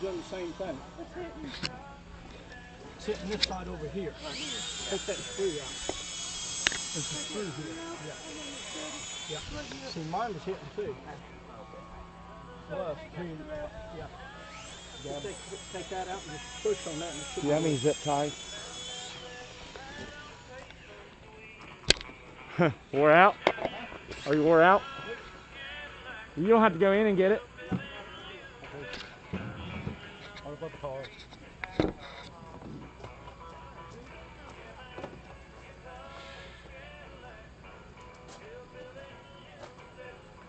doing the same thing. It's hitting this side over here. Take that screw out. There's a screw here. Yeah. Yeah. See, mine was hitting too. Well, yeah. Take that out and just push on that. And you have any zip ties? Wore out? Are you wore out? You don't have to go in and get it. What about the car?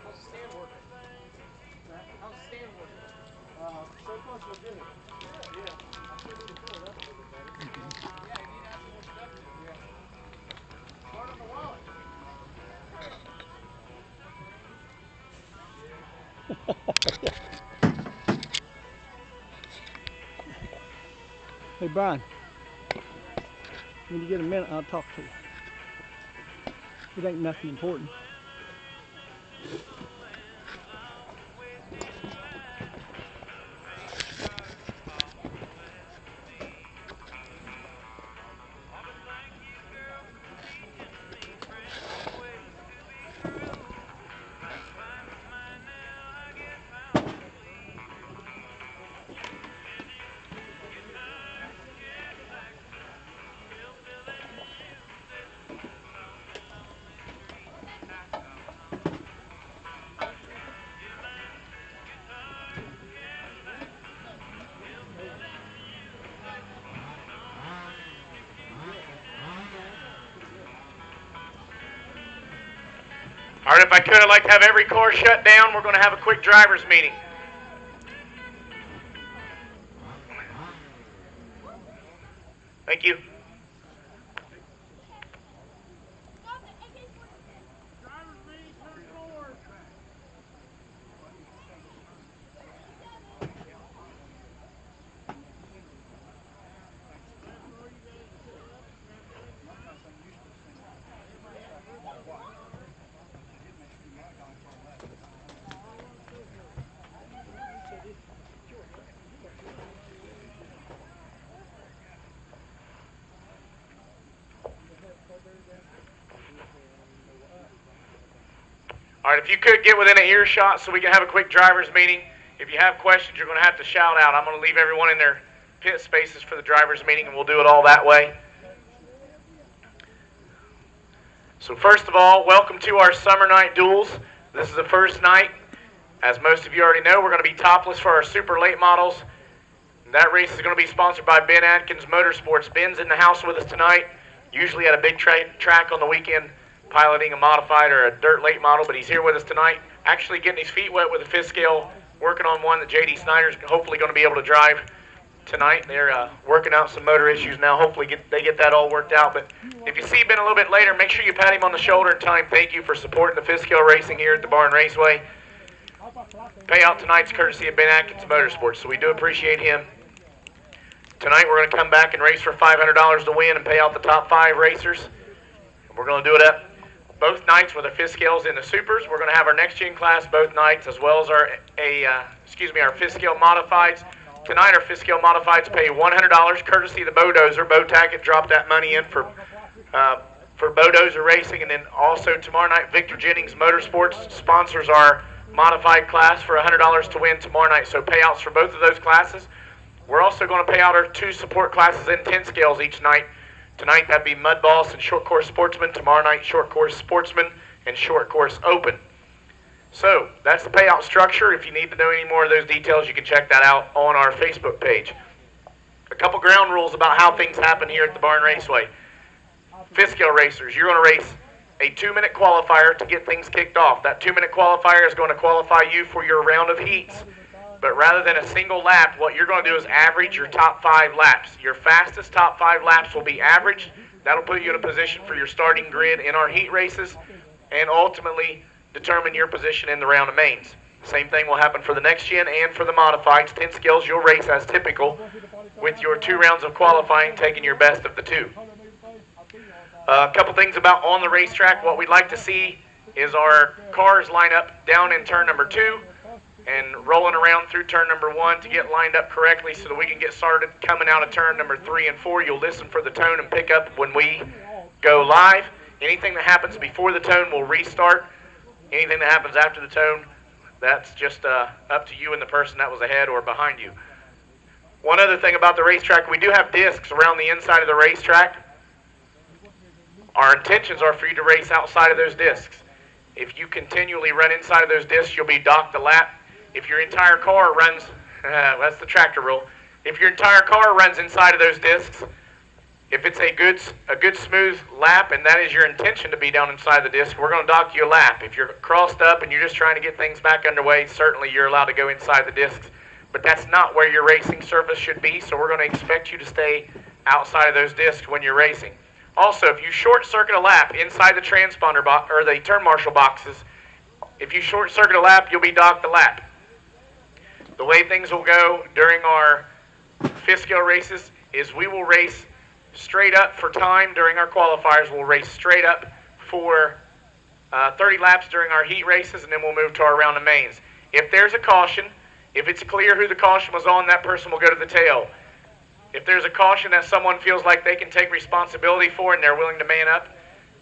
How's the stand working? How's the stand working? So far so good. Yeah. I still need to fill it up a little bit better. Yeah, you need to add some more stuff in it. Yeah. Start on the wallet. Hey Brian, when you get a minute, I'll talk to you. It ain't nothing important. All right, if I could, I'd like to have every car shut down. We're going to have a quick driver's meeting. Thank you. All right, if you could get within an earshot so we can have a quick driver's meeting. If you have questions, you're going to have to shout out. I'm going to leave everyone in their pit spaces for the driver's meeting, and we'll do it all that way. So first of all, welcome to our summer night duels. This is the first night. As most of you already know, we're going to be topless for our super late models. That race is going to be sponsored by Ben Atkins Motorsports. Ben's in the house with us tonight, usually at a big track on the weekend, piloting a modified or a dirt late model, but he's here with us tonight, actually getting his feet wet with a fifth scale, working on one that J.D. Snyder's hopefully going to be able to drive tonight. They're working out some motor issues now. Hopefully they get that all worked out. But if you see Ben a little bit later, make sure you pat him on the shoulder and tell him thank you for supporting the fifth scale racing here at the Barn Raceway. Payout tonight's courtesy of Ben Atkins Motorsports, so we do appreciate him. Tonight we're going to come back and race for $500 to win and pay out the top 5 racers. We're going to do it up both nights with our fifth scales in the supers. We're going to have our next gen class both nights, as well as our fifth scale modifieds. Tonight our fifth scale modifieds pay $100 courtesy of the Bodozer. Bo Tackett dropped that money in for Bodozer Racing, and then also tomorrow night Victor Jennings Motorsports sponsors our modified class for $100 to win tomorrow night. So payouts for both of those classes. We're also going to pay out our 2 support classes in 10 scales each night. Tonight, that'd be Mud Boss and Short Course Sportsman. Tomorrow night, Short Course Sportsman and Short Course Open. So, that's the payout structure. If you need to know any more of those details, you can check that out on our Facebook page. A couple ground rules about how things happen here at the Barn Raceway. Fifth scale racers, you're going to race a 2-minute qualifier to get things kicked off. That 2-minute qualifier is going to qualify you for your round of heats. But rather than a single lap, what you're going to do is average your top 5 laps. Your fastest top 5 laps will be averaged. That'll put you in a position for your starting grid in our heat races and ultimately determine your position in the round of mains. Same thing will happen for the next gen and for the modifieds. 10 skills you'll race as typical with your 2 rounds of qualifying, taking your best of the 2. A couple things about on the racetrack. What we'd like to see is our cars line up down in turn number 2. and rolling around through turn number 1 to get lined up correctly so that we can get started coming out of turn number 3 and 4. You'll listen for the tone and pick up when we go live. Anything that happens before the tone will restart. Anything that happens after the tone, that's just up to you and the person that was ahead or behind you. One other thing about the racetrack, we do have discs around the inside of the racetrack. Our intentions are for you to race outside of those discs. If you continually run inside of those discs, you'll be docked a lap. If your entire car runs, that's the tractor rule. If your entire car runs inside of those discs, if it's a good smooth lap and that is your intention to be down inside the disc, we're going to dock you a lap. If you're crossed up and you're just trying to get things back underway, certainly you're allowed to go inside the discs. But that's not where your racing surface should be, so we're going to expect you to stay outside of those discs when you're racing. Also, if you short circuit a lap inside the transponder box or the turn marshal boxes, if you short circuit a lap, you'll be docked a lap. The way things will go during our fifth scale races is we will race straight up for time during our qualifiers. We'll race straight up for 30 laps during our heat races, and then we'll move to our round of mains. If there's a caution, if it's clear who the caution was on, that person will go to the tail. If there's a caution that someone feels like they can take responsibility for and they're willing to man up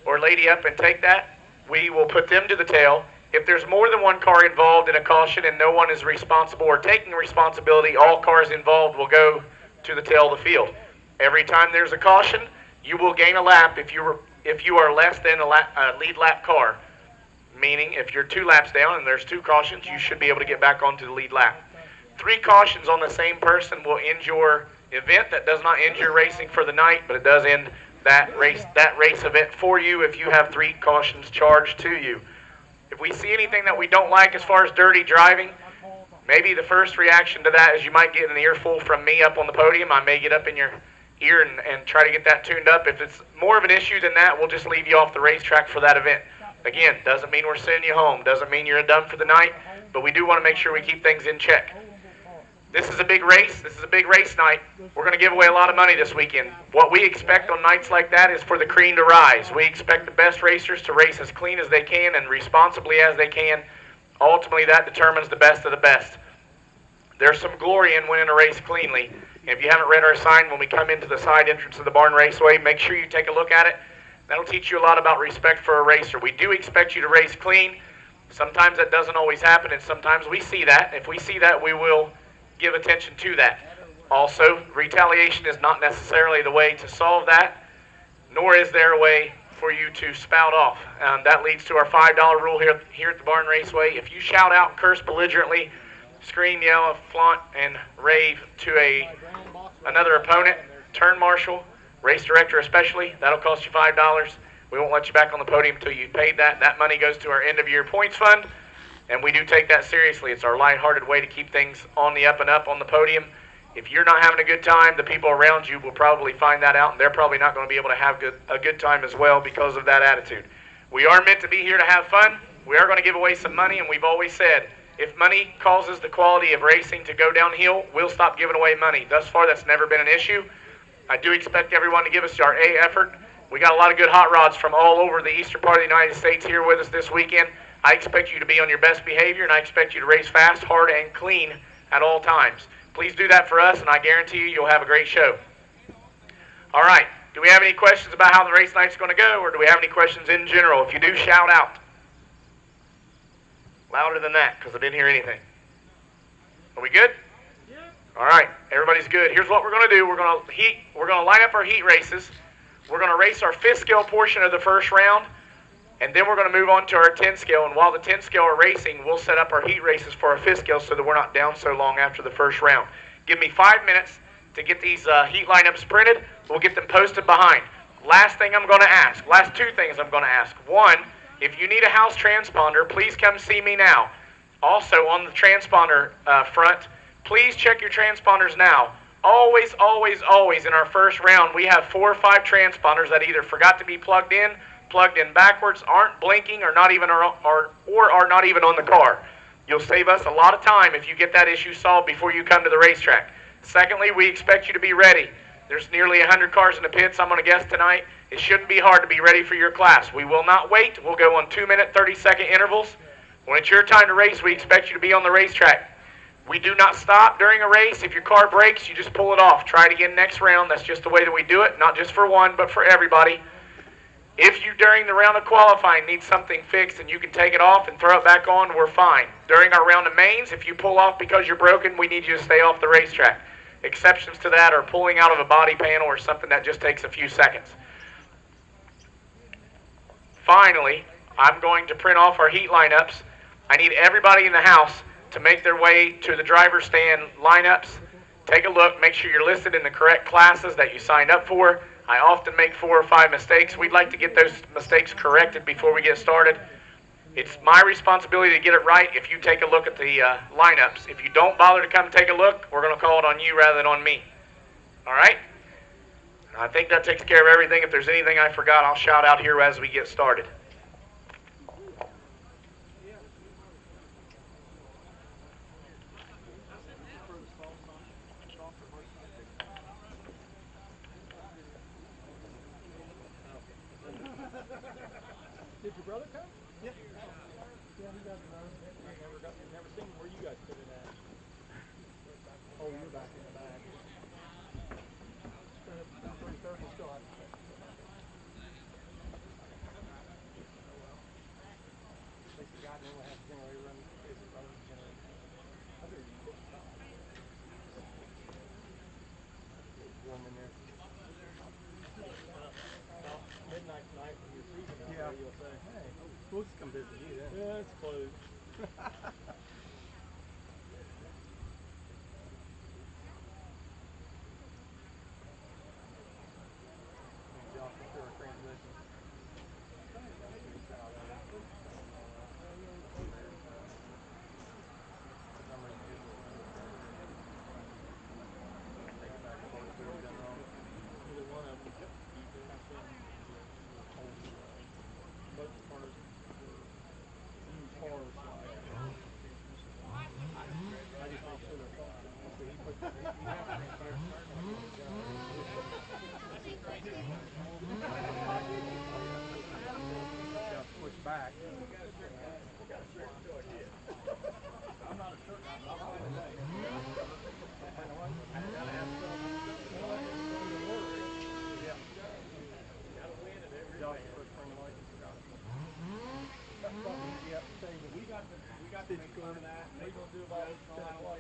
or lady up and take that, we will put them to the tail. If there's more than one car involved in a caution and no one is responsible or taking responsibility, all cars involved will go to the tail of the field. Every time there's a caution, you will gain a lap if you are less than a lead lap car. Meaning, if you're 2 laps down and there's 2 cautions, you should be able to get back onto the lead lap. 3 cautions on the same person will end your event. That does not end your racing for the night, but it does end that race event for you if you have 3 cautions charged to you. If we see anything that we don't like as far as dirty driving, maybe the first reaction to that is you might get an earful from me up on the podium. I may get up in your ear and try to get that tuned up. If it's more of an issue than that, we'll just leave you off the racetrack for that event. Again, doesn't mean we're sending you home, doesn't mean you're done for the night, but we do want to make sure we keep things in check. This is a big race. This is a big race night. We're going to give away a lot of money this weekend. What we expect on nights like that is for the cream to rise. We expect the best racers to race as clean as they can and responsibly as they can. Ultimately, that determines the best of the best. There's some glory in winning a race cleanly. If you haven't read our sign when we come into the side entrance of the barn raceway, make sure you take a look at it. That'll teach you a lot about respect for a racer. We do expect you to race clean. Sometimes that doesn't always happen, and sometimes we see that. If we see that, we will give attention to that. Also, retaliation is not necessarily the way to solve that, nor is there a way for you to spout off. That leads to our $5 rule here at the barn raceway. If you shout out, curse belligerently, scream, yell, flaunt, and rave to another opponent, turn marshal, race director especially, that'll cost you $5. We won't let you back on the podium until you've paid that. That money goes to our end-of-year points fund, and we do take that seriously. It's our lighthearted way to keep things on the up and up on the podium. If you're not having a good time, the people around you will probably find that out, and they're probably not going to be able to have a good time as well because of that attitude. We are meant to be here to have fun. We are going to give away some money, and we've always said, if money causes the quality of racing to go downhill, we'll stop giving away money. Thus far, that's never been an issue. I do expect everyone to give us our A effort. We got a lot of good hot rods from all over the eastern part of the United States here with us this weekend. I expect you to be on your best behavior, and I expect you to race fast, hard, and clean at all times. Please do that for us, and I guarantee you'll have a great show. All right. Do we have any questions about how the race night's going to go, or do we have any questions in general? If you do, shout out. Louder than that, because I didn't hear anything. Are we good? Yeah. All right. Everybody's good. Here's what we're going to do. We're going to line up our heat races. We're going to race our 5th scale portion of the first round, and then we're going to move on to our 10th scale. And while the 10th scale are racing, we'll set up our heat races for our 5th scale so that we're not down so long after the first round. Give me 5 minutes to get these heat lineups printed. We'll get them posted behind. Last thing I'm going to ask. Last 2 things I'm going to ask. 1, if you need a house transponder, please come see me now. Also, on the transponder front, please check your transponders now. Always, always, always in our first round, we have 4 or 5 transponders that either forgot to be plugged in backwards, aren't blinking, or not even are not even on the car. You'll save us a lot of time if you get that issue solved before you come to the racetrack. Secondly, we expect you to be ready. There's nearly 100 cars in the pits, I'm going to guess, tonight. It shouldn't be hard to be ready for your class. We will not wait. We'll go on 2-minute, 30-second intervals. When it's your time to race, we expect you to be on the racetrack. We do not stop during a race. If your car breaks, you just pull it off. Try it again next round. That's just the way that we do it, not just for one, but for everybody. If you, during the round of qualifying, need something fixed and you can take it off and throw it back on, we're fine. During our round of mains, if you pull off because you're broken, we need you to stay off the racetrack. Exceptions to that are pulling out of a body panel or something that just takes a few seconds. Finally, I'm going to print off our heat lineups. I need everybody in the house to make their way to the driver's stand lineups. Take a look, make sure you're listed in the correct classes that you signed up for. I often make 4 or 5 mistakes. We'd like to get those mistakes corrected before we get started. It's my responsibility to get it right if you take a look at the lineups. If you don't bother to come take a look, we're going to call it on you rather than on me. All right? I think that takes care of everything. If there's anything I forgot, I'll shout out here as we get started. Did your brother come? Yeah. Yeah, he doesn't know. I've never seen where you guys put it at. Oh, you're back in the bag. Spend it 3:30 still have to pay. At least the guy normally has a generator running. His brother's generator. I figured you put the top. It's warm in there. Midnight tonight when you're freezing out there, you'll say, hey, we'll just come visit you then. Yeah, it's closed. Back. I'm not a sure. We got to make fun of that. We're going to do about the whole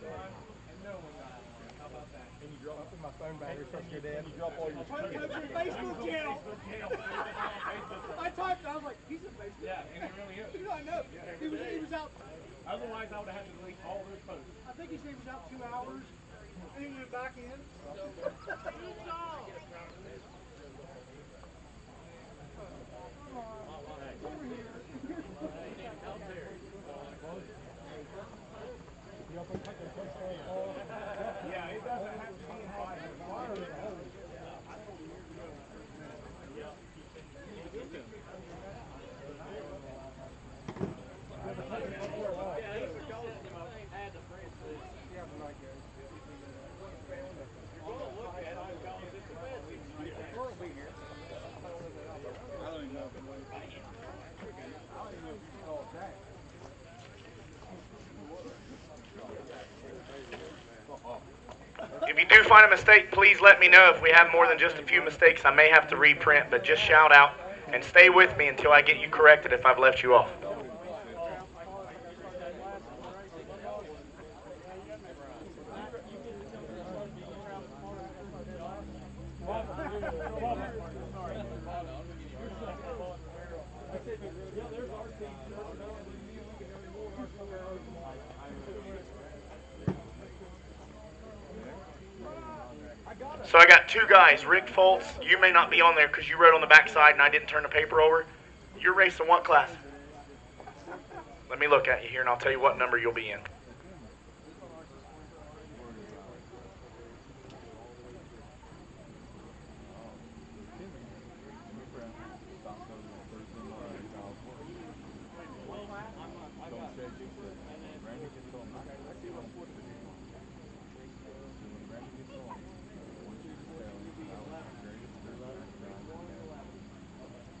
time, and no one got it. How about that? And you drop my phone battery so you're dead. You drop all your Facebook channel. I typed. I was like, he's in Facebook. Yeah, and he really is. I know. He was out. Otherwise, I would have had to delete all those posts. I think he said he was out 2 hours, and he went back in. Yeah, it doesn't have to be If you do find a mistake, please let me know. If we have more than just a few mistakes, I may have to reprint, but just shout out and stay with me until I get you corrected if I've left you off. So I got 2 guys, Rick Foltz. You may not be on there because you rode on the backside and I didn't turn the paper over. You're racing what class? Let me look at you here and I'll tell you what number you'll be in.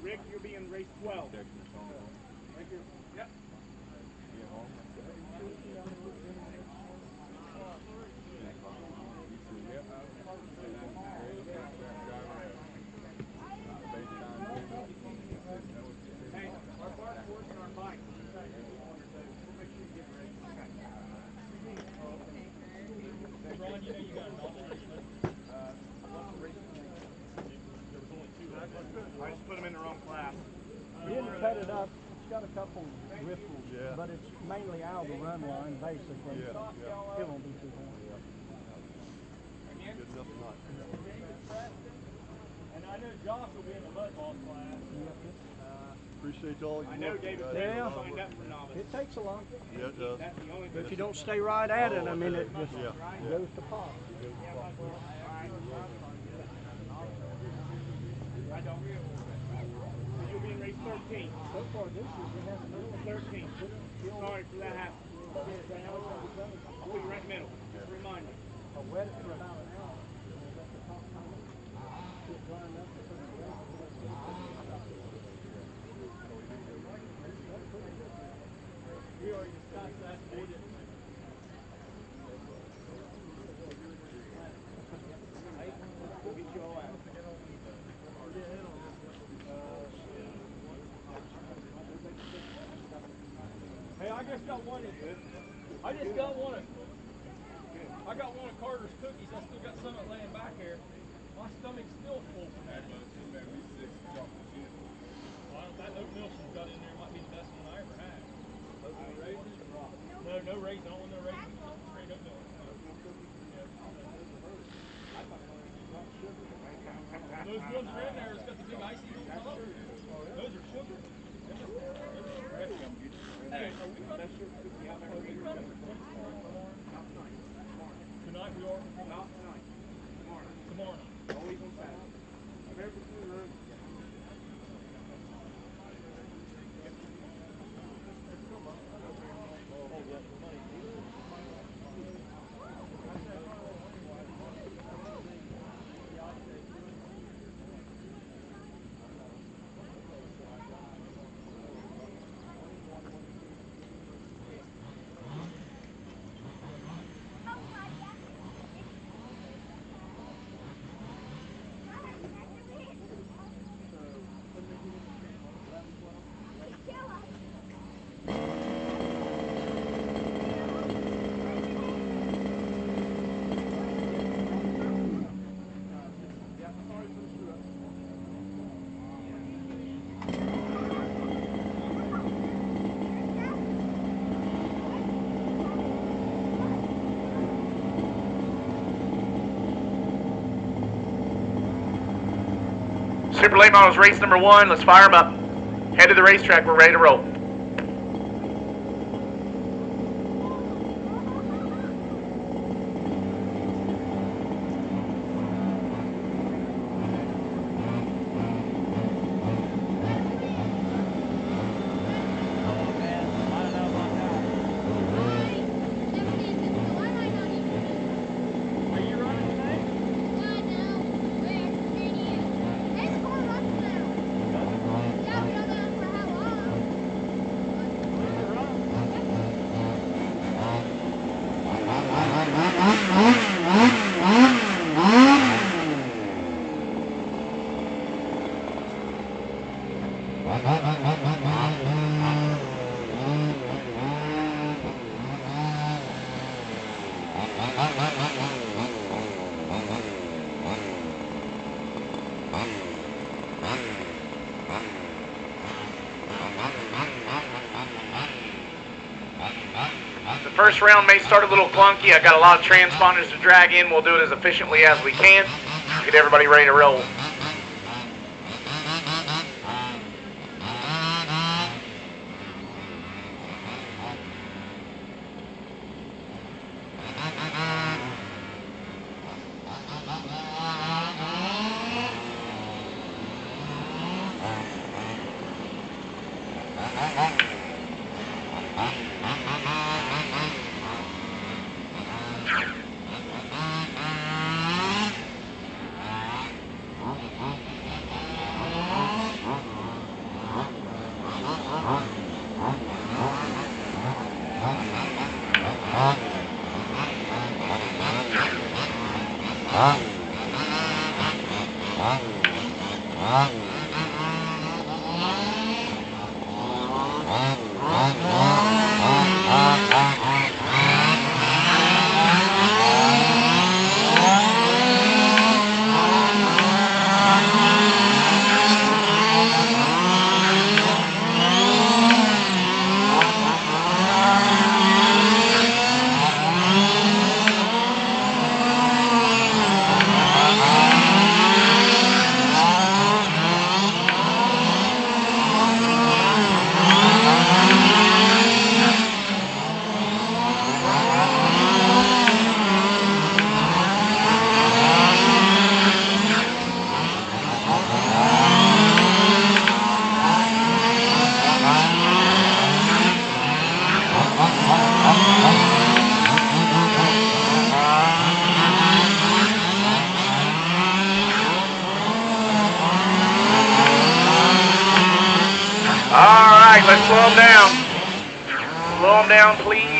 Rick, you'll be in race 12. Thank you. Yep. I just put them in the wrong class. You didn't cut it up. It's got a couple ripples, but it's mainly out of the run line, basically. It won't be too hard. Good enough tonight. And I know Josh will be in the mud ball class. Appreciate all you I know David Yeah. signed up for novice. It takes a lot. Yeah, it does. That's the only If you don't stay right at it, I mean, it just Yeah. goes to pot. I don't. You'll be in race 13. So far this year, we haven't done 13. Sorry for that happening. I'll put you right in the middle. Just a reminder. I wet it for about an hour. Let the top come up. Get dry enough to put it in. We already discussed that. We'll get you all out. Hey, I just got one. I got one of Carter's cookies. I still got some laying back here. My stomach's still full from that. That oatmeal she's got in there might be the best one I ever had. No, no raisins. I don't want no raisins. Straight oatmeal. Those ones are in there. It's got the big icy on top. Those are sugar. Hey, are we running? Tonight we are? Not tonight. Tomorrow. Tomorrow night. Always on Saturday. Remember to run. Super Late Models race number 1. Let's fire them up. Head to the racetrack. We're ready to roll. The first round may start a little clunky. I got a lot of transponders to drag in. We'll do it as efficiently as we can. Get everybody ready to roll. Alright, let's slow them down. Slow them down, please.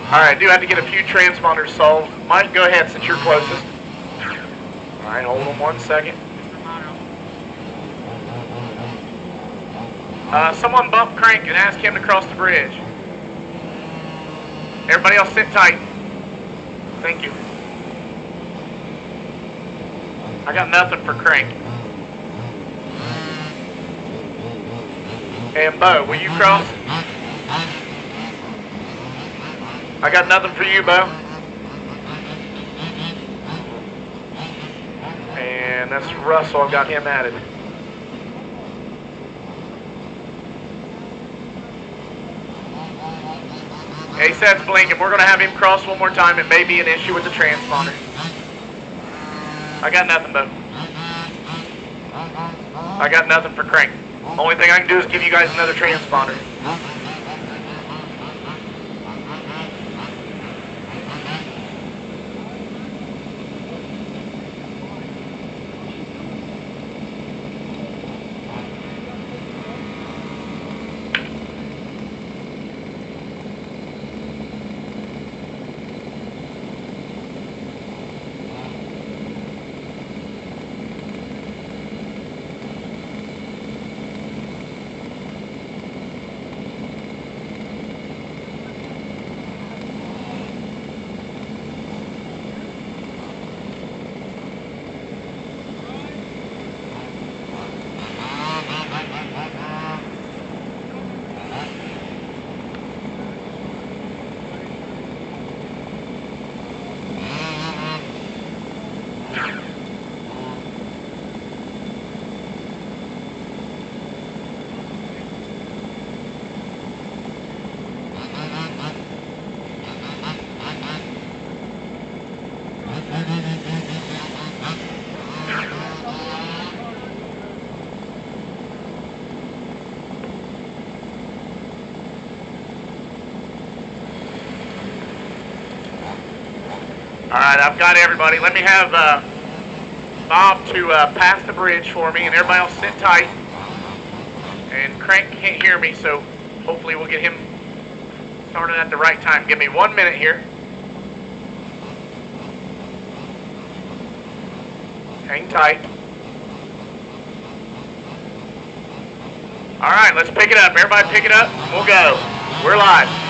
Alright, I do have to get a few transponders solved. Mike, go ahead since you're closest. Alright, hold on 1 second. Someone bump Crank and ask him to cross the bridge. Everybody else sit tight. Thank you. I got nothing for Crank. And Bo, will you cross? I got nothing for you, Bo. And that's Russell, I've got him added. ASAT's blinking, we're going to have him cross one more time. It may be an issue with the transponder. I got nothing, Bo. I got nothing for Crank. Only thing I can do is give you guys another transponder. Alright, I've got everybody. Let me have Bob to pass the bridge for me, and everybody else sit tight. And Crank can't hear me, so hopefully we'll get him started at the right time. Give me 1 minute here. Hang tight. Alright, let's pick it up. Everybody pick it up. We'll go. We're live.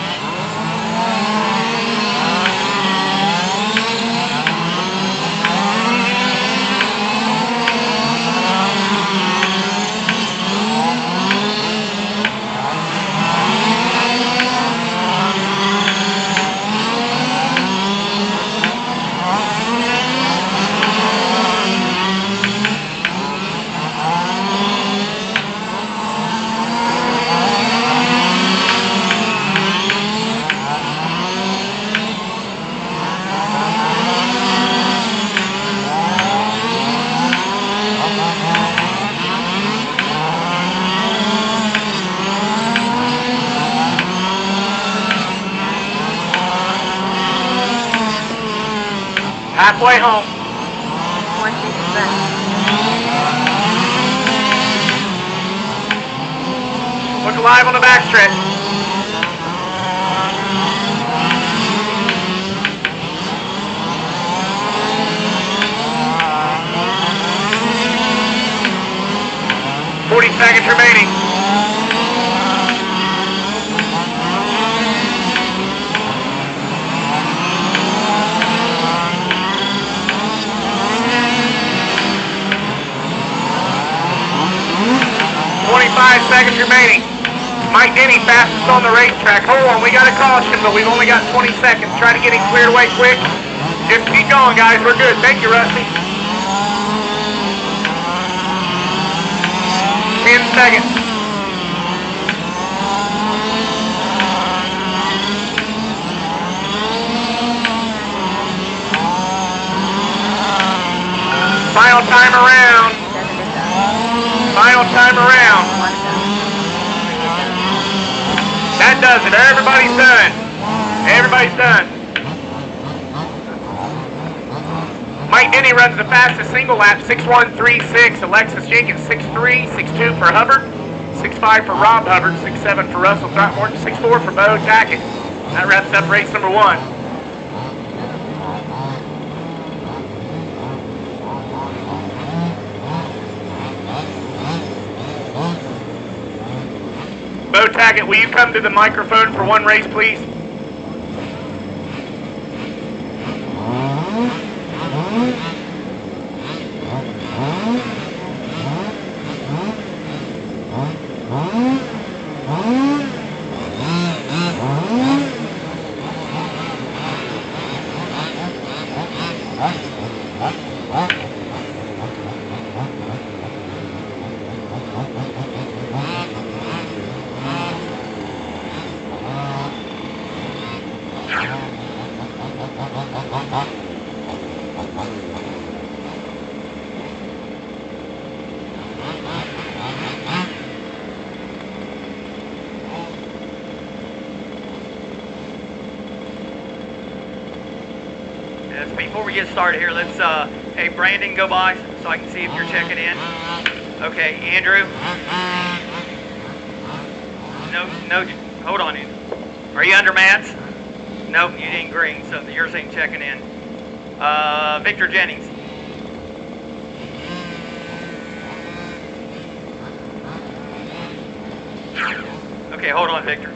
Halfway home. Look alive on the backstretch. Seconds remaining. Seconds remaining. Mike Denny, fastest on the racetrack. Hold on, we got a caution, but we've only got 20 seconds. Try to get him cleared away quick. Just keep going, guys. We're good. Thank you, Rusty. 10 seconds. Final time around. Final time around. That does it. Everybody's done. Everybody's done. Mike Denny runs the fastest single lap, 6:1:36. Alexis Jenkins, 6:3, 6:2 for Hubbard, 6:5 for Rob Hubbard, 6:7 for Russell Throckmorton, 6:4 for Bo Tackett. That wraps up race number 1. Bo Tackett, will you come to the microphone for one race, please? Before we get started here, let's, hey, Brandon, go by so I can see if you're checking in. Okay, Andrew. No, hold on, Andrew. Are you under Matt's? Nope, you didn't green, so yours ain't checking in. Victor Jennings. Okay, hold on, Victor.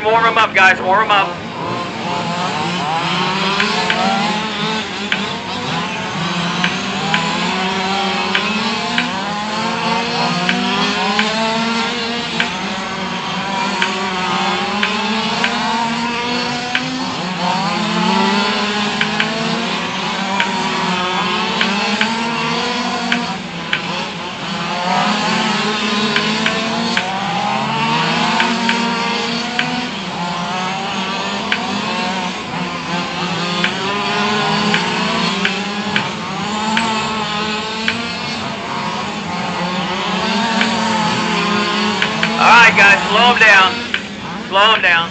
Warm them up, guys. Warm them up. Guys, slow them down. Slow them down.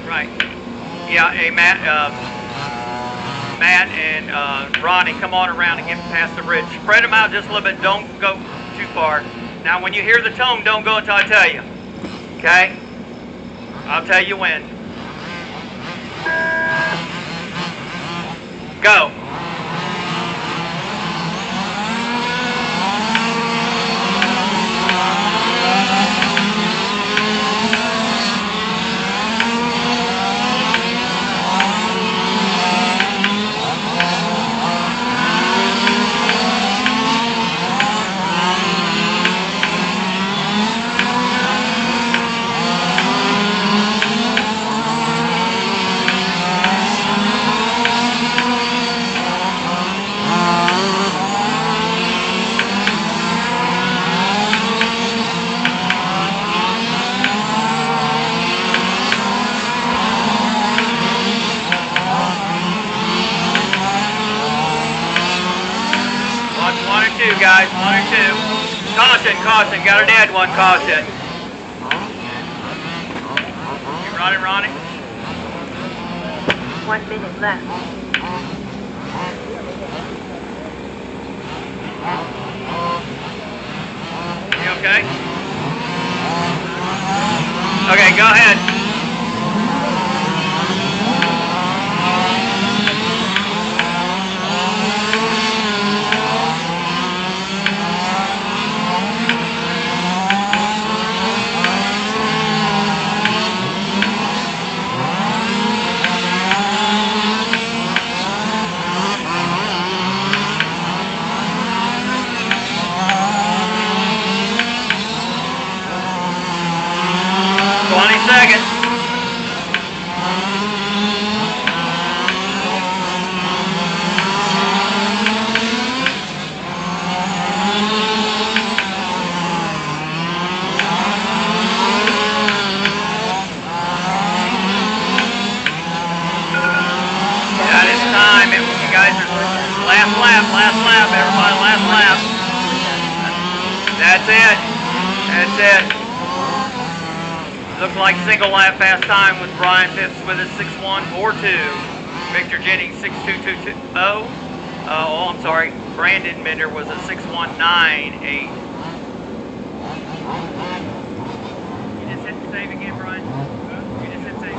Right. Yeah, hey, Matt and Ronnie, come on around and get past the bridge. Spread them out just a little bit. Don't go too far. Now, when you hear the tone, don't go until I tell you. Okay? I'll tell you when. Go. One or two, guys. One or two. Caution, caution. Got a dead one. Caution. You running, Ronnie? 1 minute left. You okay? Okay, go ahead. Seconds. That is time. You guys are last lap, everybody, last lap. That's it. That's it. Looks like single lap fast time with Brian Phipps with a 6:1:42. Victor Jennings 6:2220. Oh, I'm sorry. Brandon Bender was a 6:198. You just hit save again, Brian. You just hit save.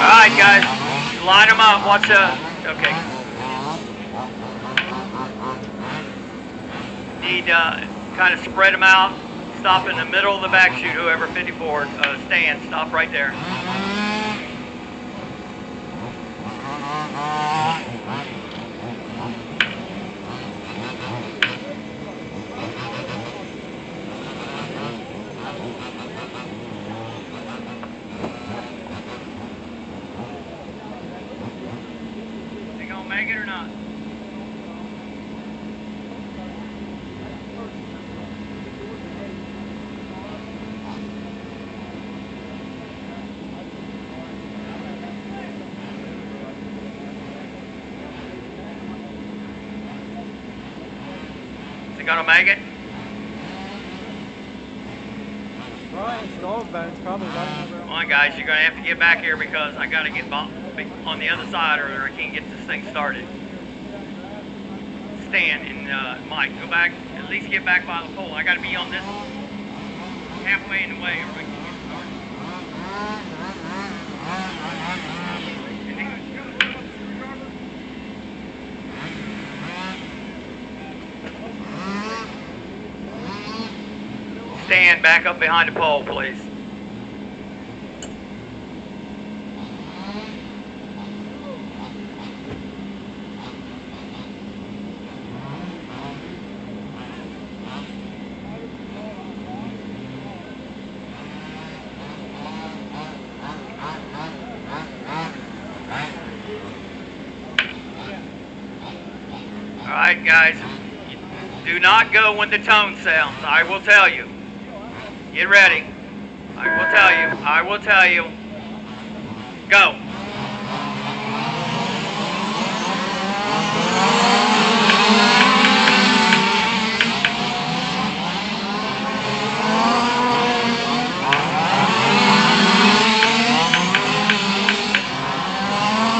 Alright guys, line them up, watch okay. Need kind of spread them out, stop in the middle of the back chute, whoever 54 stands, stop right there. Make it or not? Is it gonna make it? Brian's dog bone's probably right over. Come on guys, you're gonna have to get back here because I gotta get on the other side or I can't get this thing started. Stan and Mike, go back, at least get back by the pole. I gotta be on this halfway in the way. Or I can get started. stand back up behind the pole, please. All right, guys. Do not go when the tone sounds. I will tell you. Get ready. I will tell you. I will tell you. Go.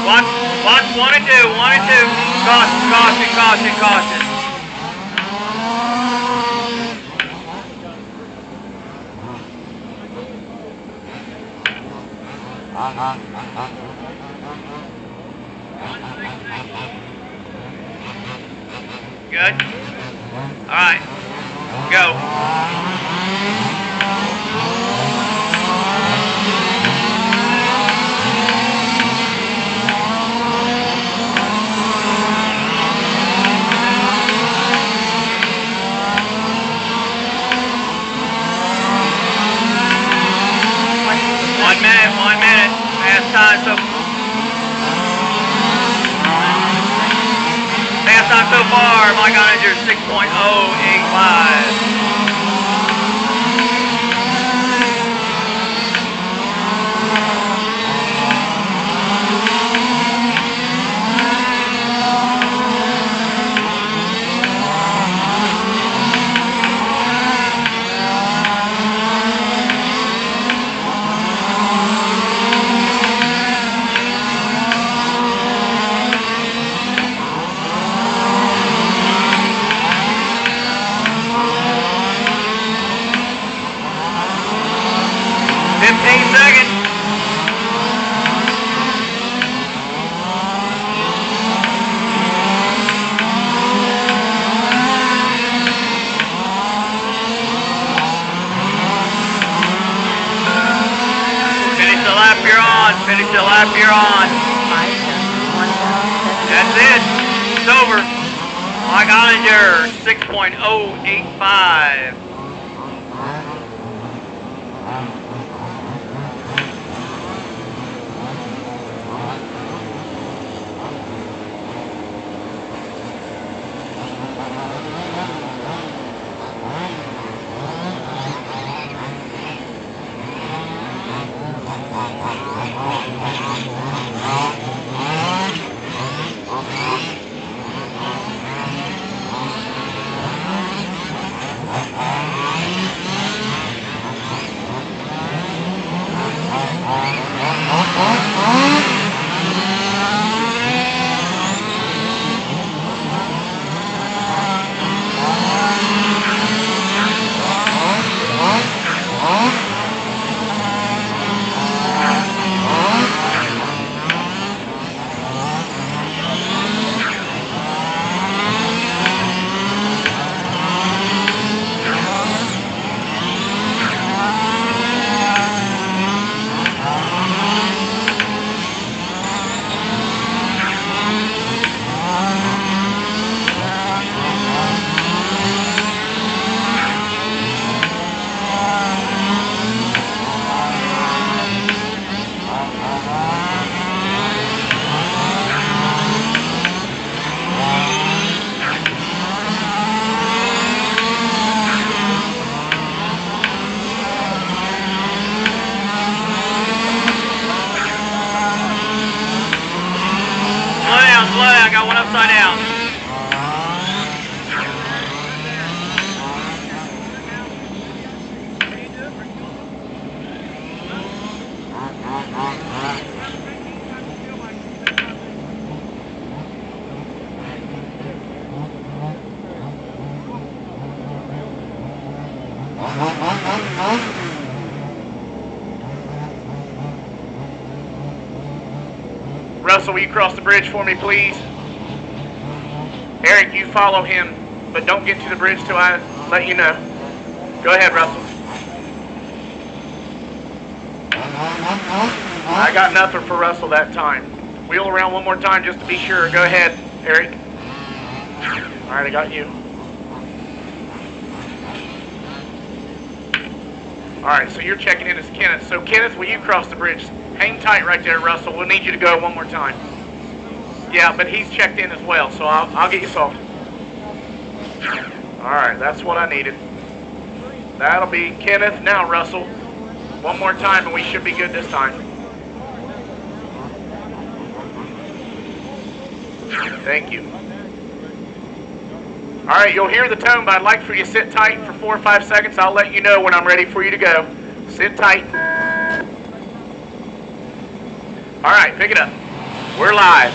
Watch 1 and 2. 1 and 2. Caution, caution, caution, caution. Good. All right. Go. 1 minute. 1 minute. Fast time so far. Mike Oninger 6.085. Finish the lap you're on. That's it. It's over. Mike Oninger, 6.085. I got one upside down. Russell, will you cross the bridge for me, please? Eric, you follow him, but don't get to the bridge till I let you know. Go ahead, Russell. I got nothing for Russell that time. Wheel around one more time just to be sure. Go ahead, Eric. All right, I got you. All right, so you're checking in as Kenneth. So Kenneth, will you cross the bridge? Hang tight right there, Russell. We'll need you to go one more time. Yeah, but he's checked in as well, so I'll get you salted. All right, that's what I needed. That'll be Kenneth. Now, Russell, one more time, and we should be good this time. Thank you. All right, you'll hear the tone, but I'd like for you to sit tight for 4 or 5 seconds. I'll let you know when I'm ready for you to go. Sit tight. All right, pick it up. We're live.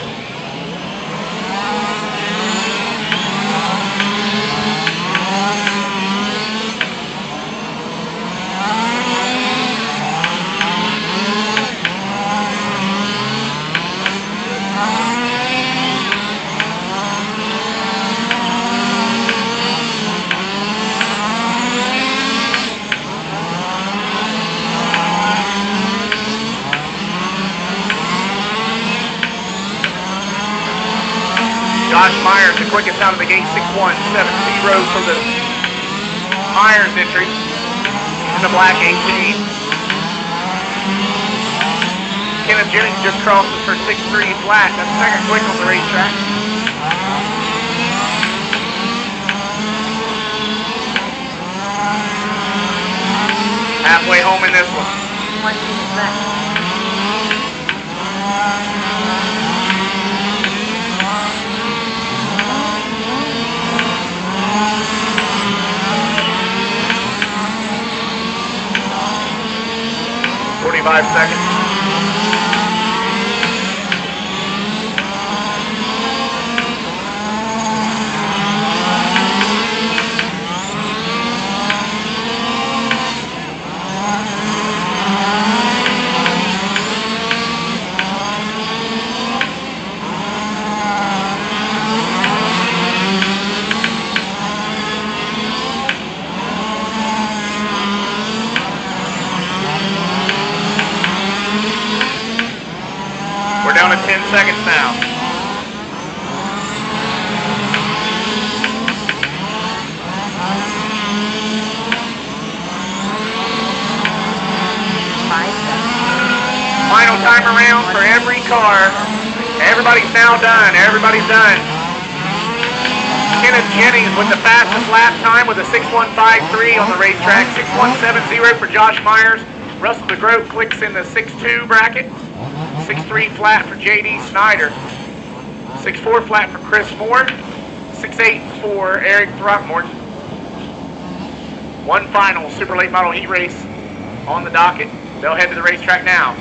Josh Myers, the quickest out of the gate, 6'1", 7-0 for the Myers entry in the black 18. Kenneth Jennings just crosses for 6'3" flat. That's second quick on the racetrack. Halfway home in this one. 1 minute left. 45 seconds. We're down to 10 seconds now. Final time around for every car. Everybody's now done. Everybody's done. Kenneth Jennings with the fastest lap time with a 6.153 on the racetrack. 6.170 for Josh Myers. Russell DeGroat clicks in the 6.2 bracket. 6'3" flat for J.D. Snyder. 6'4" flat for Chris Moore. 6'8" for Eric Throckmorton. One final super late model heat race on the docket. They'll head to the racetrack now.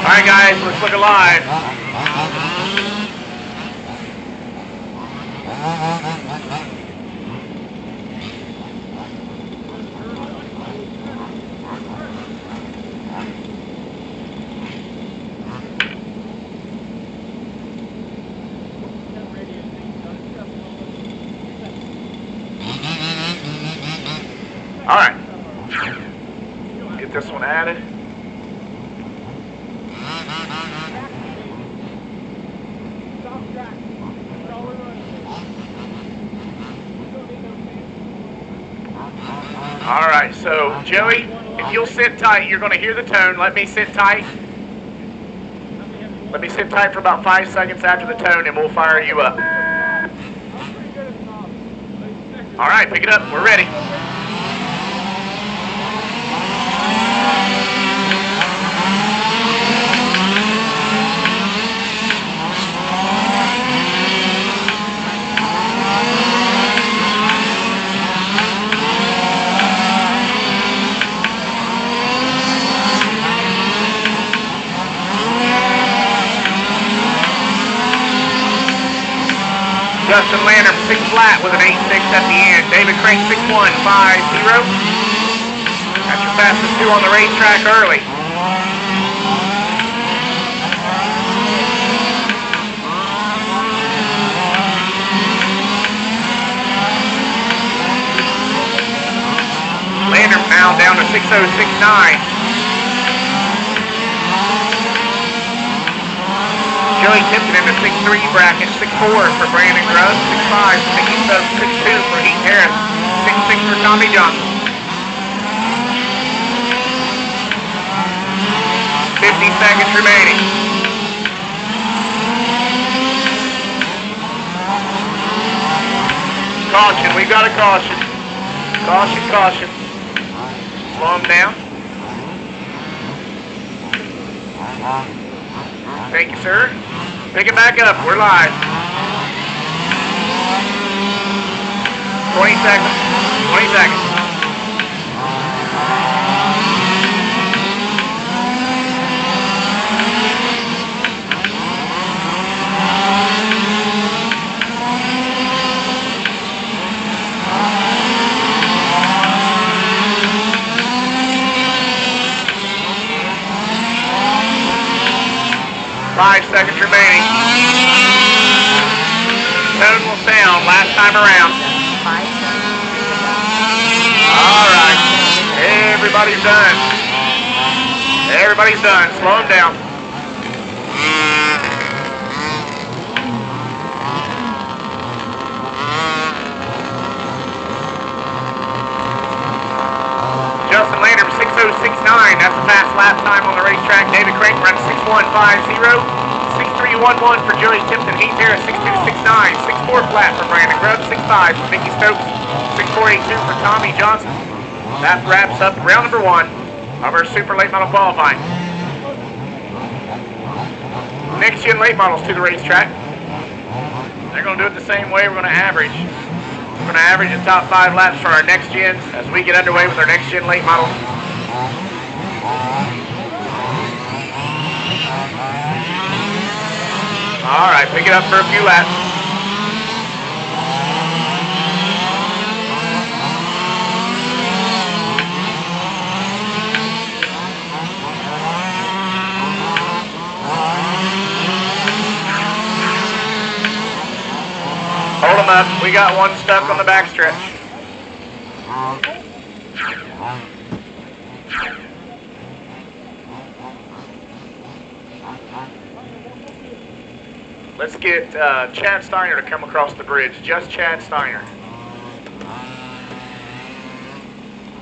All right, guys, let's look alive. All right. Get this one added. All right, so Joey, if you'll sit tight, you're going to hear the tone. Let me sit tight. Let me sit tight for about 5 seconds after the tone, and we'll fire you up. All right, pick it up. We're ready. Justin Landrum, 6 flat with an 8.6 at the end. David Crank, 6.1, 5.0. That's your fastest 2 on the racetrack early. Landrum now down to 6.069. Joey Tipton in the 6'3 bracket, 6'4 for Brandon Grubb, 6'5 for Mickey Stokes, 6'2 for Heath Harris, 6'6 for Tommy Johnson. 50 seconds remaining. Caution, we got a caution. Caution, caution. Slow him down. Thank you, sir. Pick it back up. We're live. 20 seconds. 20 seconds. Five seconds remaining. Tone will sound last time around. All right. Everybody's done. Everybody's done. Slow them down. Justin Landrum, 6.069. That's a fast lap time on the racetrack. David Crank runs 6.150. 6.311 for Joey Tipton. Heath Harris, 6.269. 6.4 flat for Brandon Grubb. 6.5 for Mickey Stokes. 6.482 for Tommy Johnson. That wraps up round number 1 of our super late model qualifying. Next gen late models to the racetrack. They're going to do it the same way. We're going to average. We're going to average the top 5 laps for our next gens as we get underway with our next gen late models. All right, pick it up for a few laps. Hold them up. We got one stuck on the backstretch. Let's get Chad Steiner to come across the bridge. Just Chad Steiner.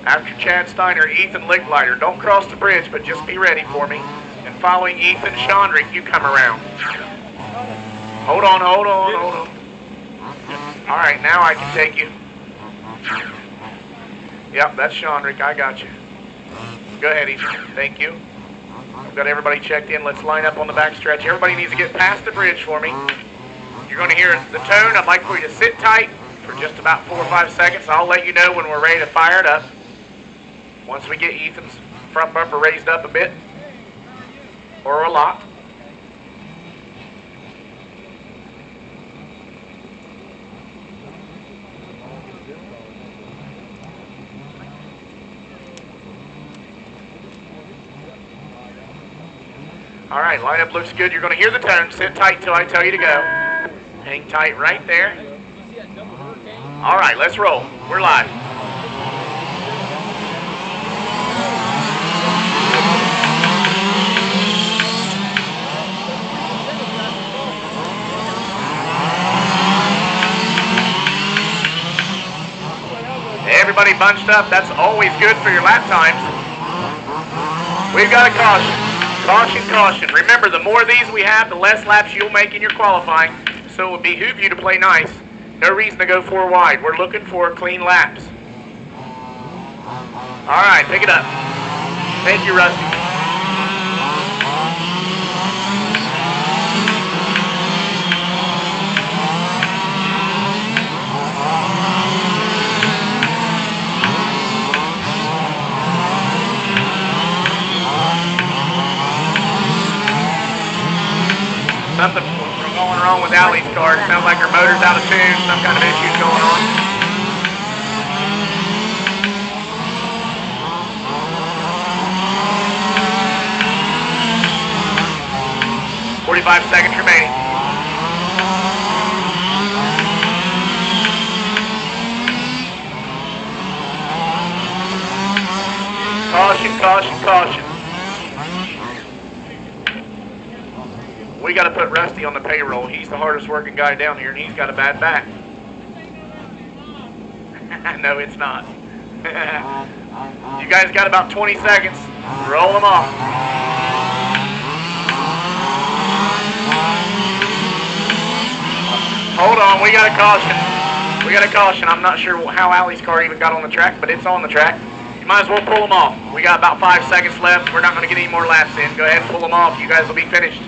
After Chad Steiner, Ethan Licklider. Don't cross the bridge, but just be ready for me. And following Ethan Shondrick, you come around. Hold on, hold on, hold on. All right, now I can take you. Yep, that's Shondrick. I got you. Go ahead, Ethan. Thank you. We've got everybody checked in. Let's line up on the backstretch. Everybody needs to get past the bridge for me. You're going to hear the tone. I'd like for you to sit tight for just about 4 or 5 seconds. I'll let you know when we're ready to fire it up. Once we get Ethan's front bumper raised up a bit, or a lot. All right, lineup looks good. You're going to hear the tone. Sit tight till I tell you to go. Hang tight right there. All right, let's roll. We're live. everybody bunched up. That's always good for your lap times. We've got a caution. Caution, caution. Remember, the more of these we have, the less laps you'll make in your qualifying. So it would behoove you to play nice. No reason to go 4 wide. We're looking for clean laps. All right, pick it up. Thank you, Rusty. Something going wrong with Allie's car. It sounds like her motor's out of tune. Some kind of issues going on. "45 seconds remaining. Caution, caution, caution. We got to put Rusty on the payroll. He's the hardest working guy down here, and he's got a bad back. No, it's not. You guys got about 20 seconds. Roll them off. Hold on, we got a caution. We got a caution. I'm not sure how Allie's car even got on the track, but it's on the track. You might as well pull them off. We got about 5 seconds left. We're not going to get any more laps in. Go ahead and pull them off. You guys will be finished.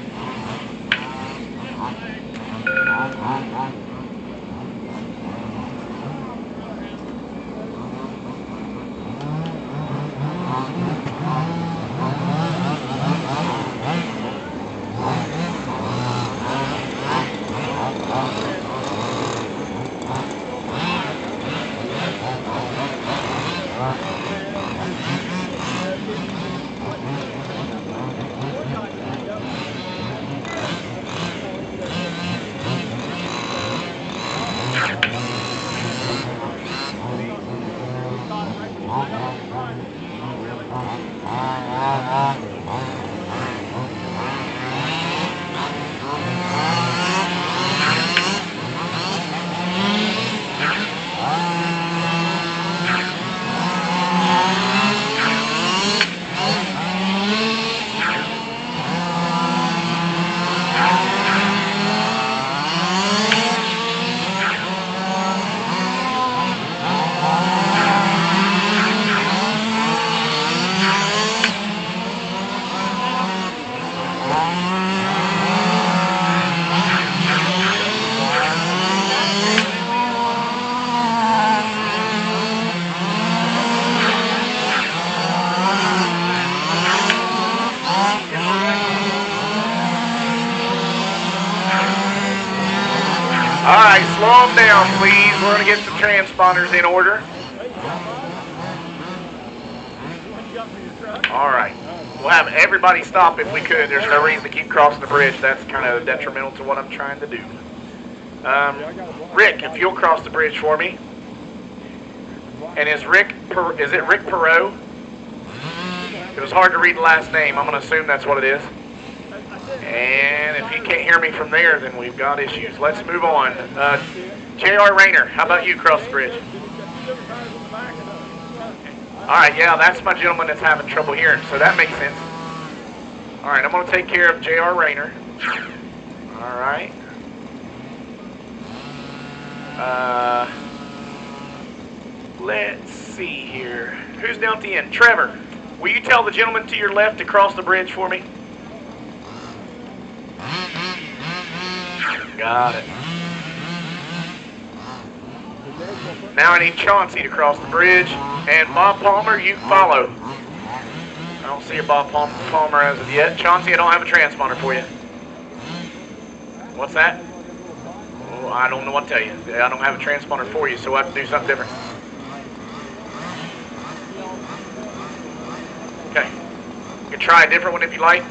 All right, slow them down, please. We're going to get some transponders in order. All right. We'll have everybody stop if we could. There's no reason to keep crossing the bridge. That's kind of detrimental to what I'm trying to do. Rick, if you'll cross the bridge for me. And is it Rick Perot? It was hard to read the last name. I'm going to assume that's what it is. And if you can't hear me from there, then we've got issues. Let's move on. J.R. Rayner, how about you cross the bridge? All right, yeah, that's my gentleman that's having trouble hearing, so that makes sense. All right, I'm going to take care of J.R. Rayner. All right. Let's see here. Who's down at the end? Trevor, will you tell the gentleman to your left to cross the bridge for me? Got it. Now I need Chauncey to cross the bridge, and Bob Palmer, you follow. I don't see a Bob Palmer as of yet. Chauncey, I don't have a transponder for you. What's that? Oh, I don't know what to tell you. I don't have a transponder for you, so I have to do something different. Okay. You can try a different one if you like.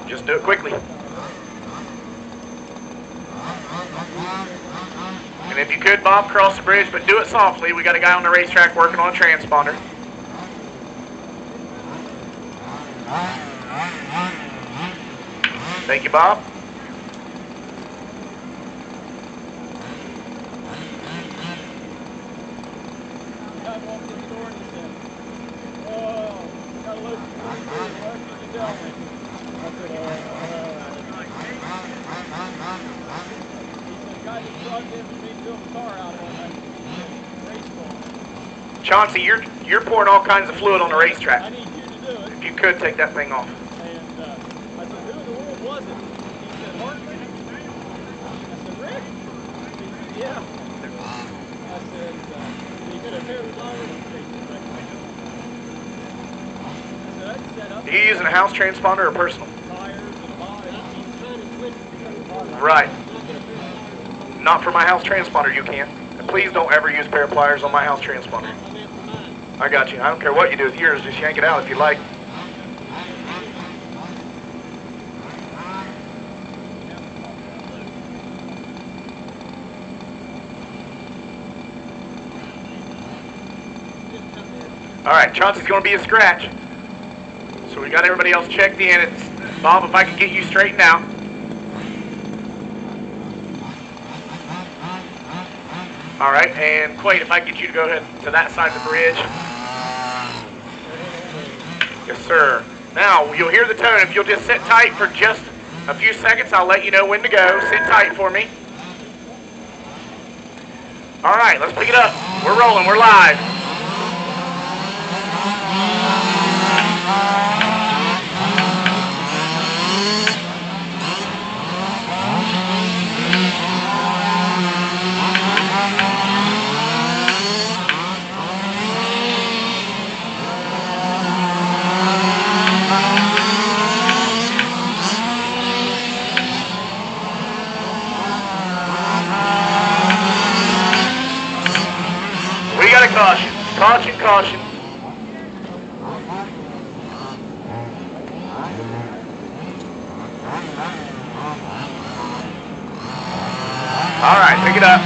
Just do it quickly. And if you could, Bob, cross the bridge, but do it softly. We got a guy on the racetrack working on a transponder. Thank you, Bob. tell me. I said, all right. He said, the guy just plugged in for me to build the car out on that race car. Chauncey, you're pouring all kinds of fluid on the racetrack. I need you to do it. If you could, take that thing off. And I said, who in the world was it? He said, Hartley. I said, Rick? He said, yeah. I said, he said, there's already Are you using a house transponder or personal? tires and a body. Right. Not for my house transponder, you can. And please don't ever use pair of pliers on my house transponder. I got you. I don't care what you do with yours, just yank it out if you like. All right, Chauncey's going to be a scratch. So we got everybody else checked in. It's, Bob, if I can get you straightened out. All right, and Quaid, if I can get you to go ahead to that side of the bridge. Yes, sir. Now, you'll hear the tone. If you'll just sit tight for just a few seconds, I'll let you know when to go. Sit tight for me. All right, let's pick it up. We're rolling. We're live. We got a caution. Caution, caution. All right, pick it up.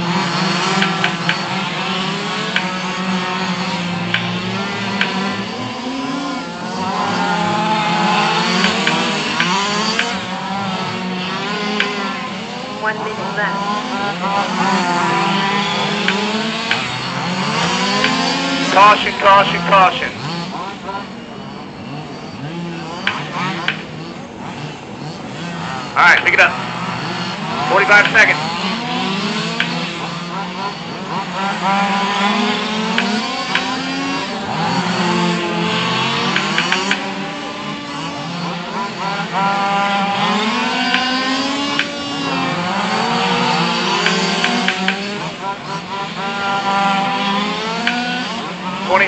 One minute left. Caution, caution, caution. All right, pick it up. 45 seconds.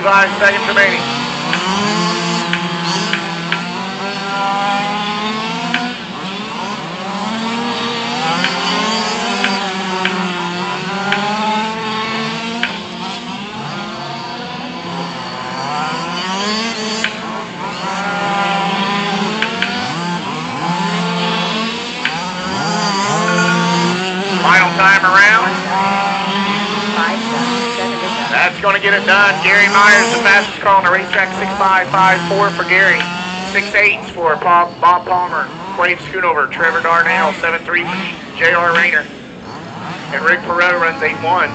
Five seconds remaining. Final time around. 5.7. That's going to get it done. Gary Myers, the fastest car on the racetrack, 6.554 for Gary. 6.8 for Bob Palmer. Quaid Schoonover. Trevor Darnell, 7.3 for J.R. Rayner. And Rick Perot runs 8.1.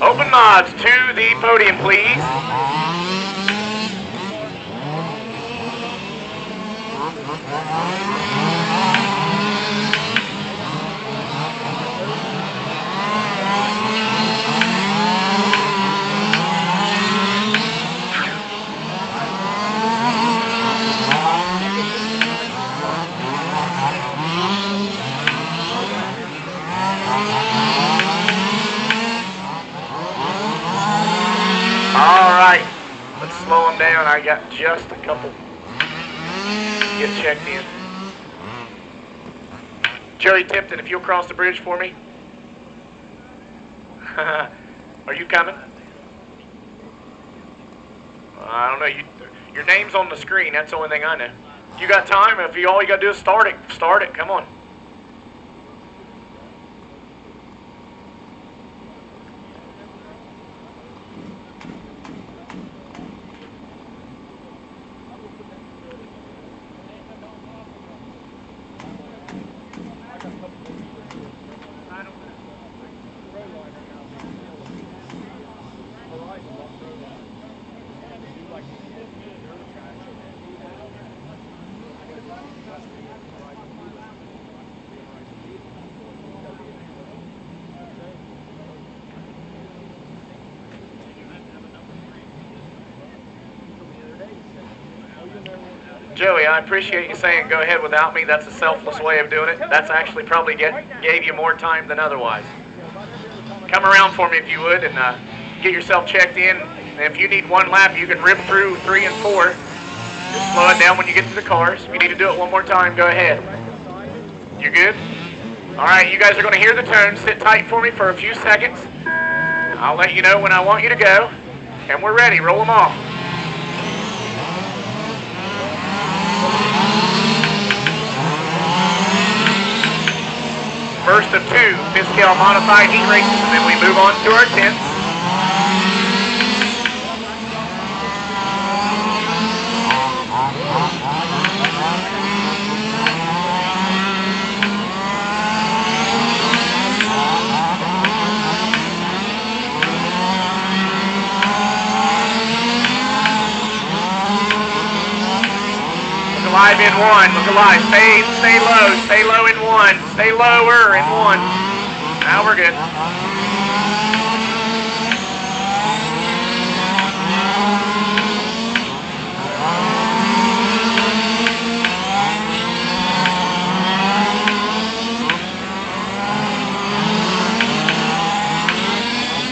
Open mods to the podium, please. All right, let's slow them down. I got just a couple. Get checked in. Joey Tipton, if you'll cross the bridge for me. Are you coming? I don't know. Your name's on the screen. That's the only thing I know. You got time? If all you got to do is start it. Start it. Come on. Joey, I appreciate you saying go ahead without me. That's a selfless way of doing it. That's actually probably gave you more time than otherwise. Come around for me if you would and get yourself checked in. And if you need one lap, you can rip through 3 and 4. Just slow it down when you get to the cars. If you need to do it one more time, go ahead. You good? All right, you guys are going to hear the tone. Sit tight for me for a few seconds. I'll let you know when I want you to go. And we're ready. Roll them off. First of 2 fifth-scale modified heat races, and then we move on to our 10th. Look alive in 1. Look alive. Stay low. Stay low in 1. Stay lower in 1. Now we're good.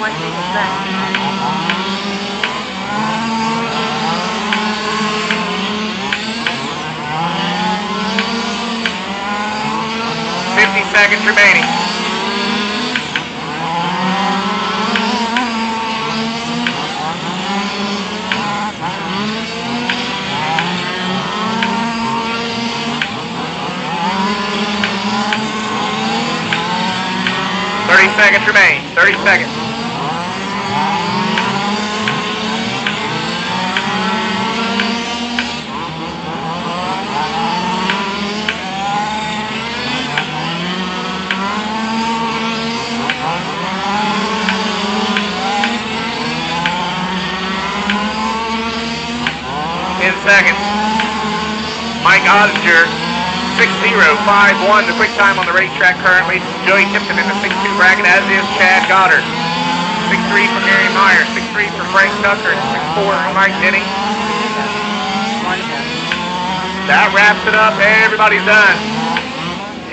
One minute left. 50 seconds remaining. Seconds remain. 30 seconds. Seconds. Mike Osinger, 6051, the quick time on the racetrack currently. Joey Tipton in the 6'2 bracket, as is Chad Goddard. 6'3 for Mary Meyer, 6'3 for Frank Tucker, and 6'4 for Mike Denny. That wraps it up. Everybody's done.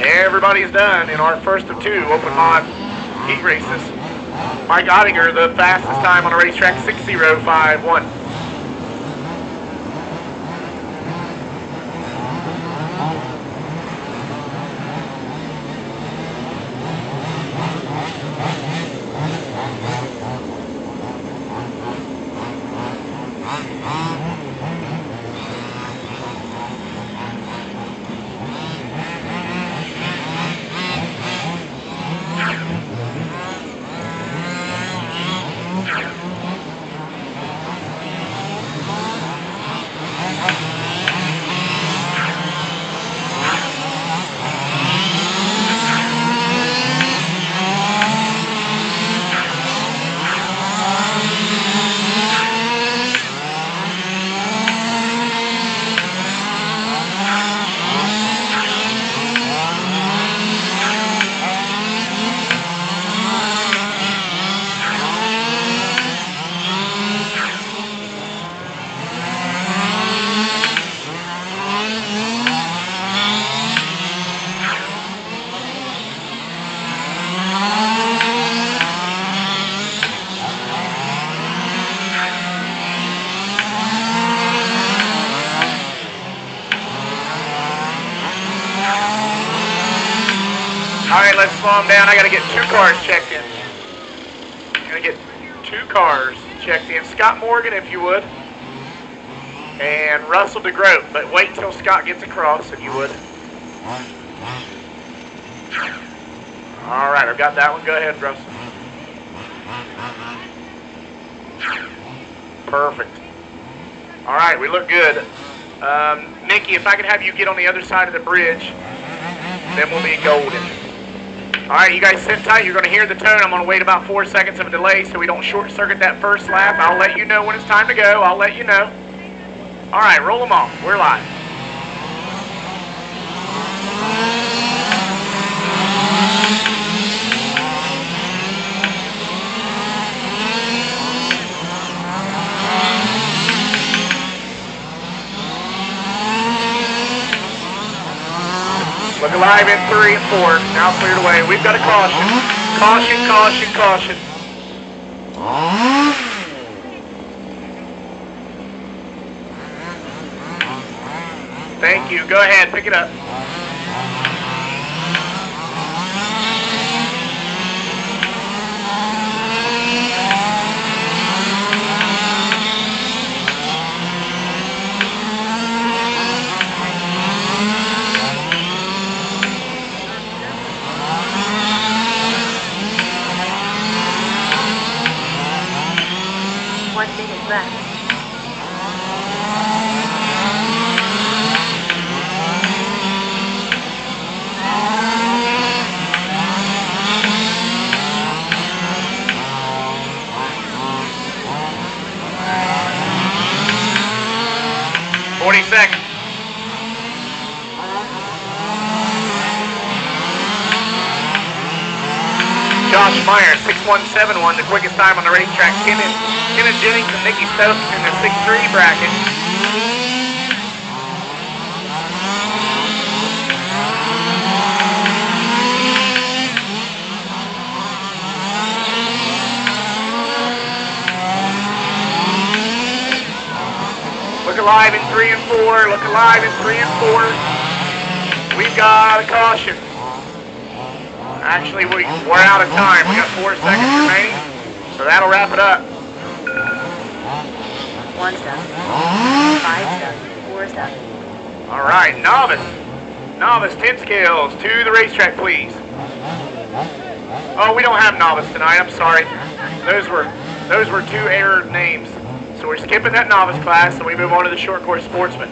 Everybody's done in our first of 2 open mod heat races. Mike Osinger, the fastest time on the racetrack, 6051. All right, let's slow them down. I got to get 2 cars checked in. Got to get 2 cars checked in. Scott Morgan, if you would. and Russell DeGroat, but wait till Scott gets across if you would. All right, I've got that one. Go ahead, Russell. Perfect. All right, we look good. Nikki, if I could have you get on the other side of the bridge, then we'll be golden. All right, you guys sit tight. You're going to hear the tone. I'm going to wait about 4 seconds of a delay so we don't short circuit that first lap. I'll let you know when it's time to go. I'll let you know. All right, roll them off. We're live. Look alive in 3 and 4. Now cleared away. We've got a caution. Caution, caution, caution. Thank you. Go ahead. Pick it up. Left. Seconds. Josh Meyer, 6171, the quickest time on the racetrack. Kenneth Jennings and Nikki Stokes in the 6'3" bracket. Look alive in 3 and 4. Look alive in 3 and 4. We've got a caution. Actually, we're out of time. We got 4 seconds remaining, so that'll wrap it up. 1 step. 5 steps. 4 steps. All right, novice 10 scales to the racetrack, please. Oh, we don't have novice tonight. I'm sorry. Those were 2 errored names. So we're skipping that novice class, and we move on to the short course sportsman.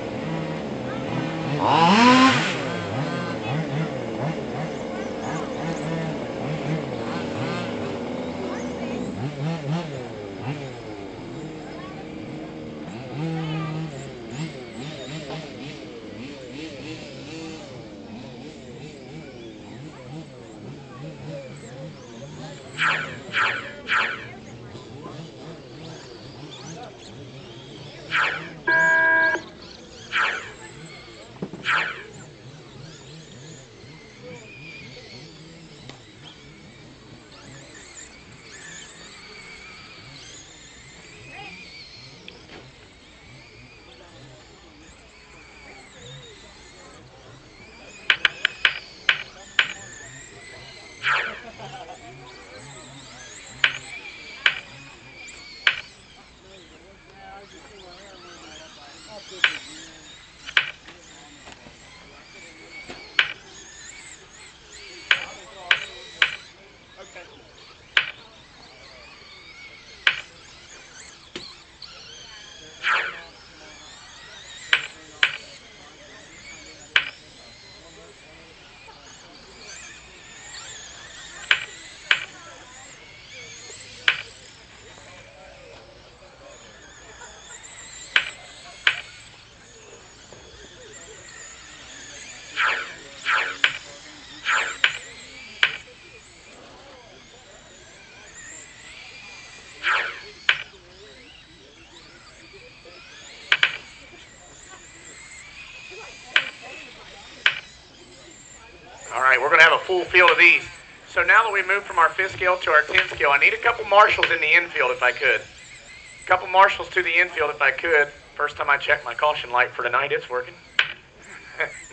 All right, we're going to have a full field of these. So now that we moved from our 5th scale to our 10th scale, I need a couple marshals in the infield if I could. A couple marshals to the infield if I could. First time I checked my caution light for tonight, it's working.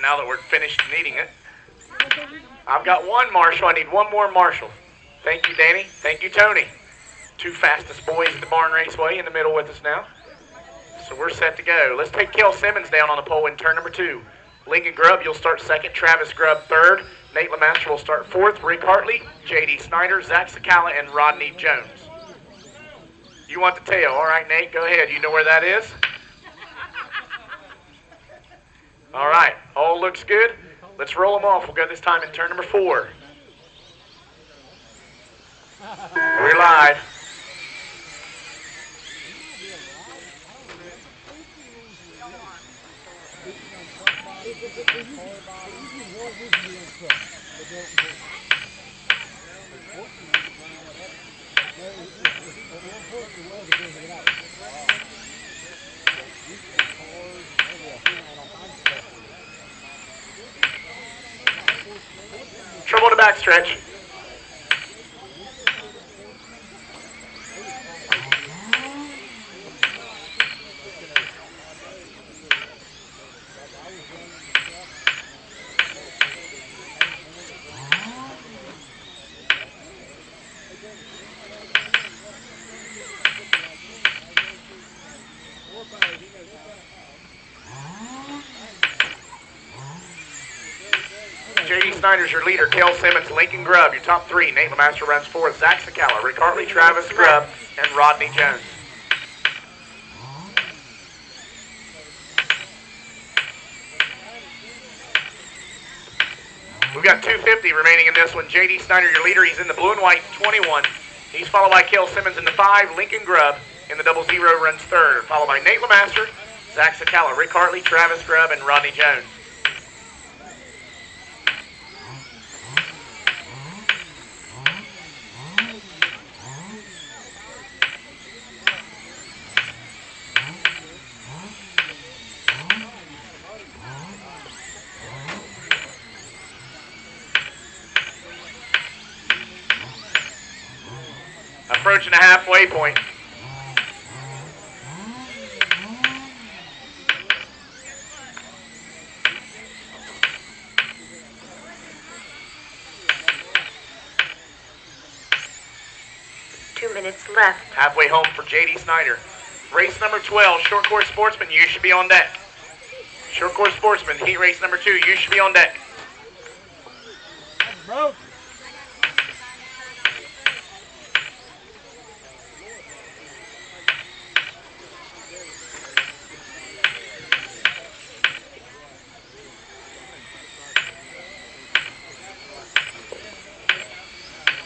Now that we're finished needing it. I've got 1 marshal. I need 1 more marshal. Thank you, Danny. Thank you, Tony. 2 fastest boys at the barn Raceway in the middle with us now. So we're set to go. Let's take Kel Simmons down on the pole in turn number 2. Lincoln Grubb, you'll start second. Travis Grubb third. Nate LeMaster will start fourth. Rick Hartley, J.D. Snyder, Zach Sakala, and Rodney Jones. You want the tail. All right, Nate, go ahead. You know where that is? All right, all looks good. Let's roll them off. We'll go this time in turn number 4. We're live. Trouble in the back stretch. J.D. Snyder's your leader. Kel Simmons, Lincoln Grubb, your top 3. Nate LeMaster runs 4th. Zach Sakala, Rick Hartley, Travis Grubb, and Rodney Jones. We've got 250 remaining in this one. J.D. Snyder, your leader. He's in the blue and white 21. He's followed by Kel Simmons in the 5. Lincoln Grubb in the 00 runs 3rd. Followed by Nate LeMaster, Zach Sakala, Rick Hartley, Travis Grubb, and Rodney Jones. Approaching the halfway point. Two minutes left. Halfway home for J.D. Snyder. Race number 12, short course sportsman, you should be on deck. Short course sportsman, heat race number 2, you should be on deck. Bro.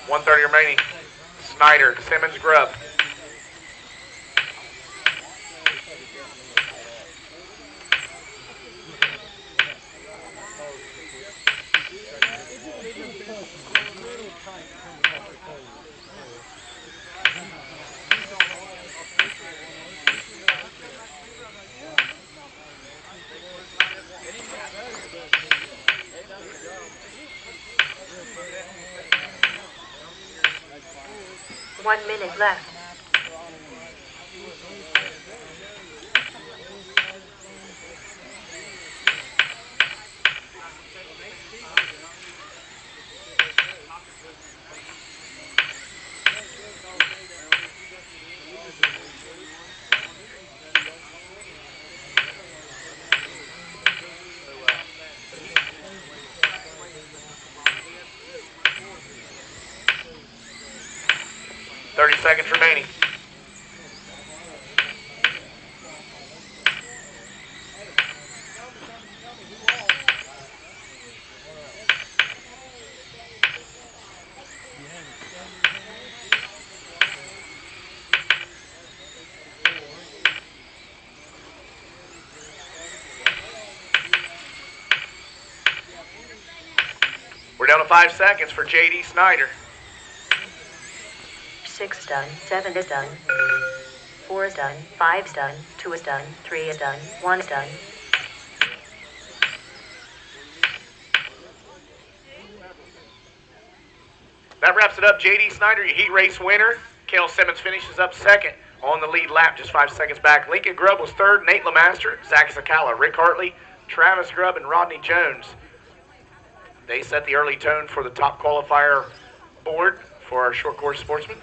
.130 remaining. Snyder, Simmons, Grubb. One minute left. Seconds remaining. We're down to 5 seconds for J.D. Snyder. 6 is done, 7 is done, 4 is done, 5 is done, 2 is done, 3 is done, 1 is done. That wraps it up. J.D. Snyder, your heat race winner. Kel Simmons finishes up second on the lead lap, just 5 seconds back. Lincoln Grubb was third. Nate LeMaster, Zach Sakala, Rick Hartley, Travis Grubb, and Rodney Jones. They set the early tone for the top qualifier board for our short course sportsmen.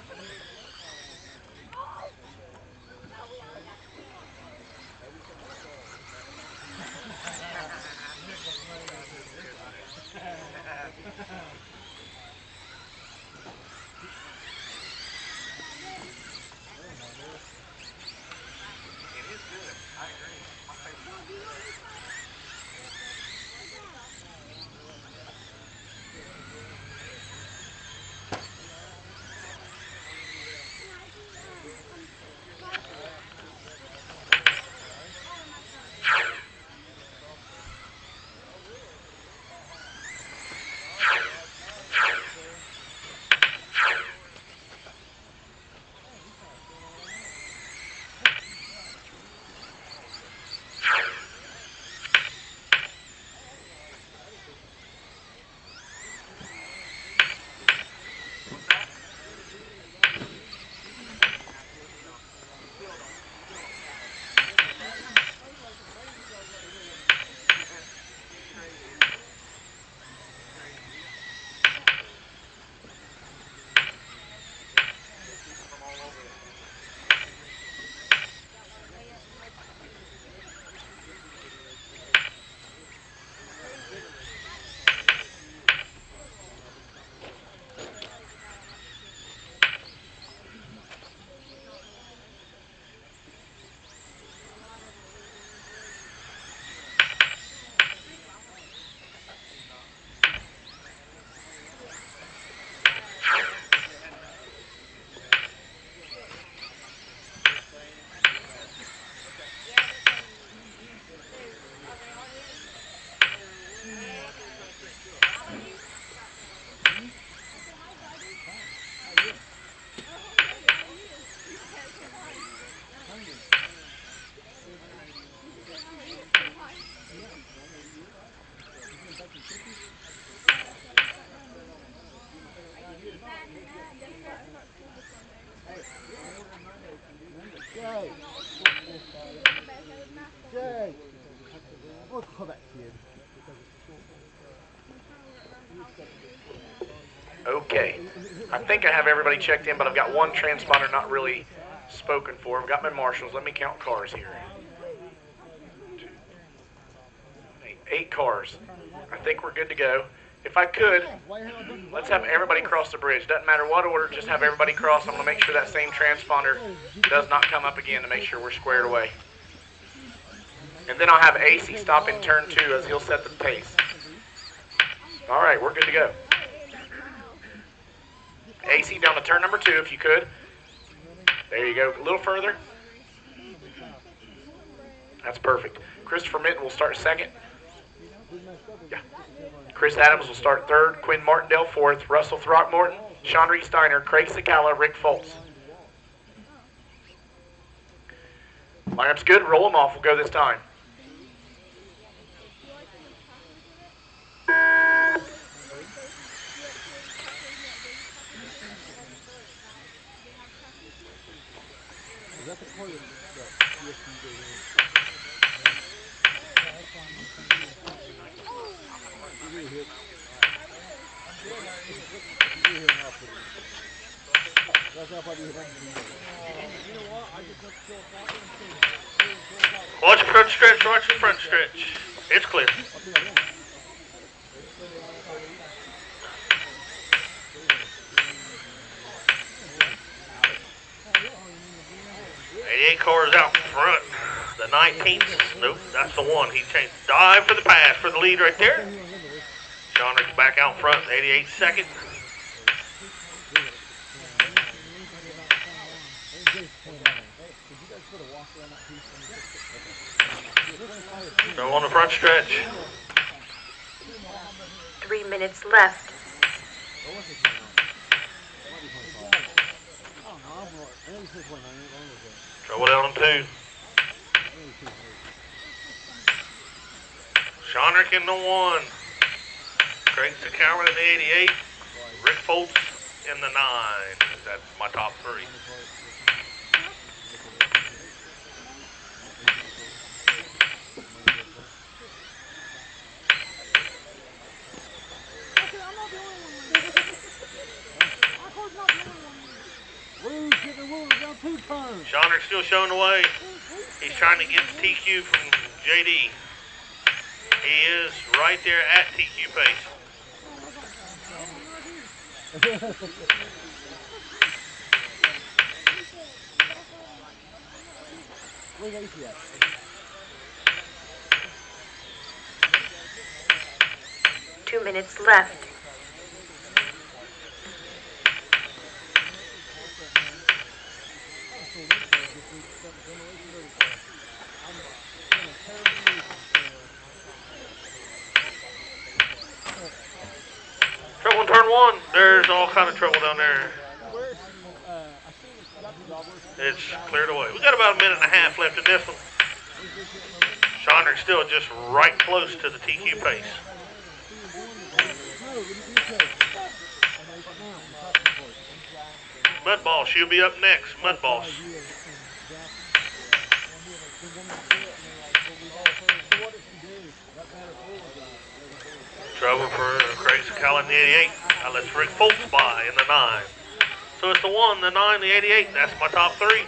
Okay. I think I have everybody checked in, but I've got one transponder not really spoken for. I've got my marshals. Let me count cars here. 8 cars. I think we're good to go. If I could, let's have everybody cross the bridge. Doesn't matter what order, just have everybody cross. I'm going to make sure that same transponder does not come up again to make sure we're squared away. And then I'll have AC stop in turn 2 as he'll set the pace. All right, we're good to go. AC down to turn number 2 if you could. There you go. A little further. That's perfect. Christopher Minton will start second. Yeah. Chris Adams will start third. Quinn Martindale fourth. Russell Throckmorton, Sean Reed Steiner, Craig Sakala, Rick Foltz. Lineup's good. Roll them off. We'll go this time. Watch the front stretch, watch the front stretch. It's clear. Cars out front. The 19th, nope, that's the one. He changed. Dive for the pass for the lead right there. Sean Rick's back out front, 88 second. So on the front stretch. 3 minutes left. Trouble down 2. Shonrick in the 1. Craig Sakala in the 88. Rick Foltz in the 9. That's my top 3. Shonrick's still showing the way. He's trying to get the TQ from JD. He is right there at TQ pace. Where's AC at? Two minutes left. Trouble in turn 1. There's all kind of trouble down there. It's cleared away. We got about a minute and a half left in this one. Shonrick's still just right close to the TQ pace. Mudball, she'll be up next. Mudballs. Trouble for Craig Sakala in the 88. Now let's Rick Foltz by in the 9. So it's the 1, the 9, the 88. That's my top 3.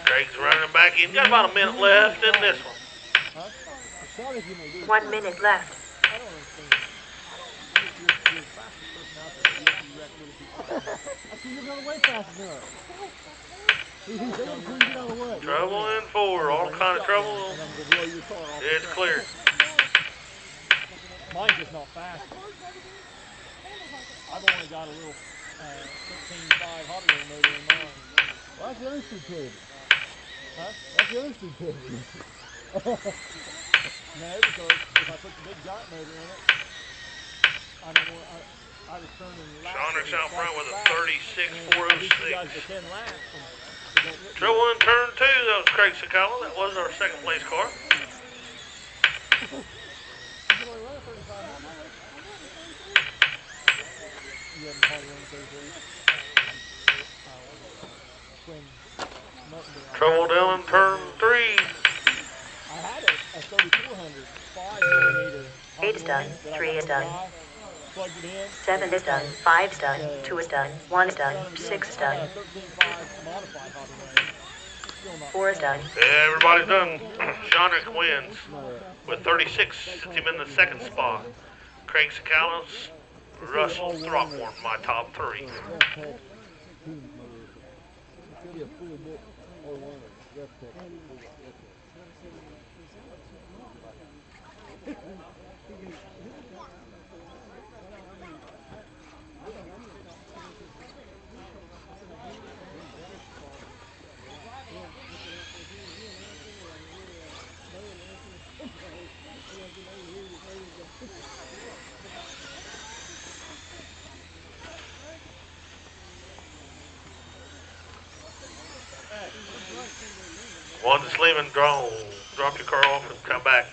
Craig's running back in. Got about a minute left in this one. 1 minute left. Trouble in 4. All kind of trouble. It's clear. Mine's just not fast. I've only got a little 15.5 Hot Wheel motor in mine. Well, that's the other stupidity. Huh? That's the other stupidity. No, because if I put the big giant motor in it, I was turning laps. Shonrick's out front with a 36.406. 10 laps. Trouble in turn 2. That was Craig Sakala. That was our second place car. Trouble down in turn 3. I had a 3400 5mm. 8 is done. 3 is done. Plugged it in. 7 is done. 5 is done. 2 is done. 1 is done. 6 is done. 13.5 modified hobby lane. Still not 4 is done. Yeah, everybody's done. Shonrick wins with 36. Puts him in the second spot. Craig Sakalos, Russell Throckmorton, my top three. One that's leaving, drop your car off and come back.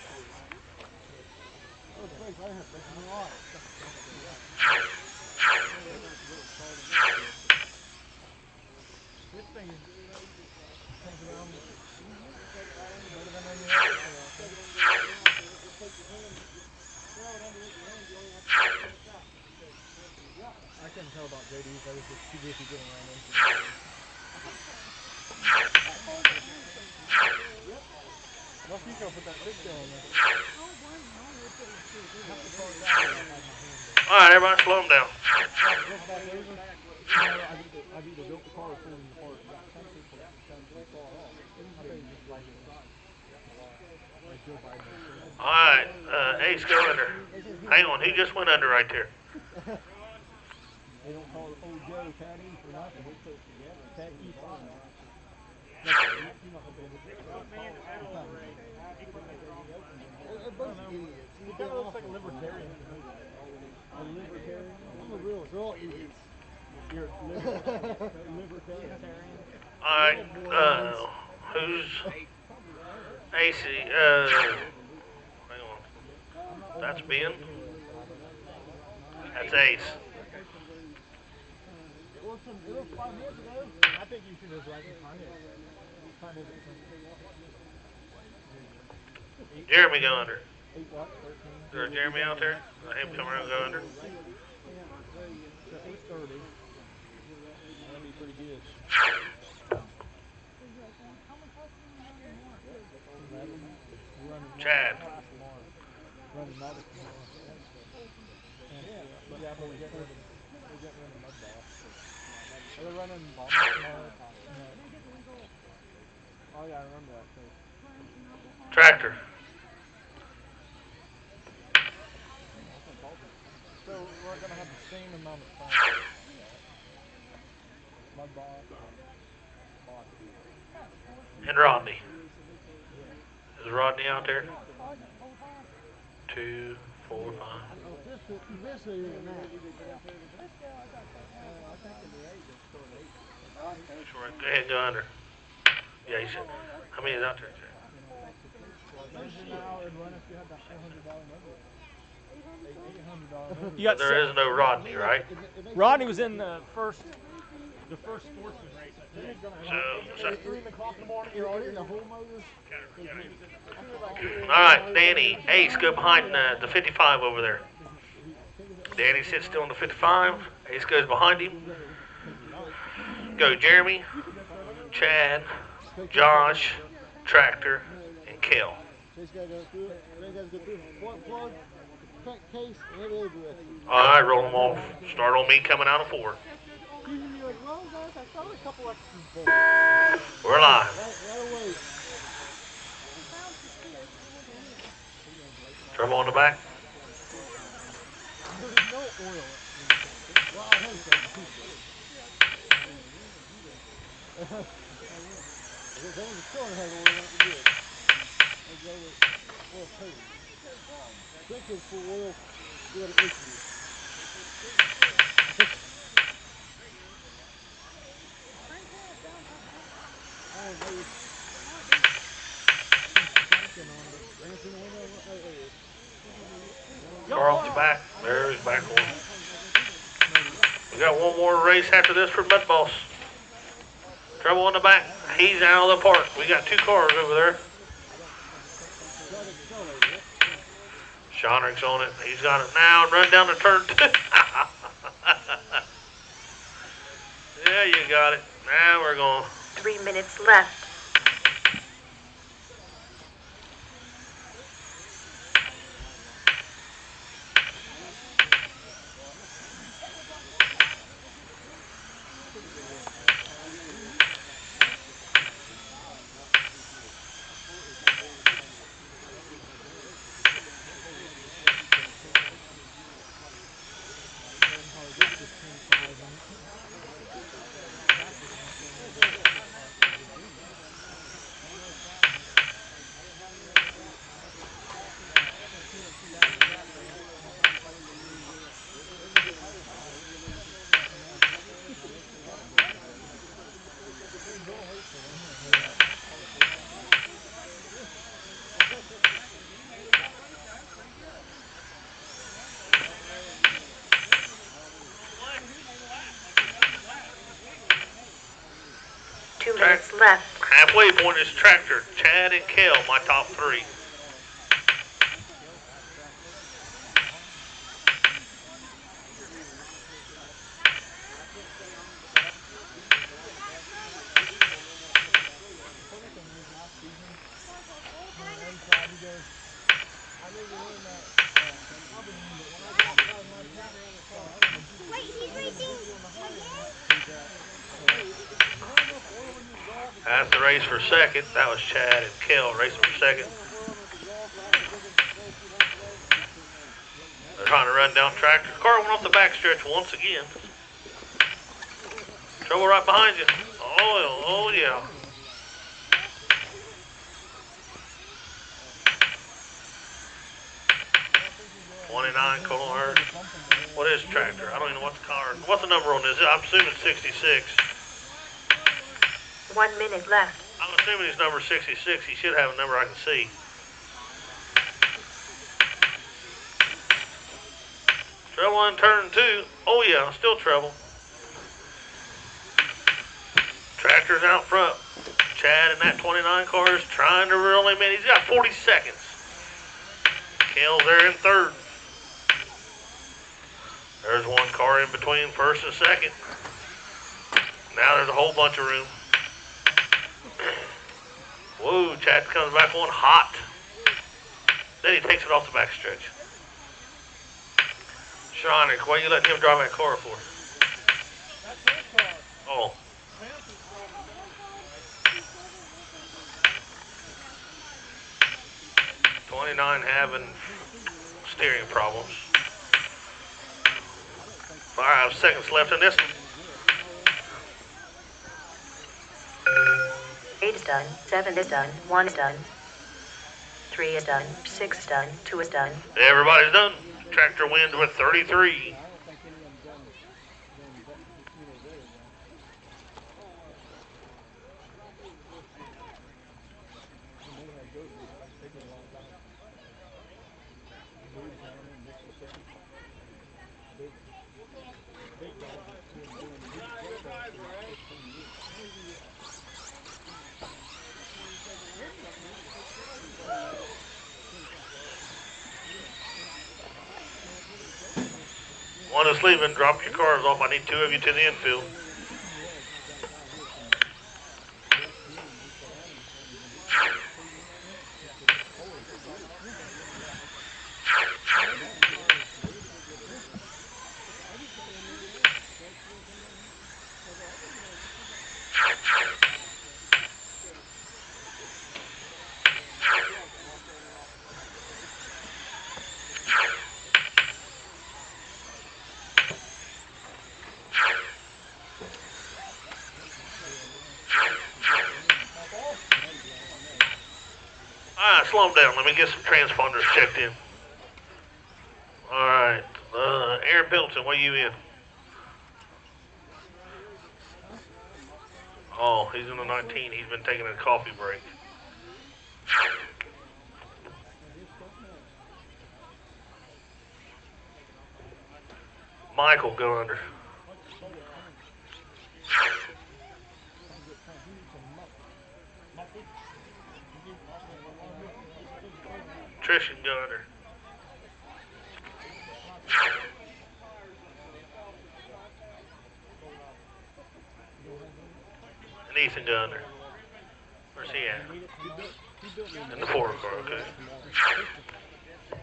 I couldn't tell about JD's. I was just too busy getting around into Well, you go put that big tail in there. All right, everybody, slow them down. I've either built the car or pulled it apart. Some people can fall off. I think just like All right, Ace, go under. Hang on, he just went under right there. They don't call it old Joe Caddy for nothing. He puts it together. Can't keep on. He kind of looks like a libertarian. A libertarian? I'm a realist. They're all idiots. You're a libertarian. All right, who's Ace? Hang on. That's Ben. That's Ace. It was 5 years ago. I think you should have right behind it. Jeremy, go under. 8 what? 13. Is there a Jeremy out there? Let him come around and go under. 8:30. That'd be pretty good. Chad. Running Mavic tomorrow. Yeah, but we get rid of mud ball. Are they running bombers tomorrow? No. Oh yeah, I remember that too. Tractor. So we're gonna have the same amount of time. Mud ball. And Rodney. Is Rodney out there? 2, 4, 5. Sure, go ahead and go under. Yeah, you should. How many is out there? You got There is no Rodney, right? Rodney was in the first sportsman race. So 3 o'clock in the morning. You're already in the whole motor. all right, Danny, Ace, go behind the 55 over there. Danny sits still on the 55. Ace goes behind him. Go Jeremy, Chad, Josh, Tractor, and Kel. All right, roll them off. Start on me coming out of 4. We're live. Trouble on the back. There's no oil. Well, I have some. If there was a store that had oil, that would be good. I'd go with oil coating. Drinking for oil, do what it needs to do. Car off the back. There's back one. We got one more race after this for Mud Boss. Trouble in the back. He's out of the park. We got 2 cars over there. Shonrick's on it. He's got it now. Run down the turn 2. Yeah, you got it. Now we're going. 3 minutes left. Two minutes left. Halfway point is Tractor, Chad, and Kel, my top 3. That's the race for second. That was Chad and Kel racing for second. They're trying to run down Tractor. The car went off the backstretch once again. Trouble right behind you. Oh yeah. '29 Colonel Hurd. What is Tractor? I don't even know what the car. What's the number on this? I'm assuming 66. 1 minute left. I'm assuming he's number 66. He should have a number I can see. Trouble in turn 2. Oh yeah, still trouble. Tractor's out front. Chad in that 29 car is trying to reel him in. He's got 40 seconds. Kel's there in third. There's one car in between first and second. Now there's a whole bunch of room. Whoa, Chad comes back on hot. Then he takes it off the backstretch. Shonick, why are you letting him drive that car for? Oh. '29 having steering problems. 5 seconds left in this one. 8 is done. 7 is done. 1 is done. 3 is done. 6 is done. 2 is done. Everybody's done. Tractor wins with 33. One is leaving. Drop your cars off. I need 2 of you to the infield. Slow them down. Let me get some transponders checked in. Alright. Aaron Pilton, what are you in? Oh, he's in the 19. He's been taking a coffee break. Michael, go under. Trish can go under. Ethan go under? Where's he at? In the 4 car, okay.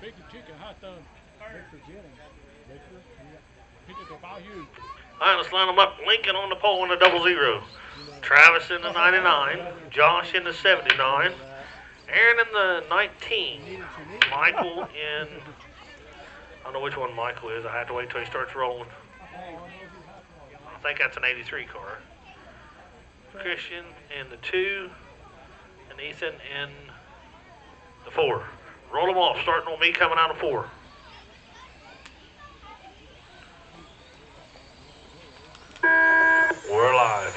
Big chicken, hot dog. All right, let's line them up. Lincoln on the pole in the 00. Travis in the 99. Josh in the 79. Aaron in the 19. Michael in, I don't know which one Michael is. I have to wait till he starts rolling. I think that's an 83 car. Christian in the 2. And Ethan in the 4. Roll them off, starting on me coming out of 4. We're live.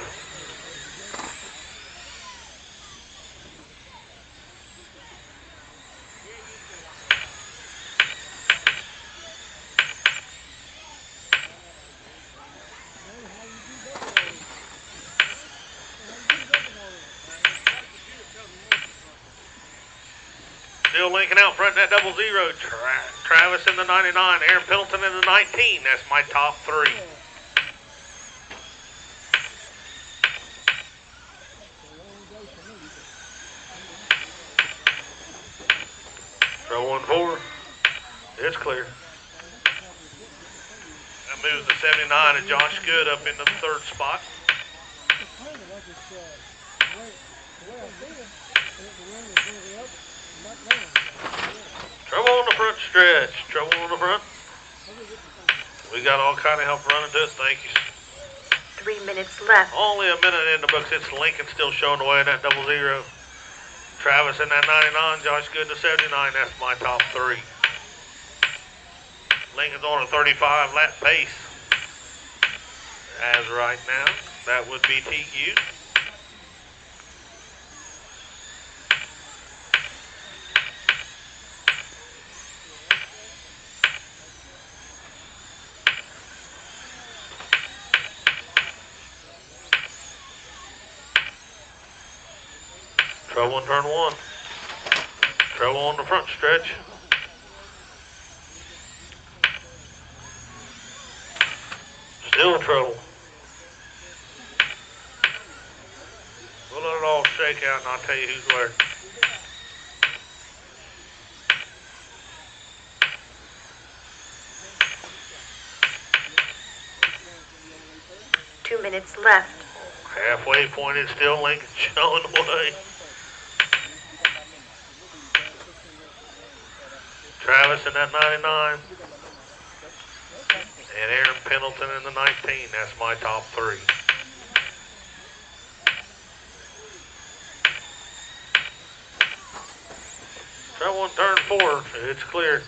Still Lincoln out front in that 00. Travis in the 99. Aaron Pendleton in the 19. That's my top 3. Throw 1-4. It's clear. That moves the 79 and Josh Good up into the 3rd spot. Trouble on the front stretch. Trouble on the front. We got all kind of help running to it. Thank you. 3 minutes left. Only a minute in the books. It's Lincoln still showing the way in that 00. Travis in that 99. Josh Good to 79. That's my top 3. Lincoln's on a 35 lap pace. As right now, that would be TQ. Trouble in turn 1. Trouble on the front stretch. Still trouble. We'll let it all shake out and I'll tell you who's where. Two minutes left. Halfway point is still Lincoln showing the way. Travis in that 99. And Aaron Pendleton in the 19. That's my top 3. Trouble in turn 4. It's clear.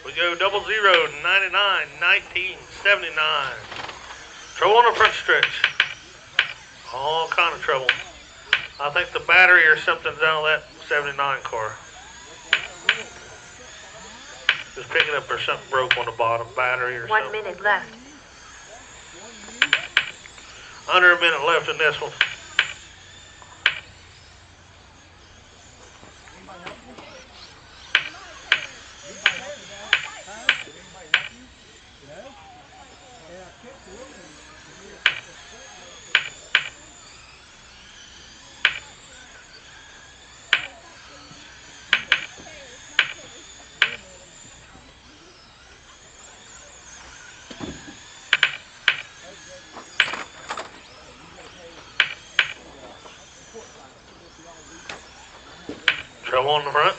We go 00, 99, 19, 79. Trouble on the front stretch. All kind of trouble. I think the battery or something's out of that 79 car. Just picking up or something broke on the bottom battery or 1 something. minute left. Under a minute left in this one. Trouble on the front.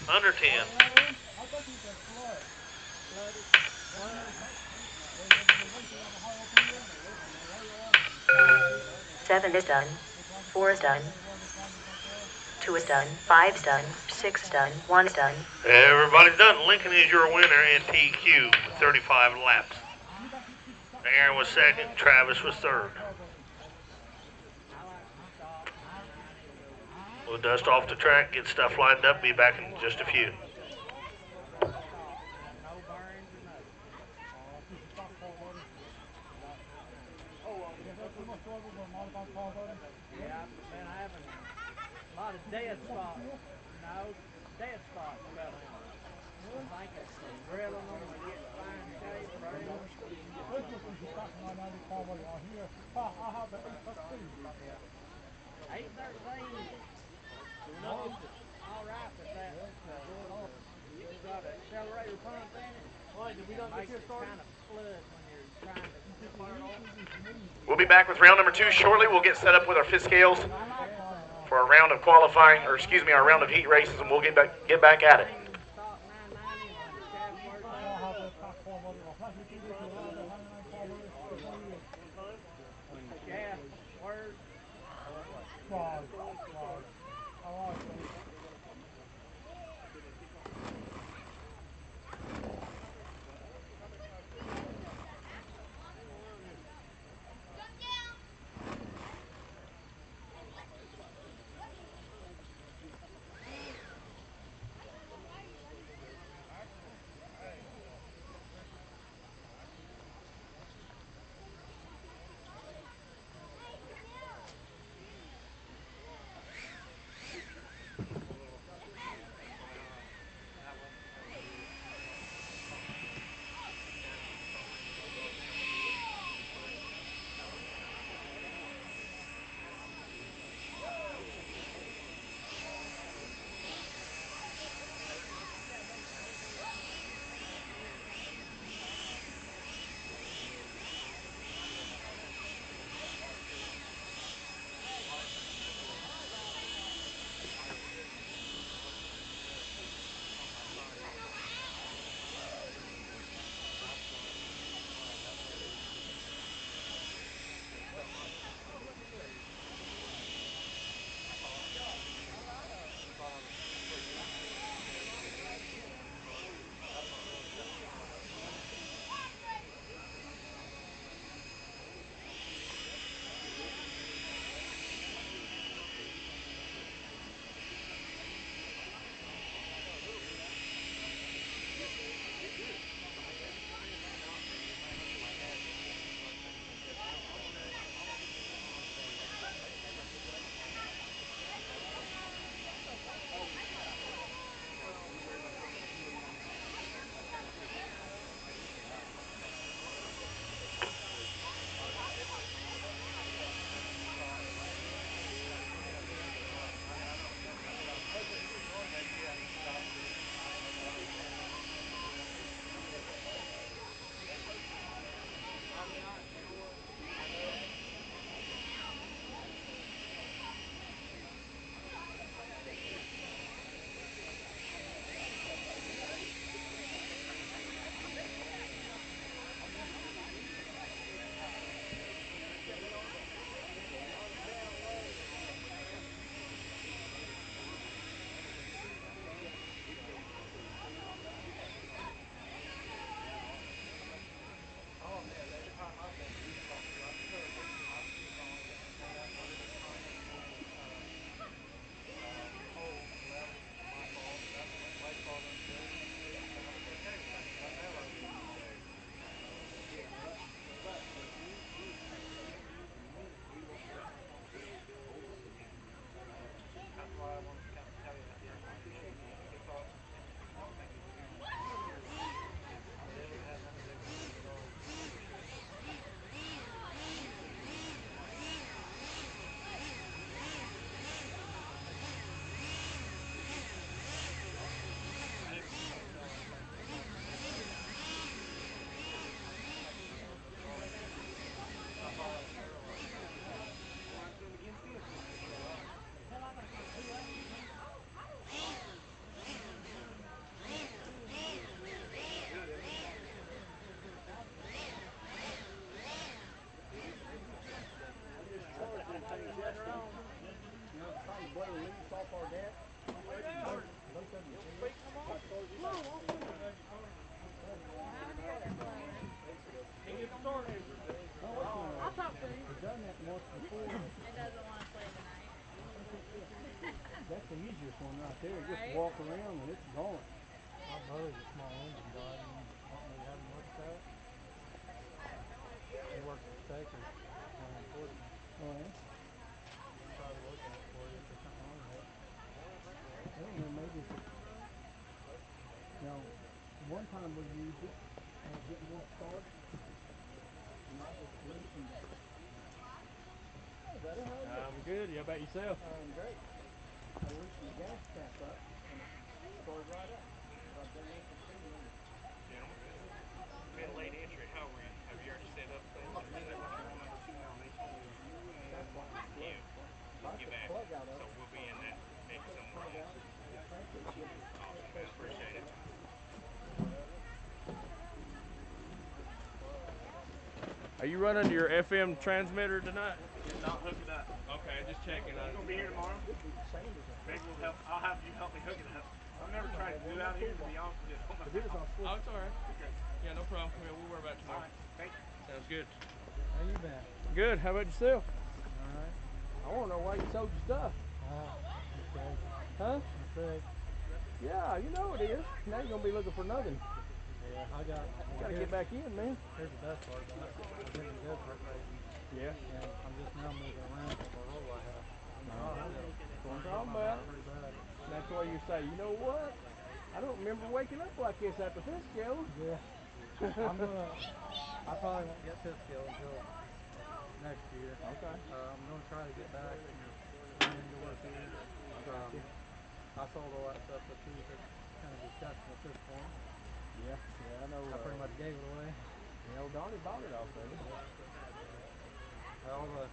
Under 10. Seven is done. 4 is done. 2 is done. 5 is done. 6 is done. 1 is done. Everybody's done. Lincoln is your winner in TQ with 35 laps. Aaron was second. Travis was third. We'll dust off the track, get stuff lined up, be back in just a few. Yeah, man, I haven't. A lot of dead spots. No, dead spots coming. I think it's drilling them and getting fine shape, right? Ain't there things? No, all right with that. It's got an accelerator pump in it. Why, did we not make it kind of flood when you're trying to fire it off? We'll be back with round number 2 shortly. We'll get set up with our fifth scales for a round of qualifying, or excuse me, our round of heat races, and we'll get back at it. Stock 990 on the gas word. walk around and it's gone. My brother's a small engine guy. You want me to have him look at that? He works at Steakers on enforcement. Oh, yeah. Try to look at it for you if there's something wrong with it. I don't know, maybe if it's, now, one time we used it, and it didn't want to start, and I just loosened it. Hey, buddy, how are you? I'm good. How about yourself? I'm great. I loosened the gas cap up, and it started right up. But I've done that for 10 years. Mid-late entry, how have you already set up things? I'm in number 2 now, and they told me that's why it's slow. If I took the plug out of it, We'll be in that mix take the somewhere. plug out, the crankcase should be Awesome, man. Appreciate it. Are you running your FM transmitter tonight? Not hook it up. Okay, just checking. You gonna be here tomorrow? It'd be the same as a Maybe we'll help. I'll have you help me hook it up. I've never tried to do it out here, to be honest with you. I don't know If it was how. on switch. Oh, it's all right. Yeah, no problem. We'll worry about it All tomorrow. right, thank you. Sounds good. How you been? Good. How about yourself? Alright. I want to know why you sold your stuff. Mistake. Huh? Mistake. Yeah, you know it is. Now you're going to be looking for nothing. Yeah, I got. You got to get back in, man. Here's the best part about it. I'm getting good for it racing. Yeah. And I'm just now moving around from the role I have. That's what I'm talking about. Pretty bad. That's why you say, you know what? I don't remember waking up like this after Fitzgerald. Yeah. I probably won't get fifth skill until next year. Okay. I'm going to try to get back and run indoors here. I sold all that stuff with you. It's kind of disgusting at this point. Yeah, I know. I pretty much gave it away. You know, Donnie bought it off of you. All the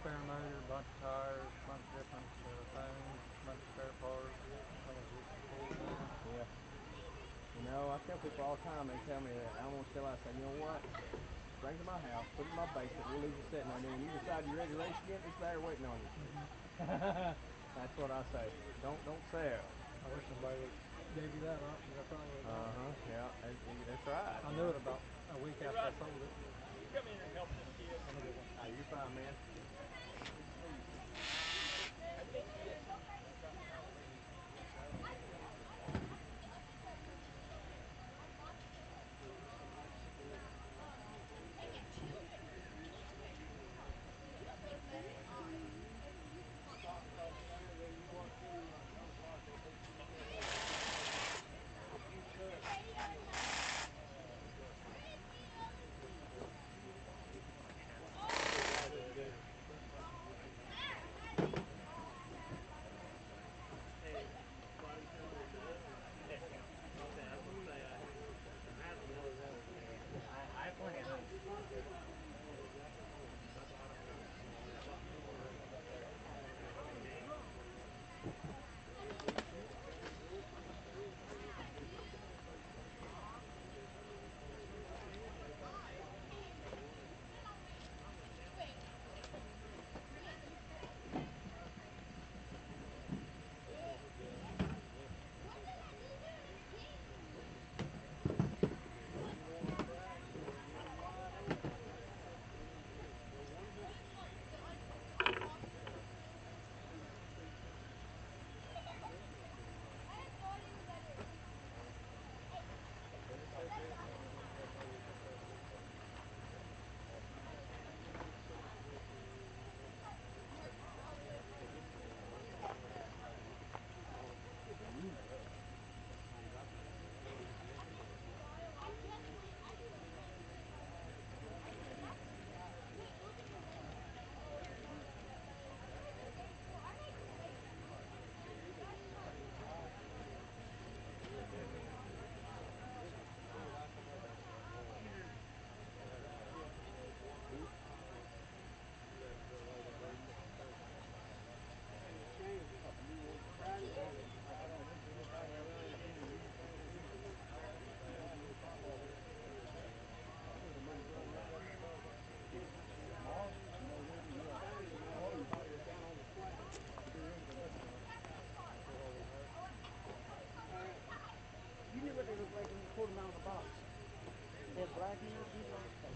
spare motor, bunch of tires, bunch of different things, bunch of spare parts. I was just full man. Yeah. You know, I tell people all the time, they tell me that I'm going to sell out. I say, you know what? Bring it to my house, put it in my basement, we'll leave it sitting there. And then when you decide you're ready to race again, it's there waiting on you. That's what I say. Don't sell. I wish somebody would gave you that option. I probably would have done it. Yeah, that's right. I knew it about a week after I sold it. Come in and help this kid. Have a good one. Oh, you're fine, man. I have plenty of those. You knew what they looked like when you pulled them out of the box. They had black in there, people like that.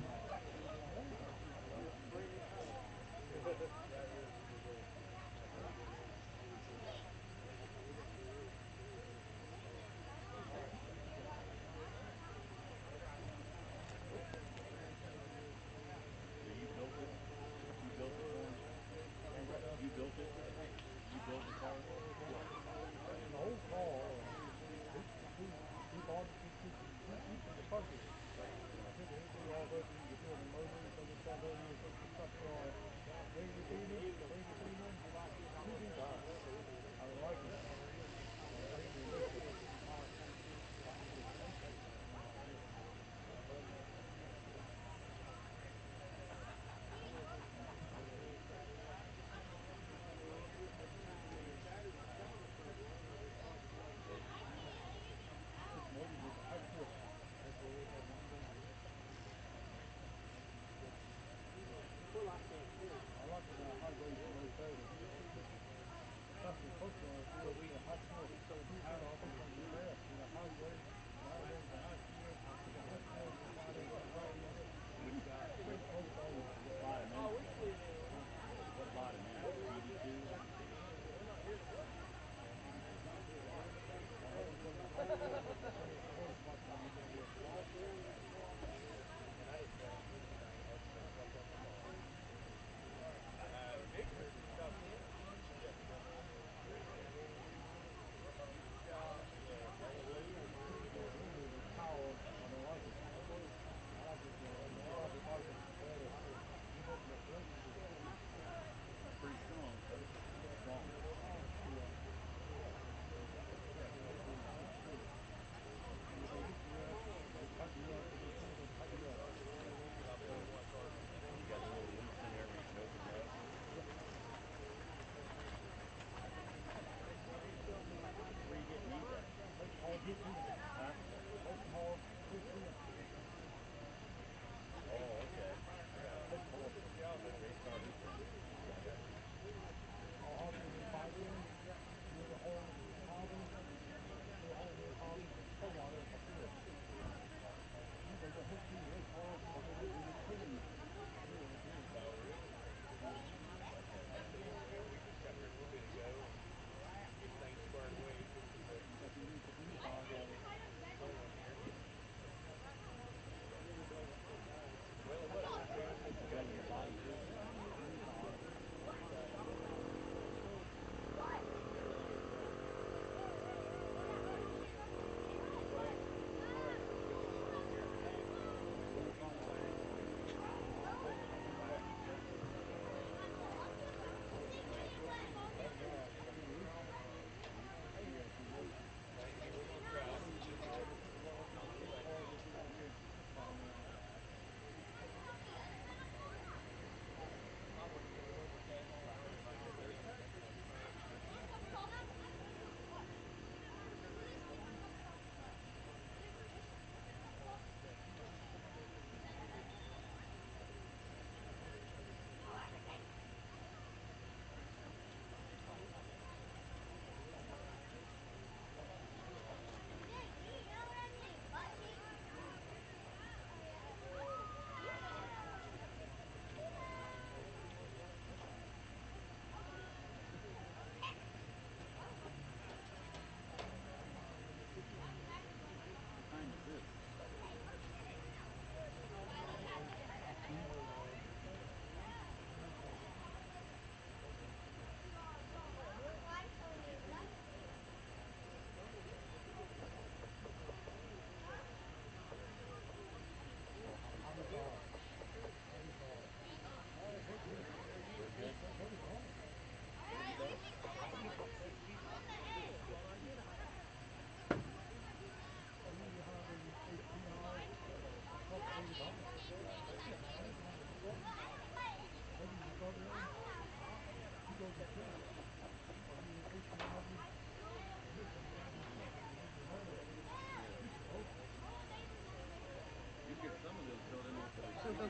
It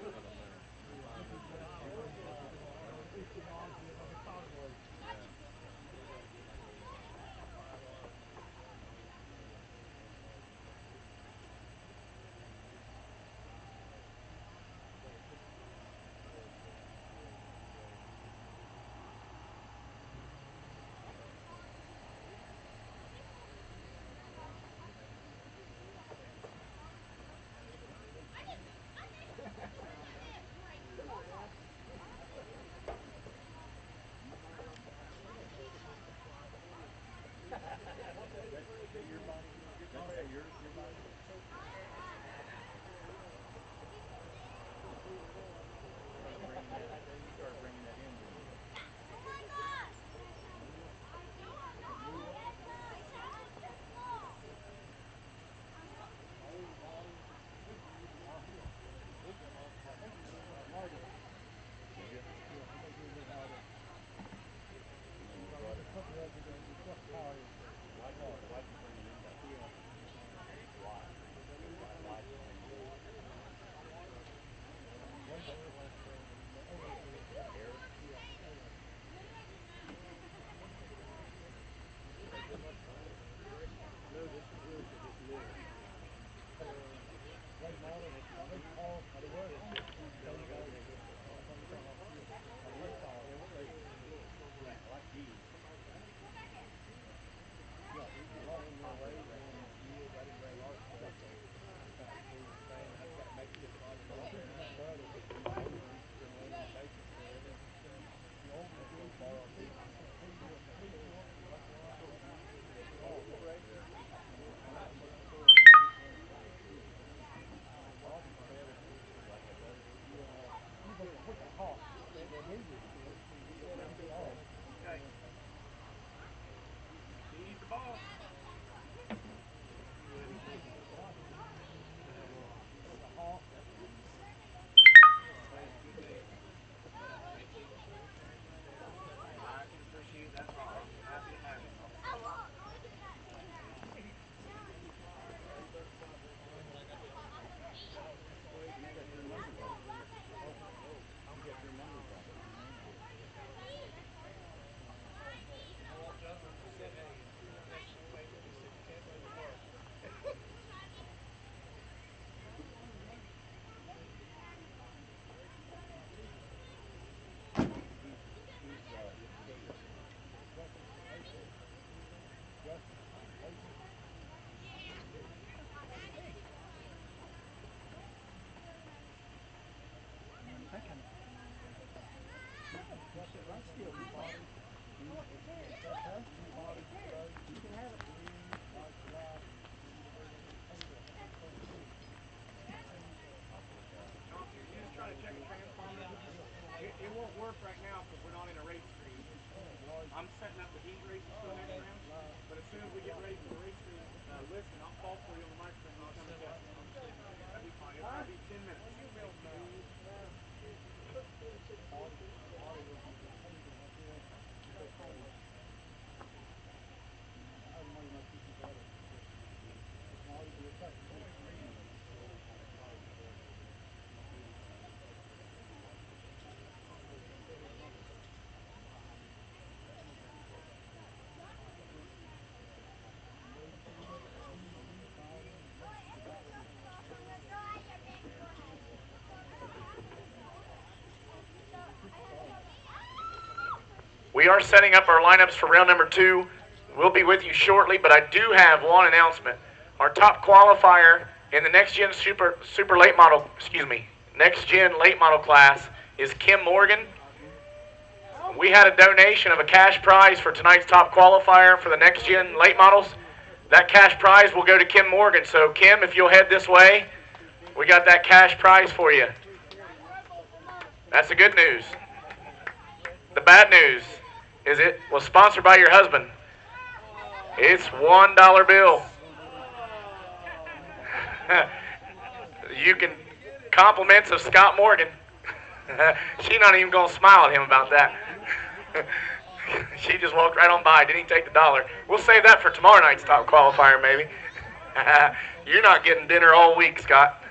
won't work right now because we're not in a race screen. I'm setting up the heat races for the next round, but as soon as we get ready for the race screen listing, I'll call for you on the microphone. You come and test it. That'd be fine. It'll be 10 minutes. We are setting up our lineups for round number 2. We'll be with you shortly, but I do have one announcement. Our top qualifier in the next gen next gen late model class is Kim Morgan. We had a donation of a cash prize for tonight's top qualifier for the next gen late models. That cash prize will go to Kim Morgan. So Kim, if you'll head this way, we got that cash prize for you. That's the good news. The bad news is it was sponsored by your husband. It's $1 bill. You can compliments of Scott Morgan. She's not even gonna smile at him about that. She just walked right on by, didn't even take the dollar. We'll save that for tomorrow night's top qualifier, maybe. You're not getting dinner all week, Scott.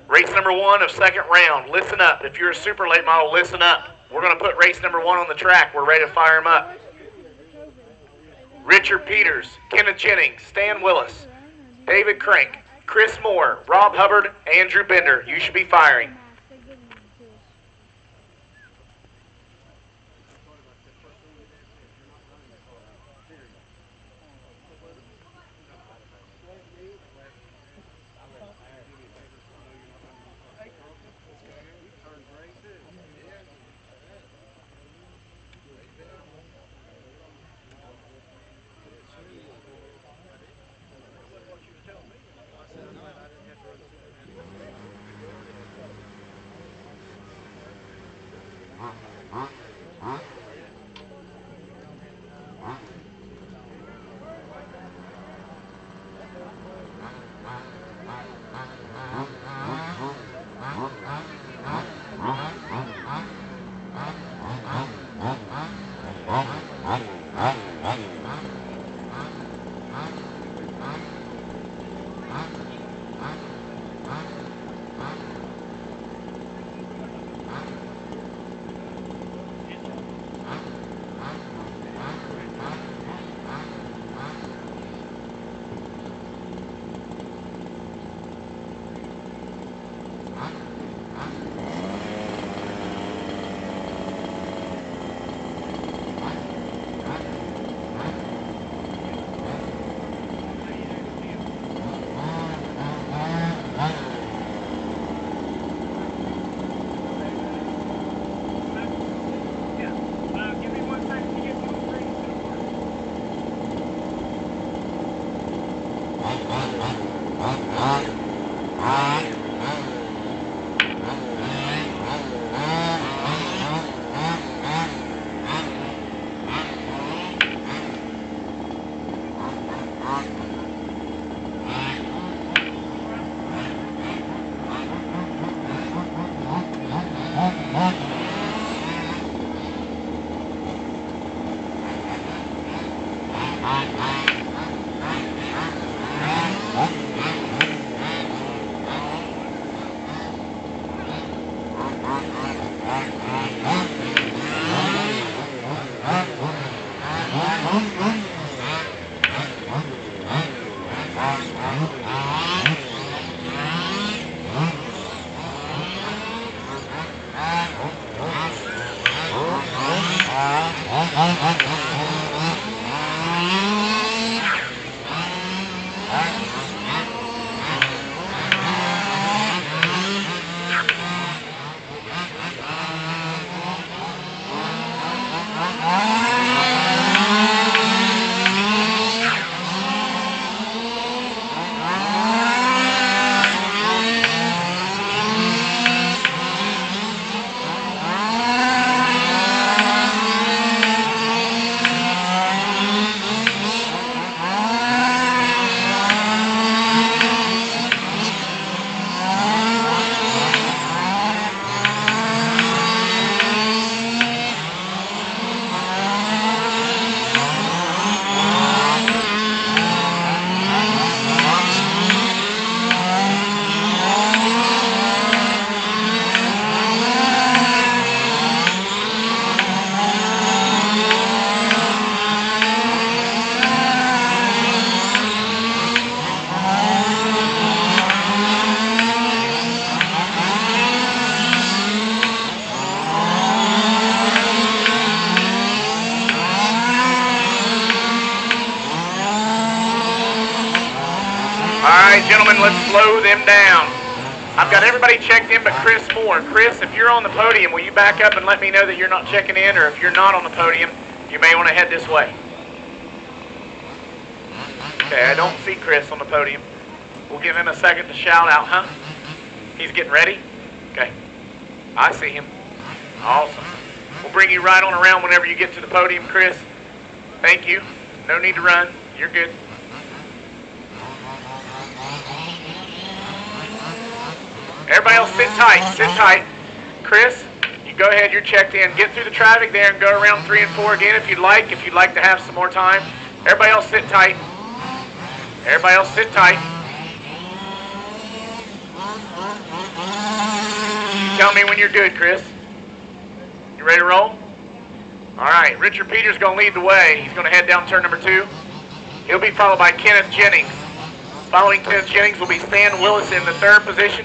Race number 1 of second round. Listen up. If you're a super late model, listen up. We're going to put race number 1 on the track. We're ready to fire him up. Richard Peters, Kenneth Jennings, Stan Willis, David Crank, Chris Moore, Rob Hubbard, Andrew Bender. You should be firing. right, gentlemen, let's slow them down. I've got everybody checked in but Chris Moore. Chris, if you're on the podium, will you back up and let me know that you're not checking in, or if you're not on the podium, you may want to head this way. Okay, I don't see Chris on the podium. We'll give him a second to shout out, huh? He's getting ready? Okay. I see him. Awesome. We'll bring you right on around whenever you get to the podium, Chris. Thank you. No need to run. You're good. Everybody else sit tight. Sit tight. Chris, you go ahead. You're checked in. Get through the traffic there and go around 3 and 4 again if you'd like to have some more time. Everybody else sit tight. Everybody else sit tight. You tell me when you're good, Chris. You ready to roll? All right, Richard Peters is going to lead the way. He's going to head down turn number 2. He'll be followed by Kenneth Jennings. Following Kenneth Jennings will be Stan Willis in the 3rd position.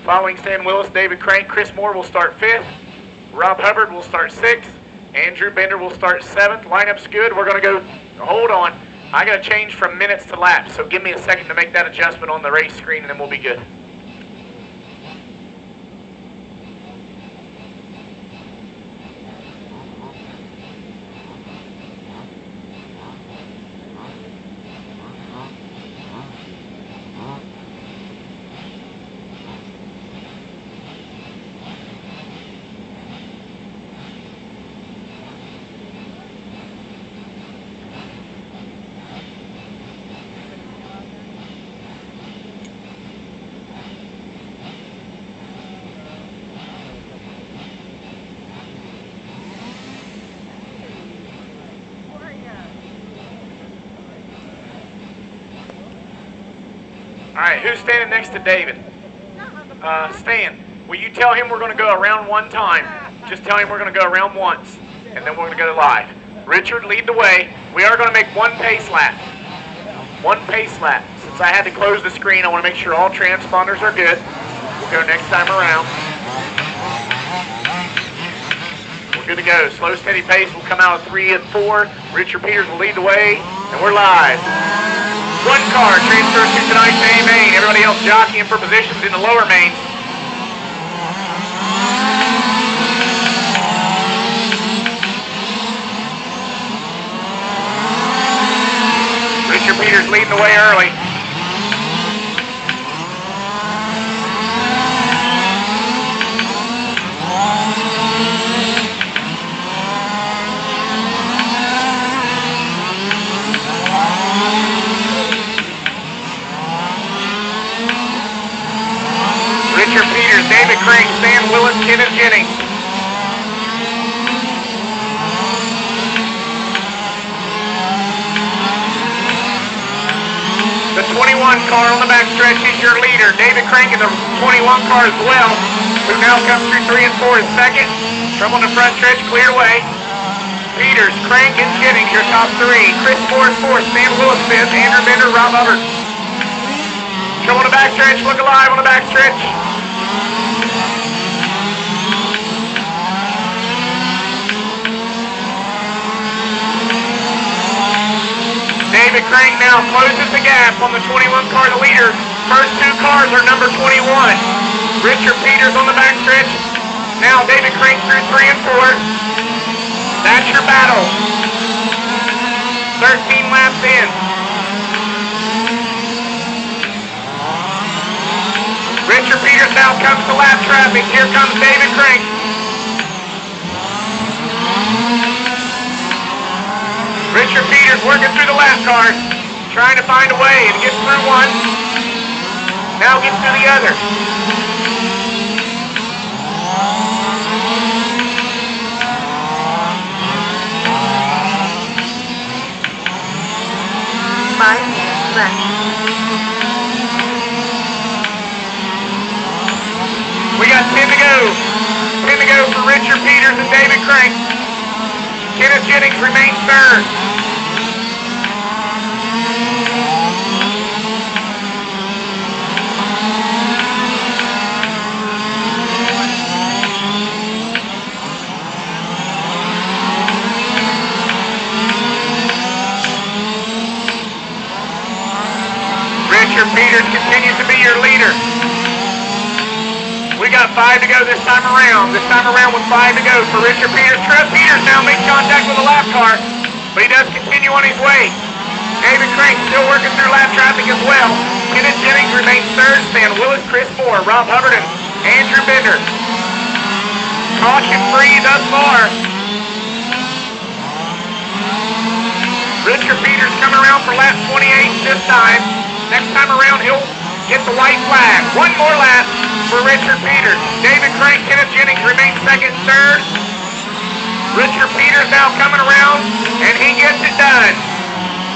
Following Stan Willis, David Crank. Chris Moore will start 5th. Rob Hubbard will start 6th. Andrew Bender will start 7th. Lineup's good. We're going to go, hold on. I got to change from minutes to laps, so give me a second to make that adjustment on the race screen, and then we'll be good. All right, who's standing next to David? Stan, will you tell him we're going to go around 1 time? Just tell him we're going to go around once, and then we're going to go live. Richard, lead the way. We are going to make 1 pace lap. 1 pace lap. Since I had to close the screen, I want to make sure all transponders are good. We'll go next time around. We're good to go. Slow, steady pace. We'll come out of 3 and 4. Richard Peters will lead the way, and we're live. 1 car transfers to tonight's A main. Everybody else jockeying for positions in the lower main. Richard Peters leading the way early. Richard Peters, David Crank, Stan Willis, Kenneth Jennings. The 21 car on the backstretch is your leader. David Crank in the 21 car as well, who now comes through 3 and 4 is second. From on the front stretch, clear away. Peters, Crank, and Jennings, your top 3. Chris Moore is 4th, Stan Willis 5th, Andrew Bender, Rob Hubbard. Come on the backstretch, look alive on the backstretch. David Crank now closes the gap on the 21 car, the leader. First 2 cars are number 21. Richard Peters on the backstretch. Now David Crank through 3 and 4. That's your battle. 13 laps in. Richard Peters now comes to lap traffic. Here comes David Crank. Richard Peters working through the lap cars, trying to find a way, and gets through one. Now gets through the other. We got 10 to go. 10 to go for Richard Peters and David Crank. Kenneth Jennings remains 3rd. Richard Peters continues to be your leader. We got 5 to go this time around. This time around with 5 to go for Richard Peters. Trev Peters now makes contact with the lap car, but he does continue on his way. David Crank still working through lap traffic as well. Kenneth Jennings remains third. Stan Willis, Chris Moore, Rob Hubbard, and Andrew Bender. Caution free thus far. Richard Peters coming around for lap 28 this time. Next time around he'll get the white flag. One more lap for Richard Peters. David Crank, Kenneth Jennings remains second, third. Richard Peters now coming around, and he gets it done.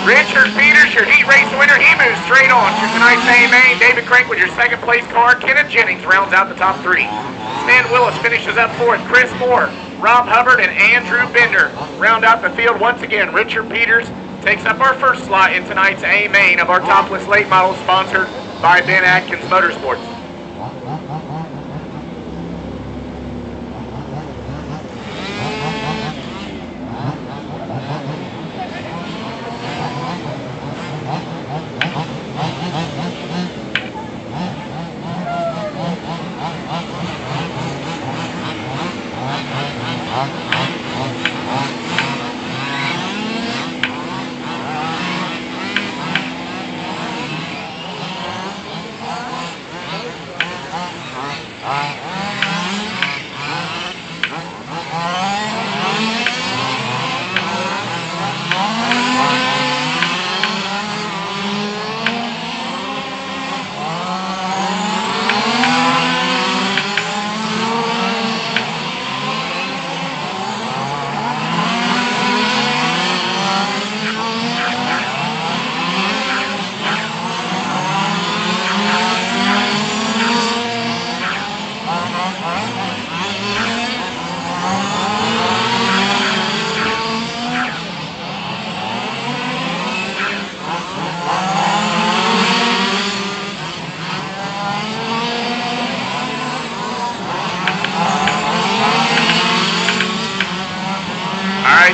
Richard Peters, your heat race winner, he moves straight on to tonight's AMA. David Crank with your second place car. Kenneth Jennings rounds out the top 3. Stan Willis finishes up fourth. Chris Moore, Rob Hubbard, and Andrew Bender round out the field once again. Richard Peters takes up our first slot in tonight's A main of our topless late model, sponsored by Ben Atkins Motorsports.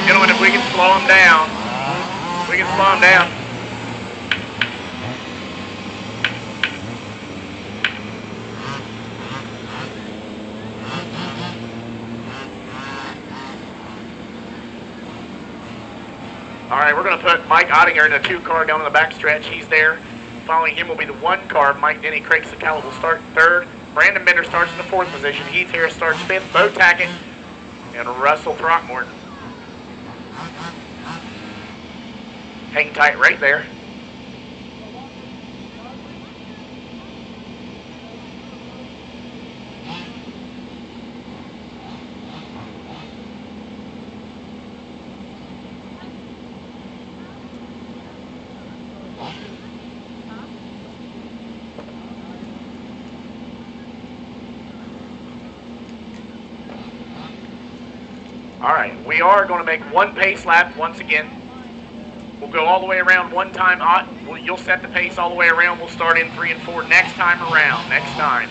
Gentlemen, if we can slow them down. We can slow them down. All right, we're going to put Mike Ottinger in the 2 car down in the back stretch. He's there. Following him will be the 1 car. Mike Denny, Craig Sakala will start 3rd. Brandon Bender starts in the 4th position. Heath Harris starts 5th. Bo Tackett and Russell Throckmorton. Hang tight right there. All right, we are going to make 1 pace lap once again. We'll go all the way around 1 time. You'll set the pace all the way around. We'll start in 3 and 4 next time around. Next time.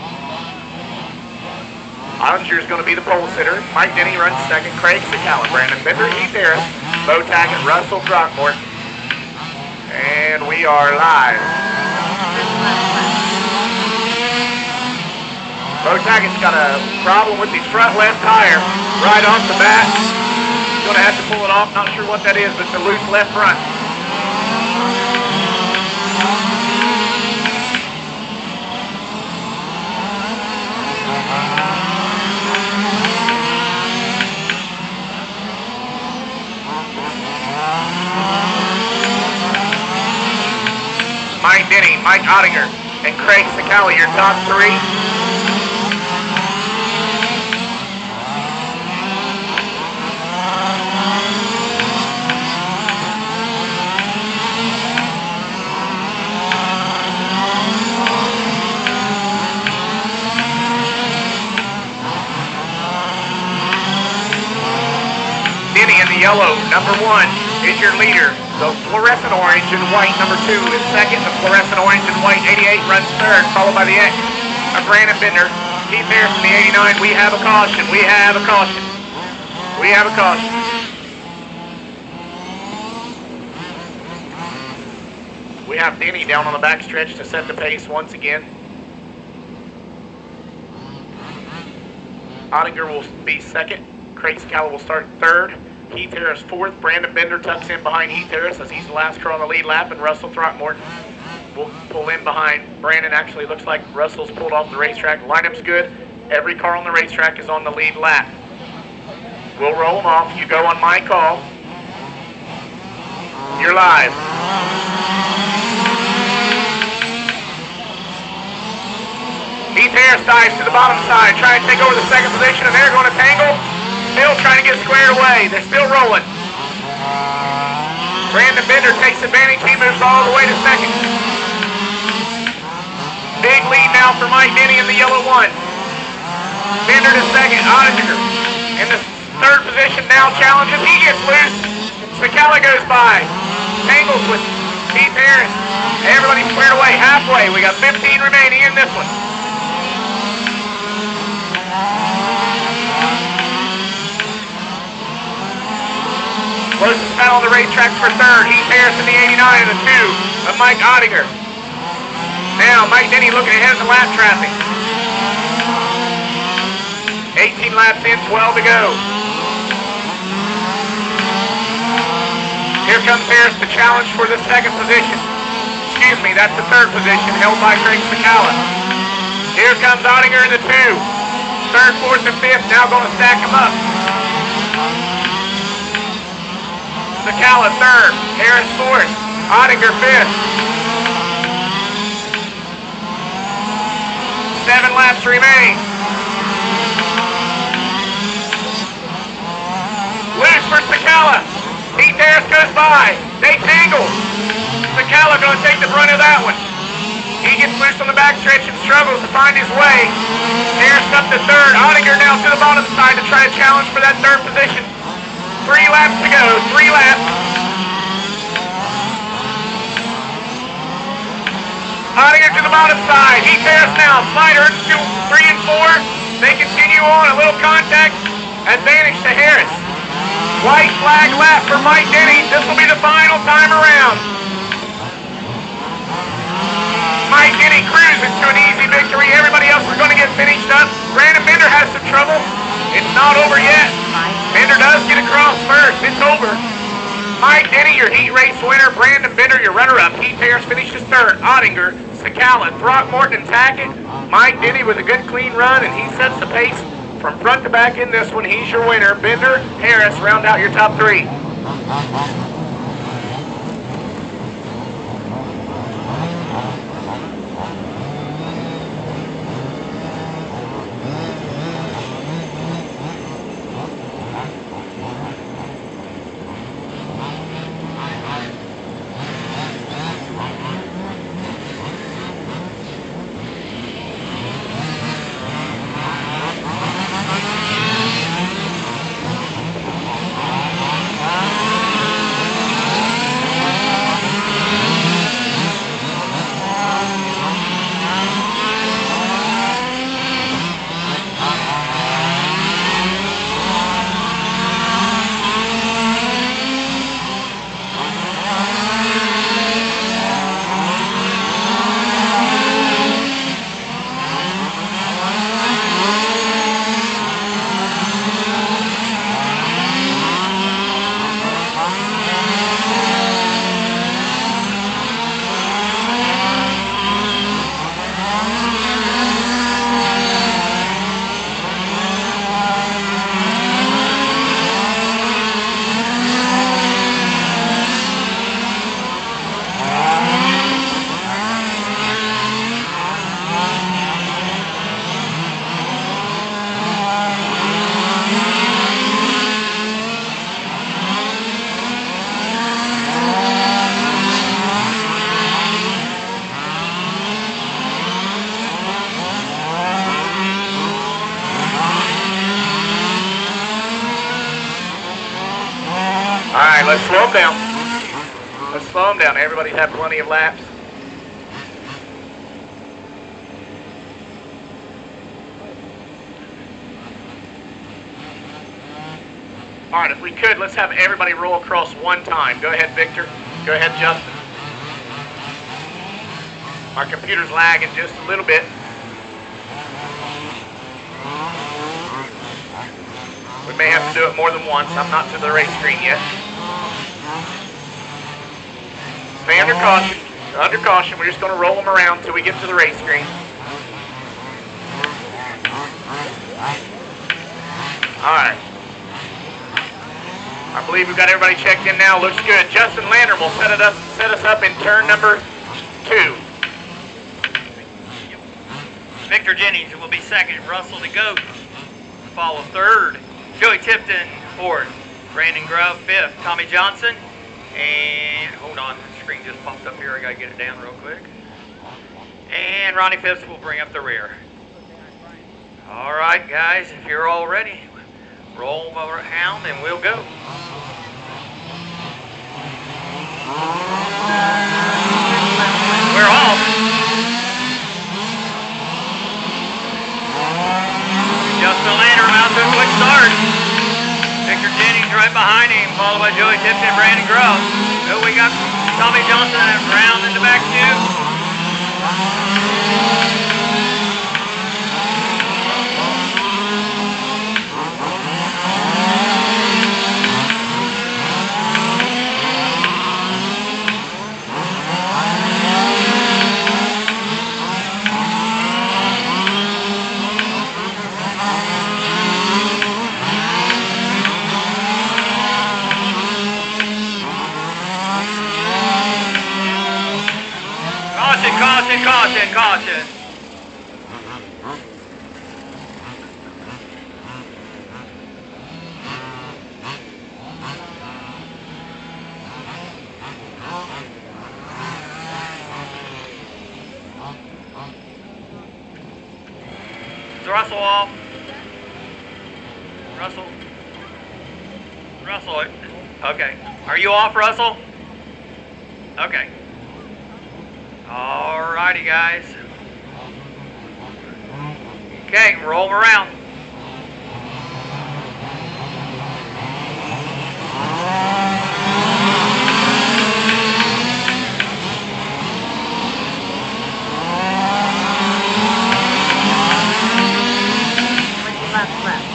Ottinger is going to be the pole sitter. Mike Denny runs 2nd. Craig Sakala, Brandon Bender, Heath Harris, Bo Tackett, Russell Throckmorton. And we are live. Bo Tackett's got a problem with his front left tire right off the bat. He's going to have to pull it off. Not sure what that is, but it's a loose left front. Mike Denny, Mike Ottinger, and Craig Sakala, your top 3. Denny in the yellow, number 1, is your leader. The fluorescent orange and white, number 2, is 2nd. The fluorescent orange and white, 88, runs 3rd, followed by the X of Brandon Bender. Heath Harris from the 89. We have a caution. We have a caution. We have a caution. We have Denny down on the back stretch to set the pace once again. Ottinger will be second. Craig Scala will start third. Heath Harris fourth. Brandon Bender tucks in behind Heath Harris as he's the last car on the lead lap, and Russell Throckmorton will pull in behind Brandon. Actually, looks like Russell's pulled off the racetrack. Lineup's good. Every car on the racetrack is on the lead lap. We'll roll them off. You go on my call. You're live. Heath Harris dives to the bottom side, trying to take over the second position, and they're going to tangle. Still trying to get squared away. They're still rolling. Brandon Bender takes advantage. He moves all the way to second. Big lead now for Mike Denny in the yellow one. Bender to second. Ottinger in the third position now challenges. He gets loose. Scala goes by. Tangles with Heath Harris. Everybody squared away halfway. We got 15 remaining in this one. Closest foul on the racetrack for third. Heath Harris in the 89 and the 2 of Mike Ottinger. Now Mike Denny looking ahead of the lap traffic. 18 laps in, 12 to go. Here comes Harris to challenge for the second position. Excuse me, that's the third position held by Craig Scala. Here comes Ottinger in the 2. Third, fourth, and fifth now going to stack them up. Scala third, Harris fourth, Ottinger fifth. 7 laps remain. Loose for Scala. Heath Harris goes by. They tangle. Scala going to take the brunt of that one. He gets loose on the backstretch and struggles to find his way. Harris up to third. Ottinger now to the bottom side to try to challenge for that third position. 3 laps to go. 3 laps. Ottinger to the bottom side. Heath Harris now. Slider to 3 and 4. They continue on. A little contact. Advantage to Harris. White flag lap for Mike Denny. This will be the final time around. Mike Denny cruises to an easy victory. Everybody else is going to get finished up. Brandon Bender has some trouble. It's not over yet. Bender does get across first. It's over. Mike Denny, your heat race winner. Brandon Bender, your runner-up. Heath Harris finishes third. Ottinger, Scala, Throckmorton, and Tackett. Mike Denny with a good clean run, and he sets the pace from front to back in this one. He's your winner. Bender, Harris, round out your top 3. Let's slow them down. Let's slow them down. Everybody's had plenty of laps. All right, if we could, let's have everybody roll across one time. Go ahead, Victor. Go ahead, Justin. Our computer's lagging just a little bit. We may have to do it more than once. I'm not to the race screen yet. Stay under caution. Under caution. We're just going to roll them around until we get to the race screen. All right. I believe we've got everybody checked in now. Looks good. Justin Lander will set us up in turn number 2. Victor Jennings will be second. Russell the Goat follow third. Joey Tipton fourth. Brandon Grubb fifth. Tommy Johnson. And hold on, the screen just popped up here. I gotta get it down real quick. And Ronnie Phipps will bring up the rear. All right, guys, if you're all ready, roll them around and we'll go. We're off. Justin Lander out to a quick start. Victor Jennings right behind him, followed by Joey Tipton and Brandon Grubb. So we got Tommy Johnson around in the back too. Caution, caution, caution. Is Russell off? Russell, okay. Are you off, Russell? Okay. Alrighty, guys. Okay, roll them around. Left.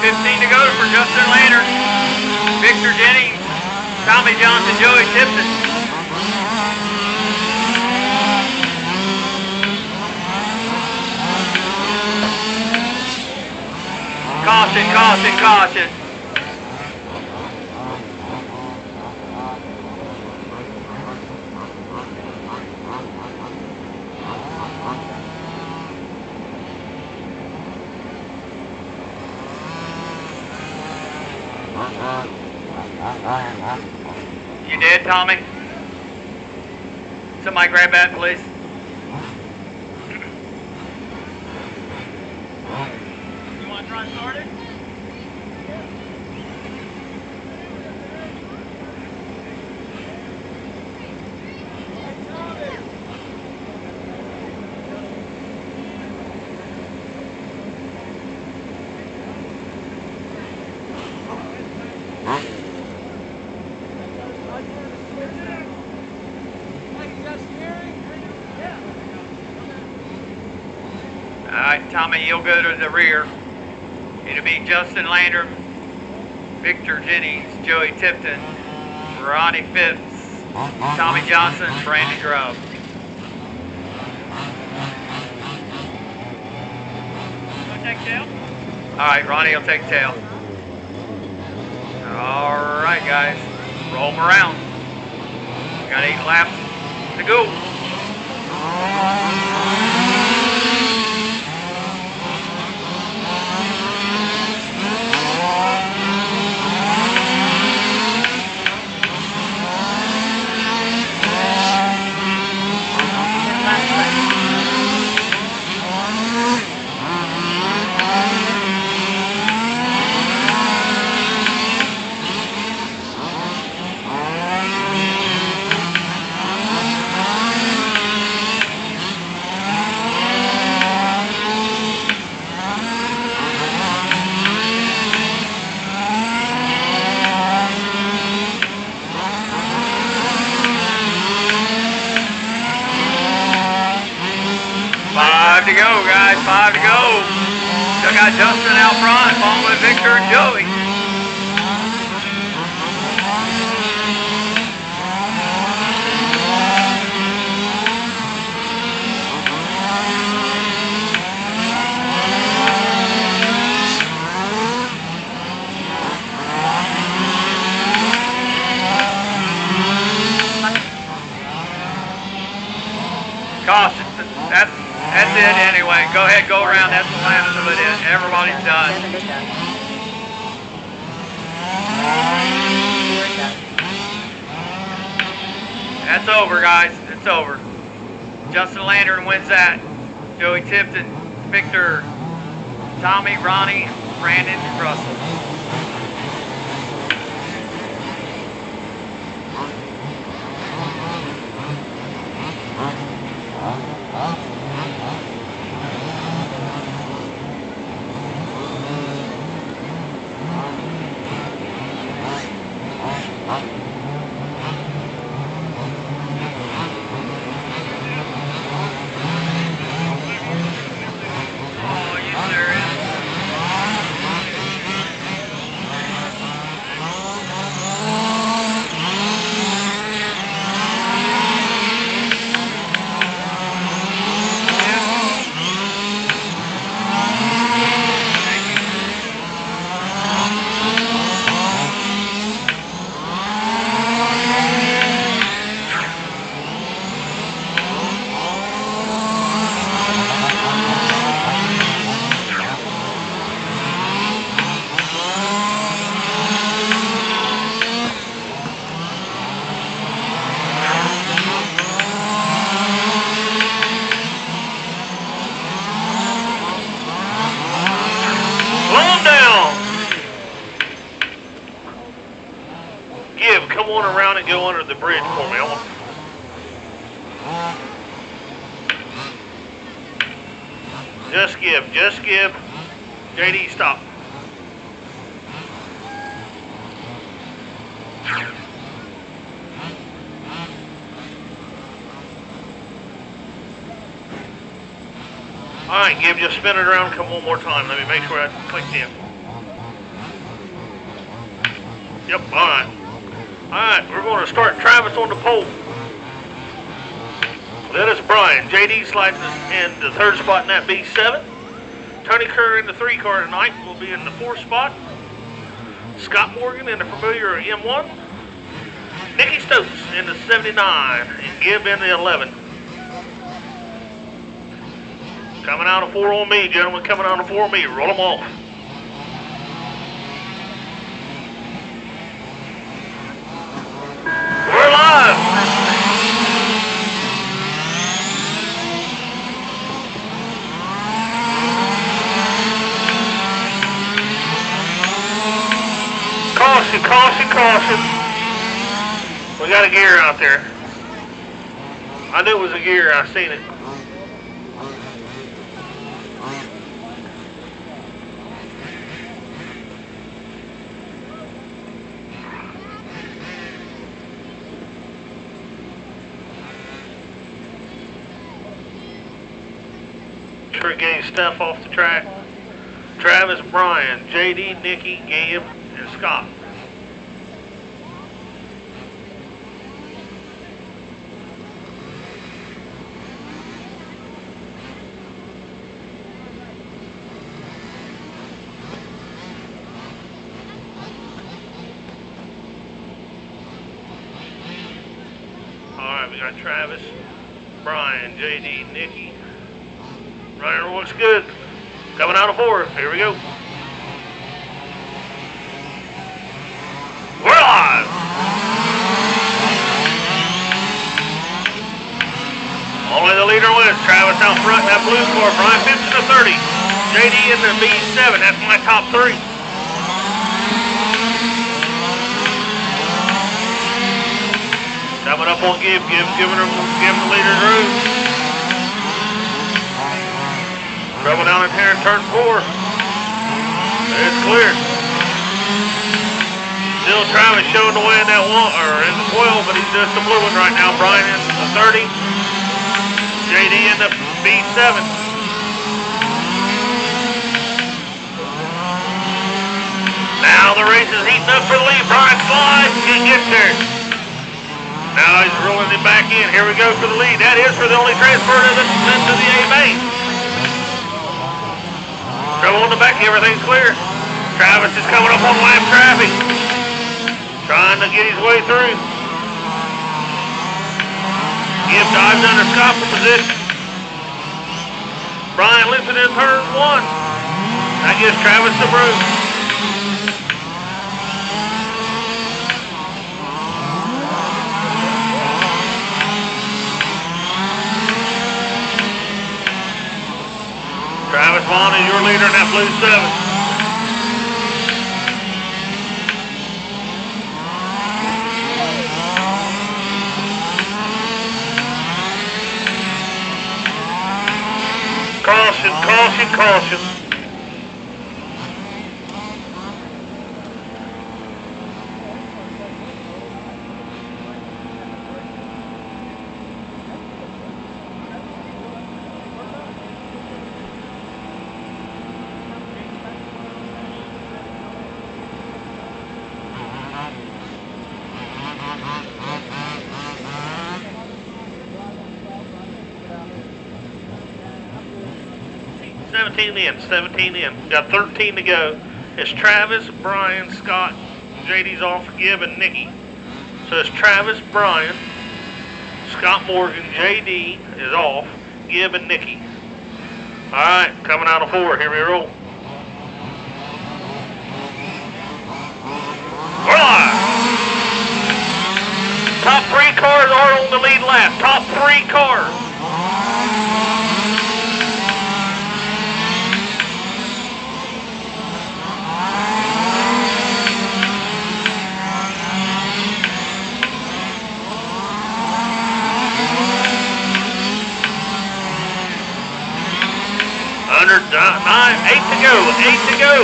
15 to go for Justin Lander, Victor Jennings, Tommy Johnson, Joey Tipton. Caution, caution, caution. You did, Tommy? Somebody grab that, please. You want to try and start it? Alright, Tommy, you'll go to the rear. It'll be Justin Lander, Victor Jennings, Joey Tipton, Ronnie Phipps, Tommy Johnson, Brandon Grubb. Want to take tail? Alright, Ronnie will take tail. Alright, guys. Roll them around. We got 8 laps to go. 5 to go, guys. 5 to go. Still got Justin out front, following Victor and Joey. Caution. That's it anyway. Go ahead, go around. That's the last of it. Everybody's done. 7 is done. 4 is done. That's over, guys. It's over. Justin Lantern wins that. Joey Tipton, Victor, Tommy, Ronnie, Brandon, Russell. Come on around and go under the bridge for me. Just give. JD, stop. All right, Gib, just spin it around. Come one more time. Let me make sure I clicked in. Yep, all right. All right, we're going to start Travis on the pole. Then it's Brian. JD slides in the third spot in that B7. Tony Kerr in the 3 car tonight will be in the 4th spot. Scott Morgan in the familiar M1. Nicky Stokes in the 79 and Gib in the 11. Coming out of 4 on me, gentlemen. Coming out of 4 on me. Roll them off. We're live. Caution, caution, caution. We got a gear out there. I knew it was a gear. I seen it. We're getting stuff off the track. Travis, Brian, JD, Nikki, Gabe, and Scott. Alright, we got Travis, Brian, JD, Nikki. Runner looks good. Coming out of 4. Here we go. We're live. Only the leader wins. Travis out front in that blue car. Brian Phipps in the 30. JD in the B7. That's my top 3. Coming up on Gib giving the leader room. Trouble down in here in turn 4. It's clear. Still Travis showing the way in that 1 or in the 12, but he's just the blue one right now. Brian in the 30. JD in the B7. Now the race is heating up for the lead. Brian slides, he gets there. Now he's rolling it back in. Here we go for the lead. That is for the only transfer to the A main. Trouble on the back, everything's clear. Travis is coming up on lap traffic. Trying to get his way through. Gibb dives under Scott for position. Brian lifted in turn 1. That gives Travis some room. Travis Vaughn is your leader in that blue 7. Caution, caution, caution. In, 17 in. Got 13 to go. It's Travis, Brian, Scott, JD's off, Gibb, and Nikki. So it's Travis, Brian, Scott Morgan, JD is off, Gibb, and Nikki. Alright, coming out of 4. Here we roll. We're live. Top 3 cars are on the lead lap. Top 3 cars. Under 8 to go, 8 to go.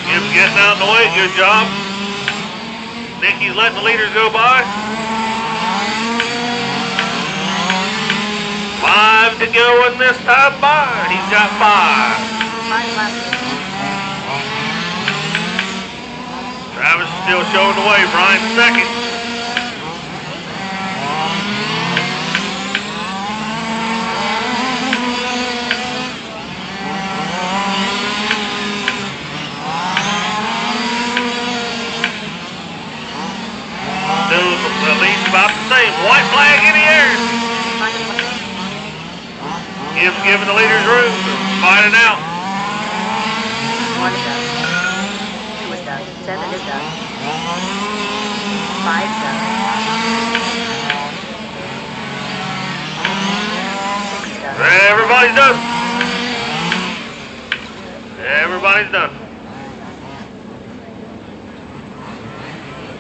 Gibbs getting out of the way, good job. Nikki's letting the leaders go by. 5 to go in this time by. He's got 5. Travis is still showing the way. Brian's second. The lead's about the same. White flag in the air. Gibbs giving the leaders room to fight it out. 1 is done. 2 is done. 7 is done. 5 is done. 6 is done. Everybody's done. Everybody's done.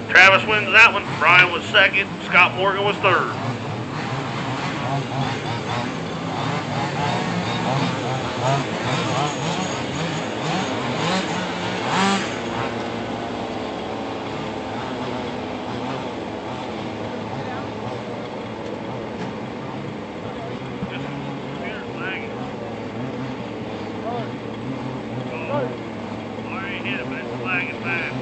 Travis wins that one. Brian was second. Scott Morgan was third. Already hit it, but it's flagging back.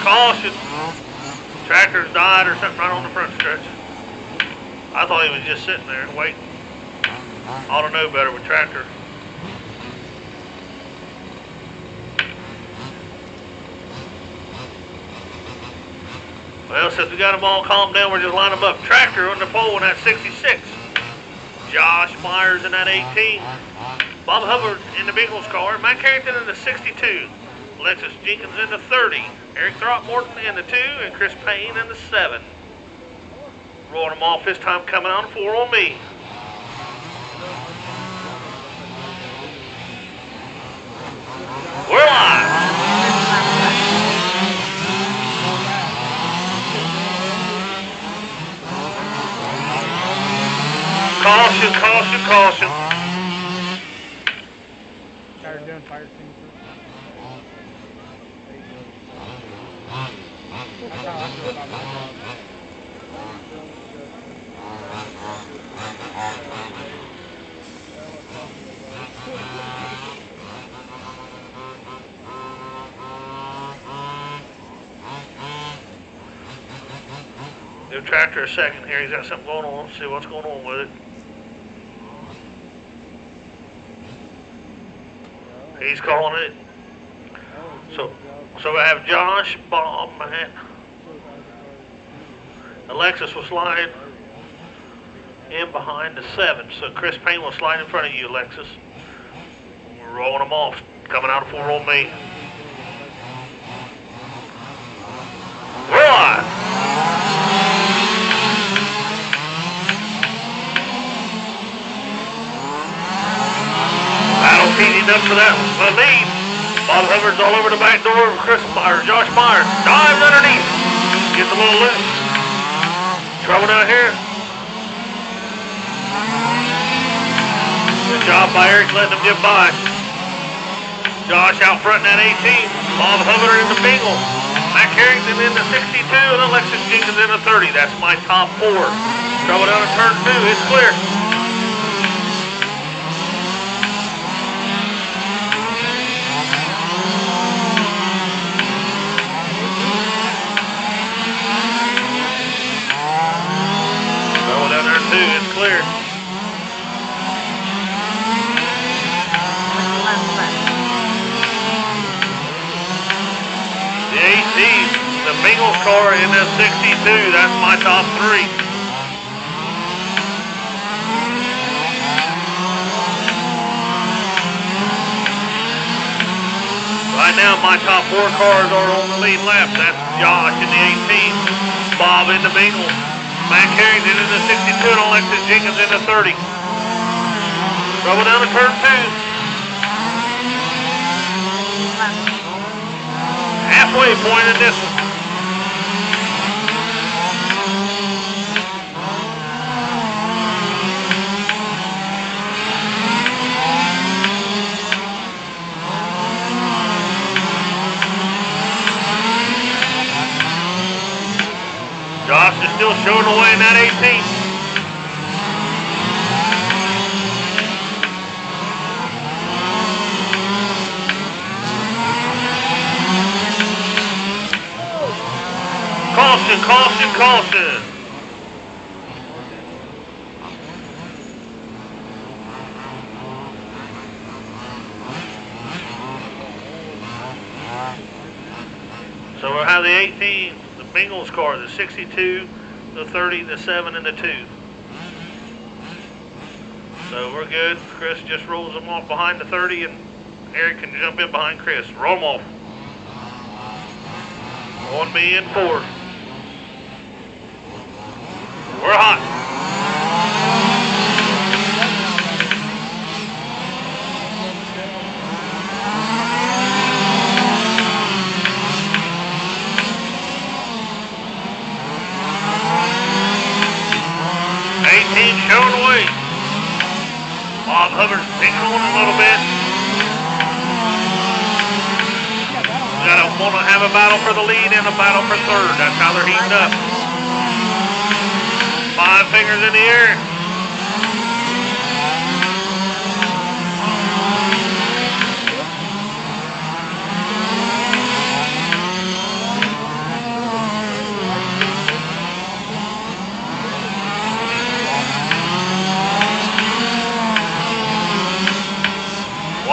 Caution. Tractor's died or something right on the front stretch. I thought he was just sitting there waiting. Ought to know better with tractor. Well, since we got them all calmed down, we're just lining them up. Tractor on the pole in that 66. Josh Myers in that 18. Bob Hubbard in the Bengals car. Matt Carrington in the 62. Alexis Jenkins in the 30. Eric Throckmorton in the 2. And Chris Payne in the 7. Rolling them off this time coming on 4 on me. We're live. Caution, caution, caution. Started doing fire extinguisher. That's how I feel about my job. Give Tractor a second here. He's got something going on. Let's see what's going on with it. He's calling it. So we have Josh, Bob, Matt. Alexis will slide in behind the 7. So Chris Payne will slide in front of you, Alexis. We're rolling them off. Coming out of 4 on me. We're live. Battle heating up for that lead. Bob Hubbard's all over the back door of Josh Myers. Dives underneath. Gets a little loose. Trouble down here. Good job by Eric letting him get by. Josh out front in that 18. Bob Hubbard in the Bengal. Matt Carrington in the 62 and Alexis Jenkins in the 30. That's my top 4. Trouble down to turn 2. It's clear. It's clear. The 18, the Bengals car in the 62, that's my top 3. Right now my top 4 cars are on the lead lap. That's Josh in the 18, Bob in the Bengals. Matt Carrington in the 62 and Alexis Jenkins in the 30. Trouble down to turn 2. Halfway point in this one. Josh is still showing away in that 18. Caution, caution, caution. So we'll have the 18. Bengals car, the 62, the 30, the 7, and the 2. So we're good. Chris just rolls them off behind the 30, and Eric can jump in behind Chris. Roll them off. 1 me and 4. We're hot. Showing away. Bob Hubbard's picking on a little bit. Want to have a battle for the lead and a battle for 3rd. That's how they're heating up. 5 fingers in the air.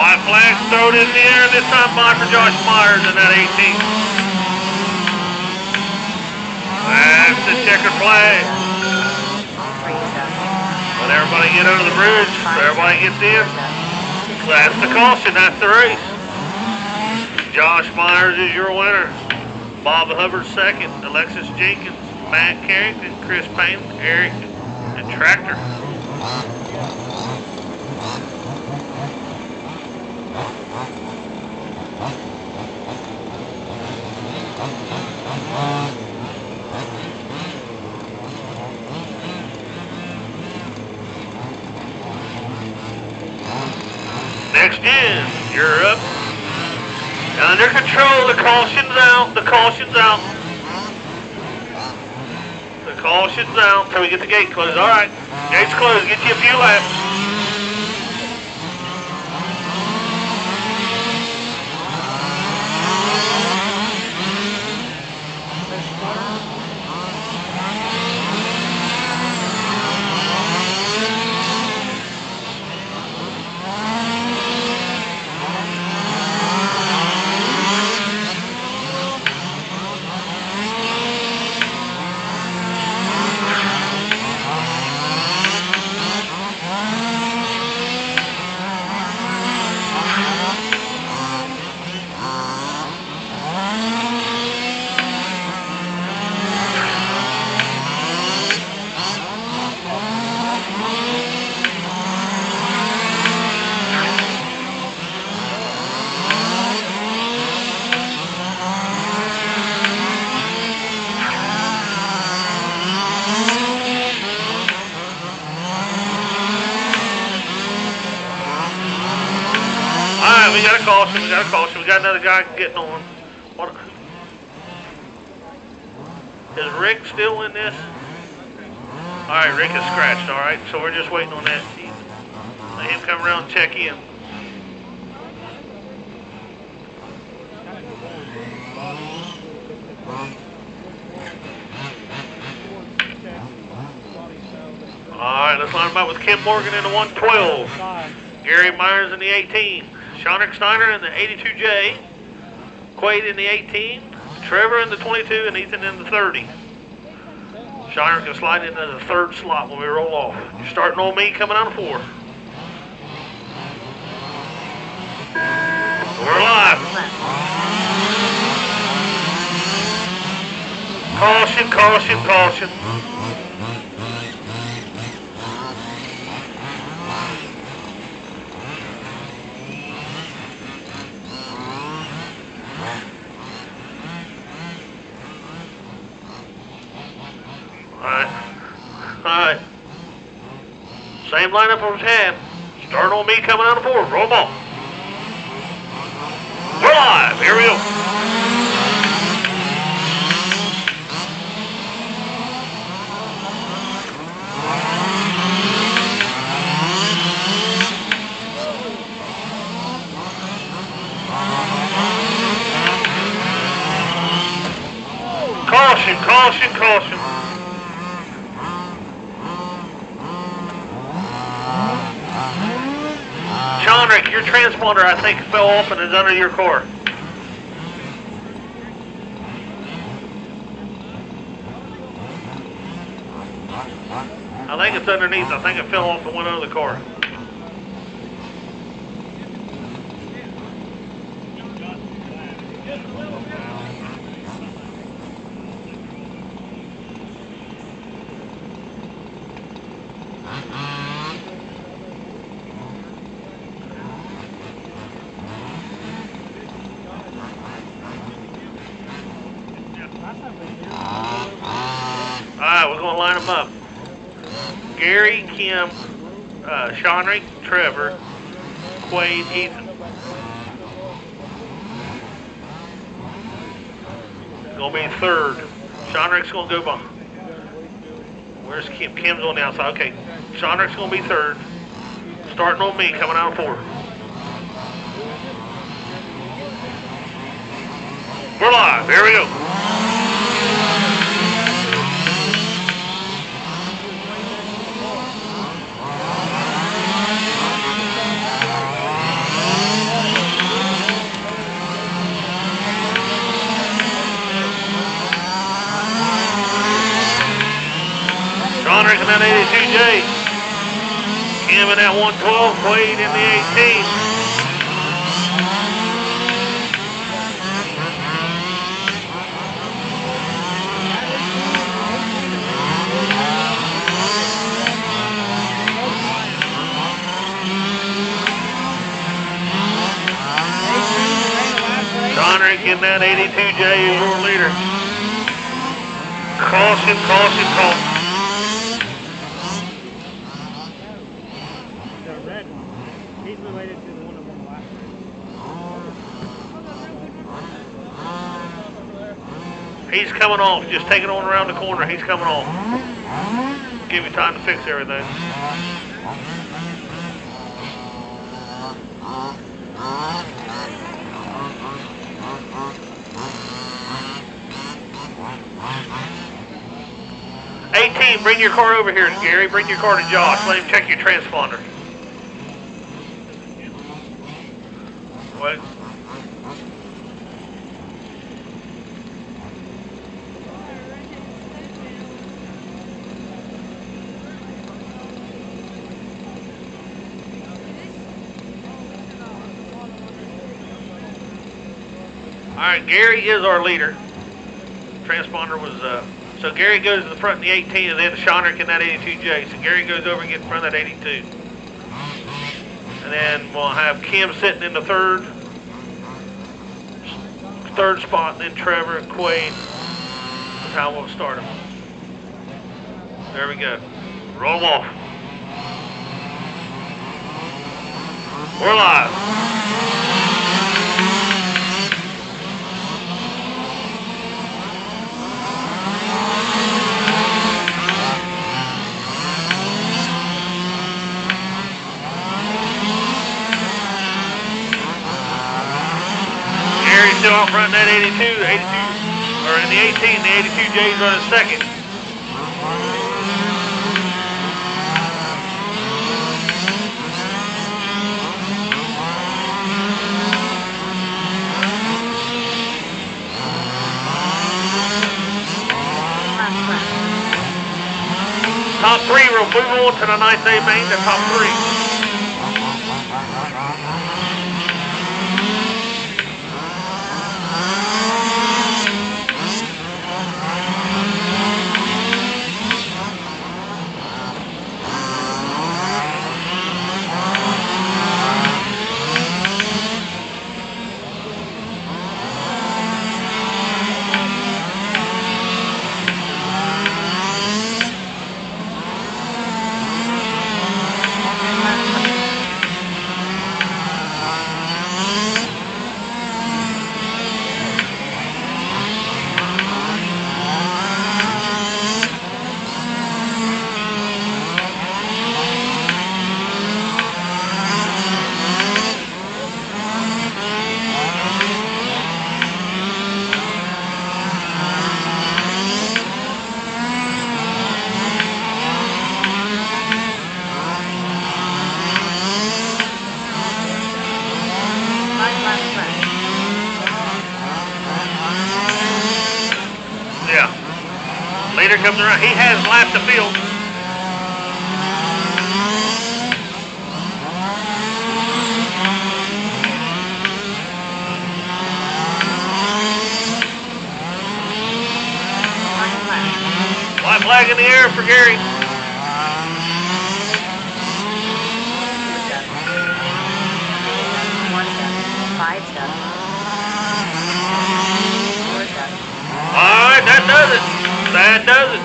White flags thrown in the air, this time by for Josh Myers in that 18. That's the checkered flag. But Let everybody get under the bridge. So everybody gets in. That's the caution. That's the race. Josh Myers is your winner. Bob Hubbard second. Alexis Jenkins, Matt Carrington, Chris Payne, Eric, and Tractor. Next in, you're up. Under control, the caution's out, the caution's out. The caution's out until we get the gate closed. All right, gate's closed, get you a few laps. We got a caution, we got a caution. We got another guy getting on. What? Is Rick still in this? All right, Rick is scratched, all right. So we're just waiting on that. Let him come around and check in. All right, let's line him up with Kim Morgan in the 112. Gary Myers in the 18. Shonrick Steiner in the 82J, Quaid in the 18, Trevor in the 22, and Ethan in the 30. Shonrick can slide into the third slot when we roll off. You're starting on me coming out of 4. We're live. Caution, caution, caution. Alright. Same lineup as we had. Starting on me coming out of 4. Roll ball. We're live. Here we go. Caution, caution, caution. Shonrick, your transponder, I think, fell off and is under your car. I think it's underneath. I think it fell off and went under the car. Alright, we're going to line them up. Gary, Kim, Shonrick, Trevor, Quaid, Ethan. Going to be third. Shonrick's going to go behind. Where's Kim? Kim's on the outside. Okay. Shonrick's going to be third. Starting on me, coming out of 4. We're live. Here we go. Shonrick in that 82J. Kim in that 112, Quaid in the 18. Conrick in that 82J is your leader. Caution, caution, caution. The red one. He's related to the one that won the last race. He's coming off. Just take it on around the corner. He's coming off. Give you time to fix everything. Bring your car over here, Gary. Bring your car to Josh. Let him check your transponder. What? All right, Gary is our leader. Transponder was so Gary goes to the front in the 18, and then Shonrick in that 82J. So Gary goes over and gets in front of that 82. And then we'll have Kim sitting in the third spot, and then Trevor and Quaid. That's how we'll start them. There we go. Roll them off. We're live. Still out front in that 82, or in the 18, the 82J's running second. Top three will move on to the nice A main, the top three. Leader comes around. He has lapped the field. White flag in the air for Gary. All right, that does it. That does it.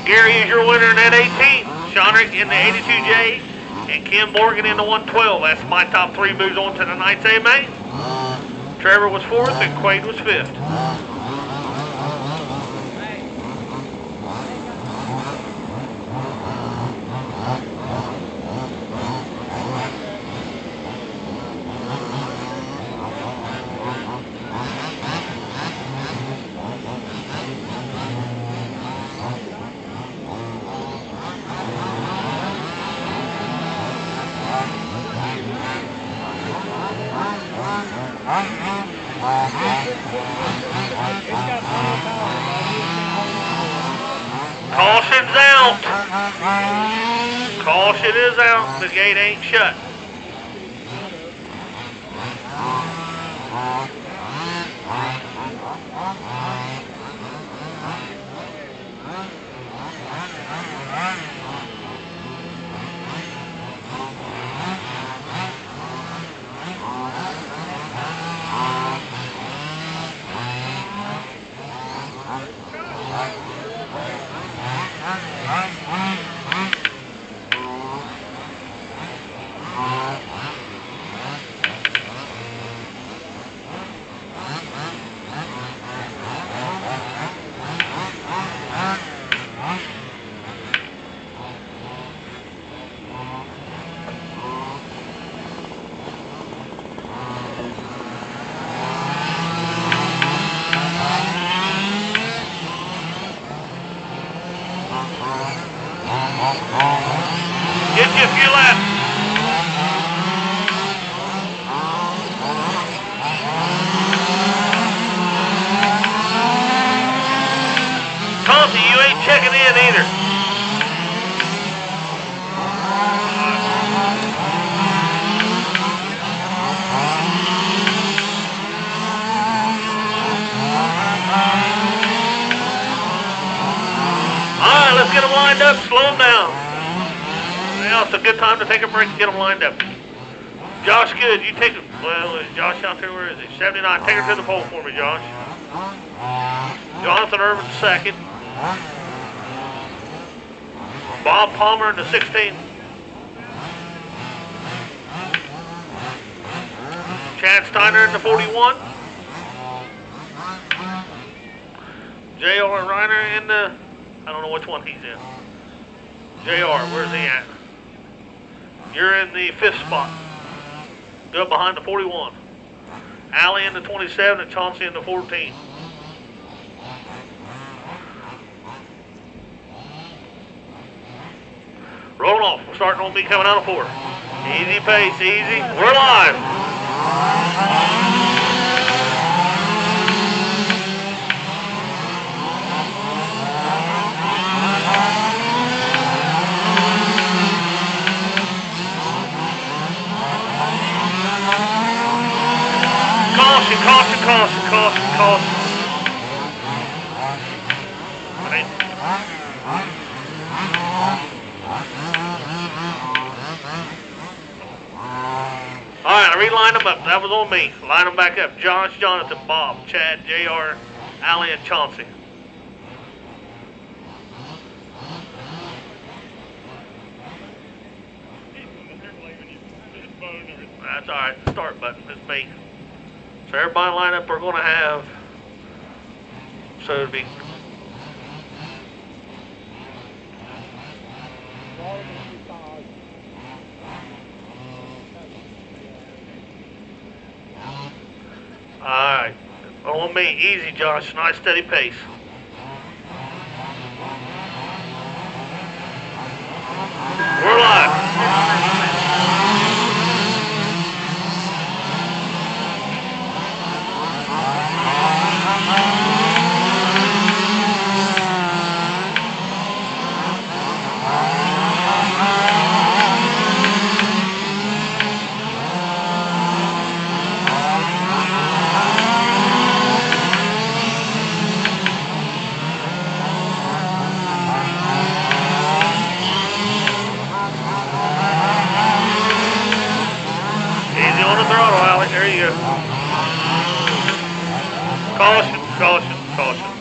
Gary is your winner in that 18. Shonrick in the 82J. And Kim Morgan in the 112. That's my top three. Moves on to the Knights A main. Trevor was fourth and Quaid was fifth. Caution's out. Caution is out. The gate ain't shut. Get you a few laps. Chauncey, you ain't checking in either. All right, let's get them lined up. Slow them down. Now it's a good time to take a break and get them lined up. Josh, good. You take it. Well, is Josh out there? Where is he? 79. Take her to the pole for me, Josh. Jonathan Irvin, second. Bob Palmer in the 16. Chad Steiner in the 41. J.R. Reiner in the, I don't know which one he's in. J.R., where's he at? You're in the 5th spot. Go behind the 41. Allie in the 27 and Chauncey in the 14. Rolling off. We're starting on me coming out of 4. Easy pace, easy. We're live. Caution, caution, caution, caution, caution. All right, I reline them up. That was on me. Line them back up. Josh, Jonathan, Bob, Chad, JR, Allie, and Chauncey. That's all right. Start button. It's me. So everybody line up. We're going to have, so it'd be, all right. On me. Easy, Josh. Nice, steady pace. We're live. Easy on the throttle, Allie. There you go. Caution, caution, caution.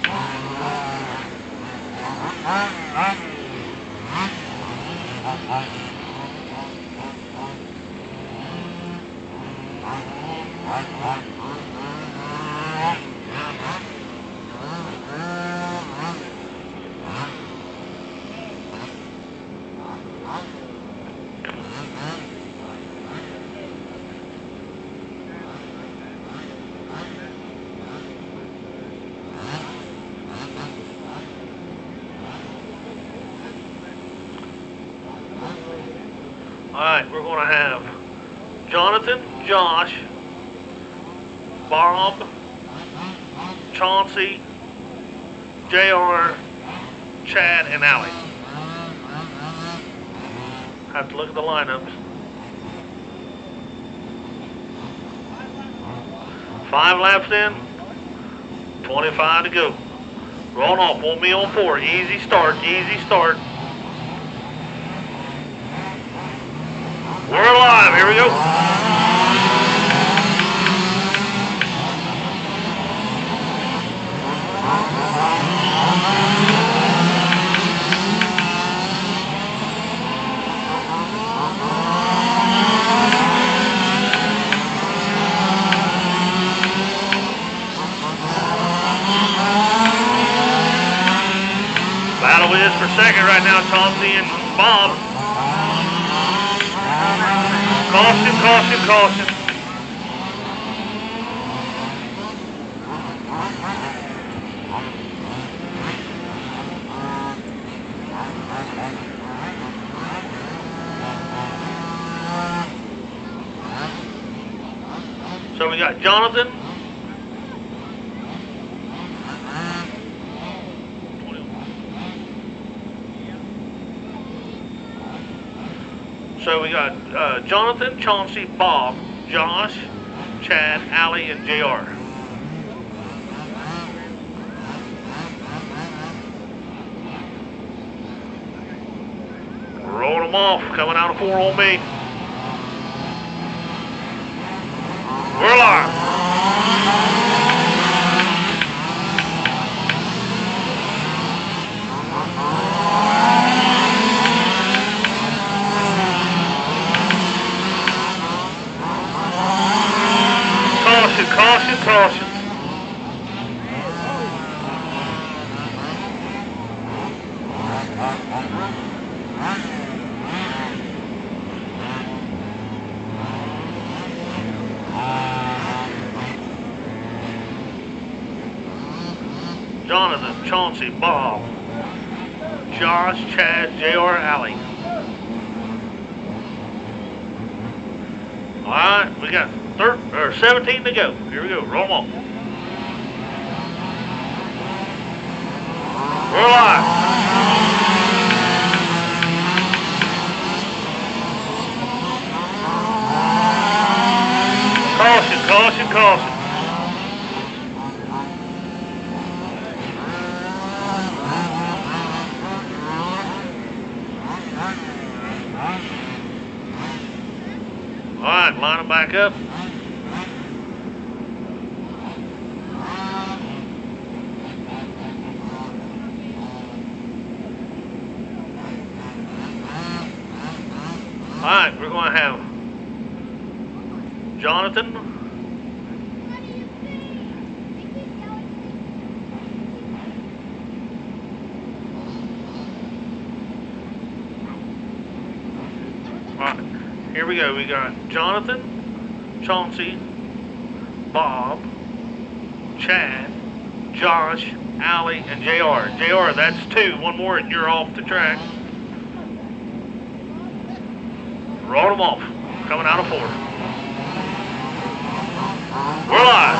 All right, we're going to have Jonathan, Josh, Bob, Chauncey, JR, Chad, and Allie. Have to look at the lineups. 5 laps in. 25 to go. Rolling off. Want me on 4. Easy start. Easy start. We're live. Here we go. Battle is for second right now, Chauncey and Bob. Caution, caution, caution. So we got Jonathan. So we got Jonathan, Chauncey, Bob, Josh, Chad, Allie, and JR. Rolling them off, coming out of 4 on me. We're live. Caution, caution, caution. Jonathan, Chauncey, Bob, Josh, Chad, JR, Allie. All right, we got 17 to go. Here we go. Roll them off. We're live. Caution, caution, caution. All right, line them back up. All right, we're going to have Jonathan. All right, here we go. We got Jonathan, Chauncey, Bob, Chad, Josh, Allie, and JR. JR, that's 2. One more and you're off the track. Roll them off. Coming out of 4. We're live.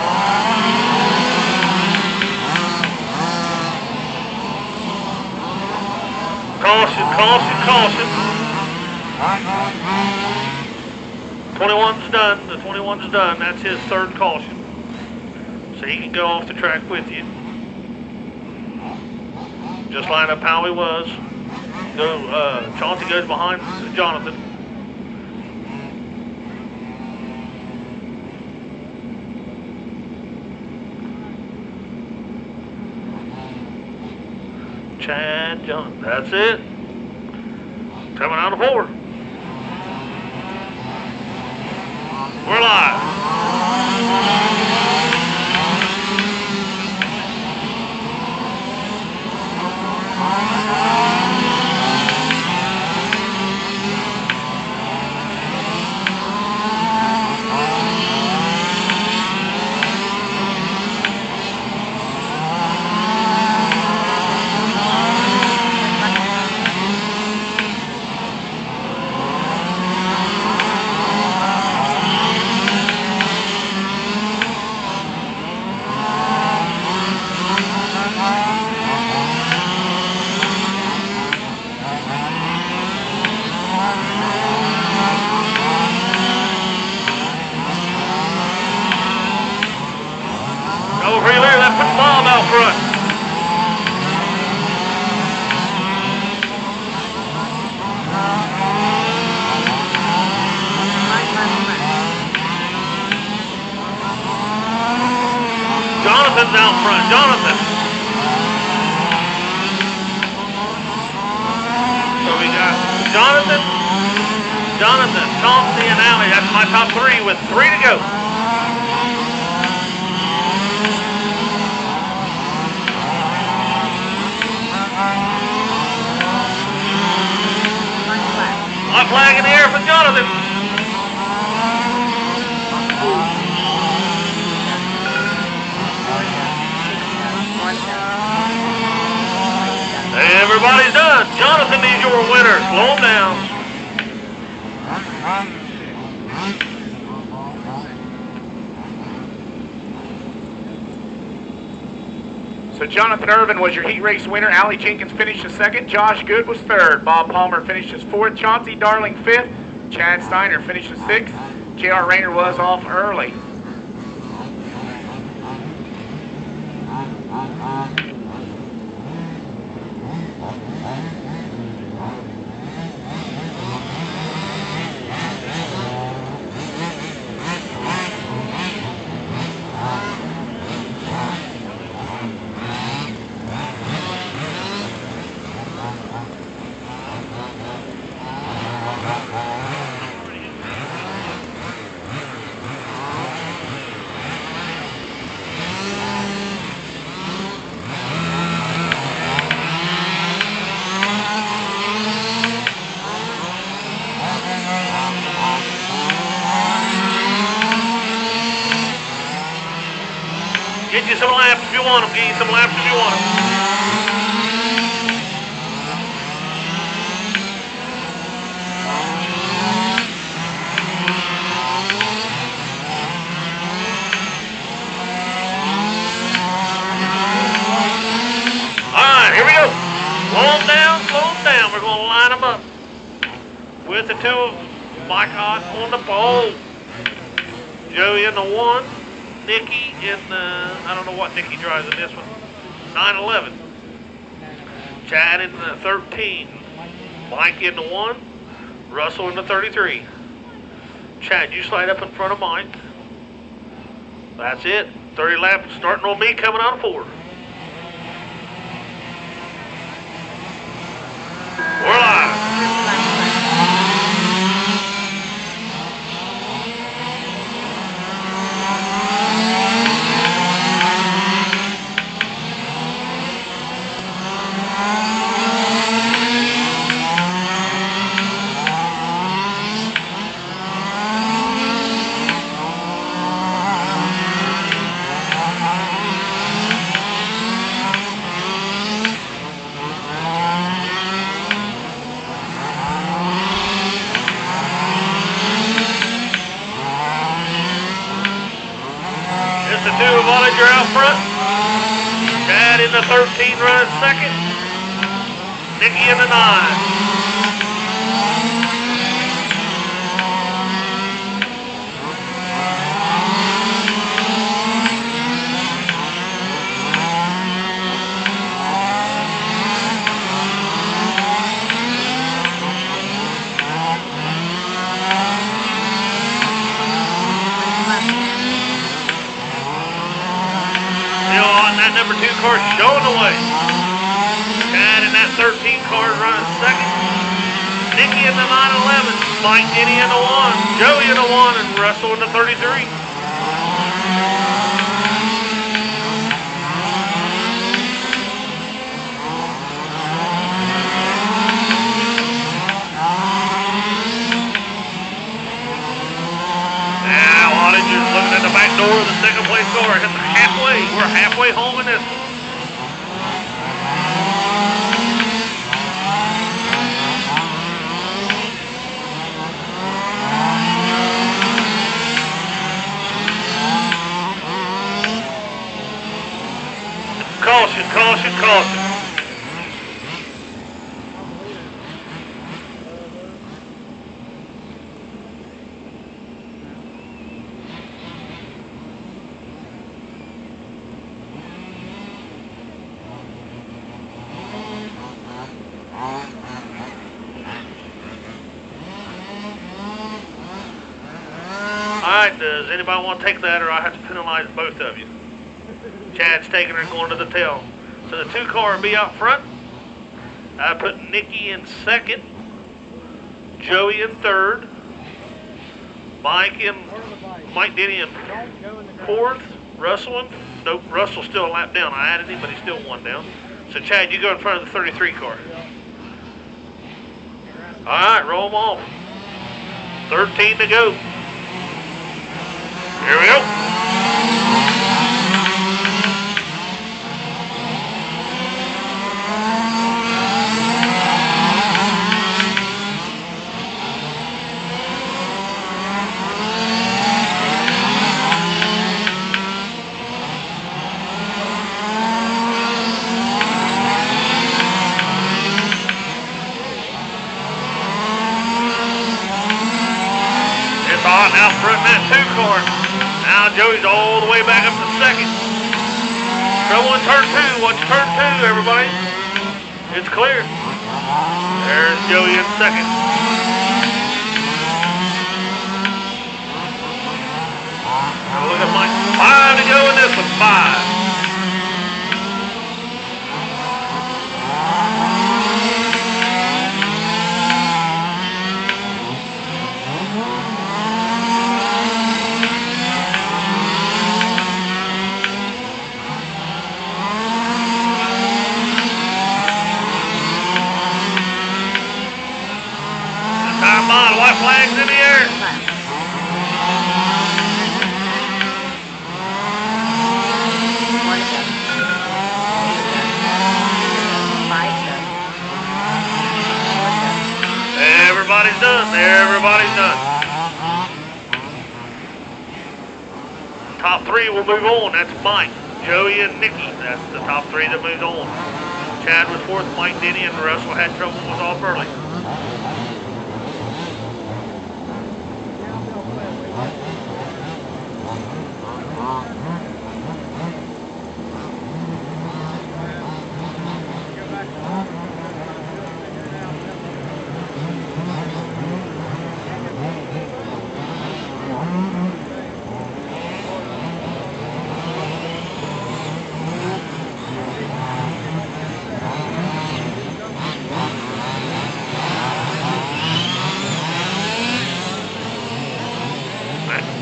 Caution, caution, caution. 21's done. The 21's done. That's his 3rd caution. So he can go off the track with you. Just line up how he was. Chauncey goes behind Jonathan. Chad, John, that's it. Coming out of 4. We're live. out front. Jonathan. So we got Jonathan, Chauncey, and Allie. That's my top three with 3 to go. Black flag in the air for Jonathan. Everybody's done. Jonathan is your winner. Slow him down. So Jonathan Irvin was your heat race winner. Allie Jenkins finished as second. Josh Good was third. Bob Palmer finished as fourth. Chauncey Darling fifth. Chad Steiner finished as sixth. J.R. Rayner was off early. Get you some laps if you want them. Get you some laps if you want them. All right, here we go. Slow them down, slow them down. We're going to line them up with the two of Mike Ott on the pole. Joey in the 1. Nikki in the, I don't know what Nikki drives in this one, 911. Chad in the 13. Mike in the 1. Russell in the 33. Chad, you slide up in front of Mike. That's it. 30 laps starting on me, coming out of 4. We're live. You're out front. Chad in the 13 running second. Nikki in the 9. Number 2 car showing the way. Chad in that 13 car running second. Nikki in the 911. Mike Denny in the 1. Joey in the 1. And Russell in the 33. Now Ottinger's looking at the back door of the second place car. Hit the halfway. We're halfway home in this one. Caution, caution, caution. All right, does anybody want to take that, or I have to penalize both of you? Chad's taking her and going to the tail. So the 2 car will be out front. I put Nikki in second, Joey in third, Mike Denny in fourth, Russell in, nope, Russell's still a lap down. I added him, but he's still 1 down. So Chad, you go in front of the 33 car. All right, roll them off. 13 to go. Here we go. Out front in that 2 car. Now Joey's all the way back up to second. Trouble in turn 2. Watch turn 2, everybody. It's clear. There's Joey in second. Now look at Mike. 5 to go in this one. 5. White flags in the air. Everybody's done. Everybody's done. Top 3 will move on. That's Mike, Joey, and Nikki. That's the top 3 that moves on. Chad was 4th, Mike Denny, and Russell had trouble, was off early.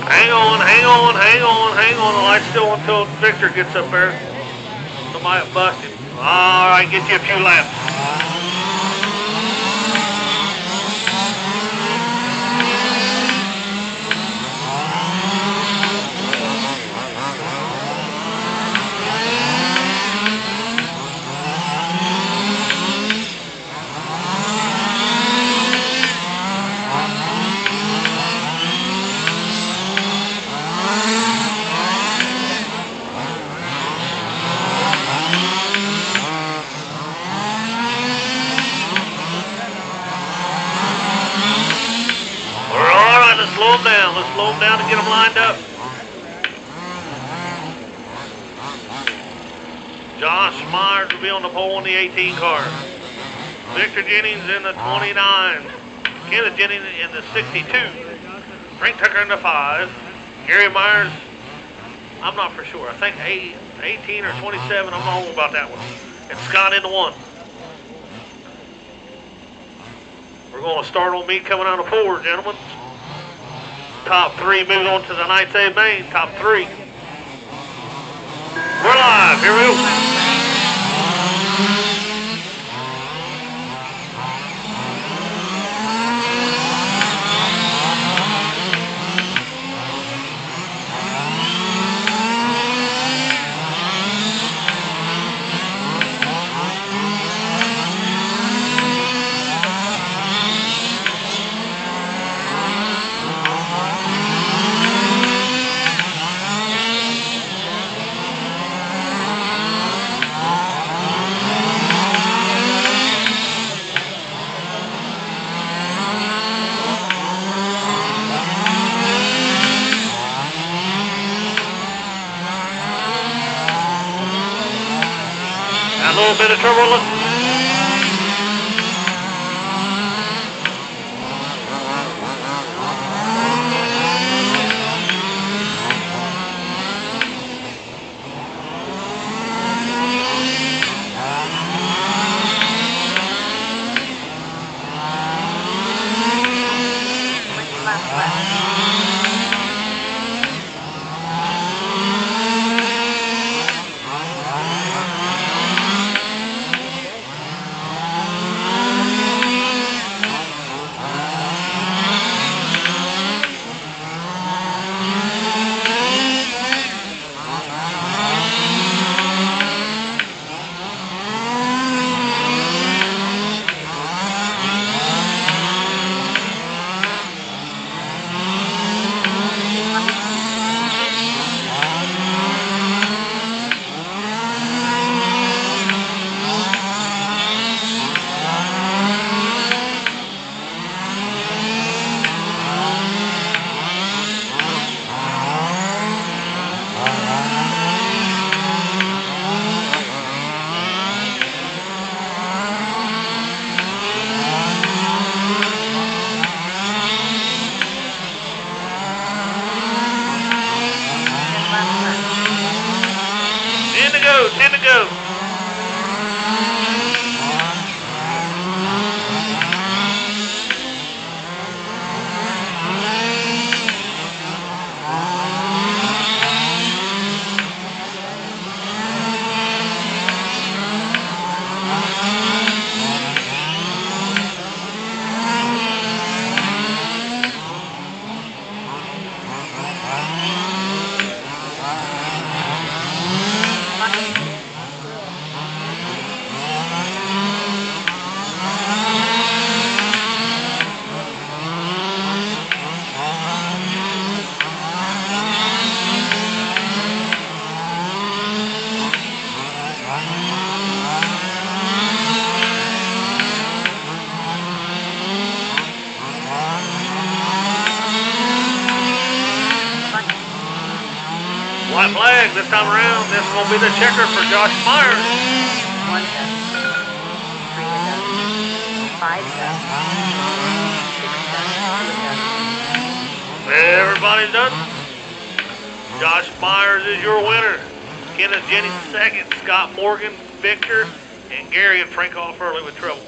Hang on. The light's still on until Victor gets up there. Somebody busted. All right, get you a few laps. Let's slow them down to get them lined up. Josh Myers will be on the pole in the 18 car. Victor Jennings in the 29. Kenneth Jennings in the 62. Frank Tucker in the 5. Gary Myers, I'm not for sure. I think 18 or 27. I'm not about that one. And Scott in the 1. We're going to start on me coming out of 4, gentlemen. Top 3 move on to the Knights A main. Top 3. We're live. Here we go. A little bit of trouble. White flag this time around. This is going to be the checker for Josh Myers. 1 step. 3 is done. 5 step. 6 step. 2 is done. Everybody's done. Josh Myers is your winner. Kenneth Jennings second. Scott Morgan, Victor, and Gary and Frank off early with trouble.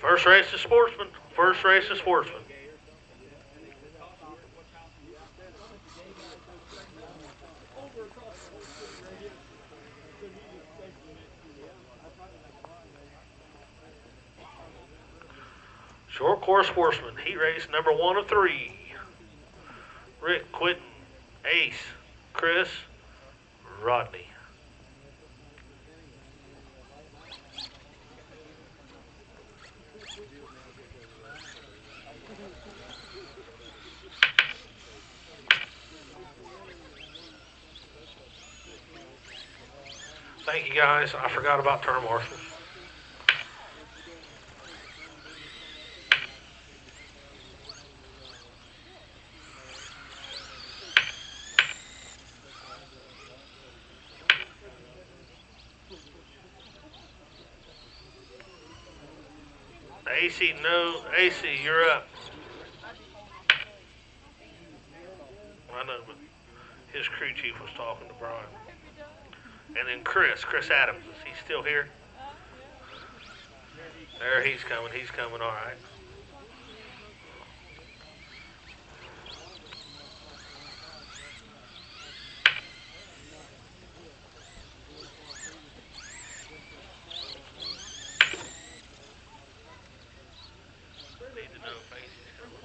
First race is Sportsman. First race is Sportsman. Short course Sportsman. Heat race number 1 of 3. Rick, Quentin, Ace, Chris, Rodney. Thank you guys. I forgot about turn marshals. AC, no. AC, you're up. I know, but his crew chief was talking to Brian. And then Chris Adams. Is he still here? There, he's coming. He's coming. All right. Need to know if AC's coming.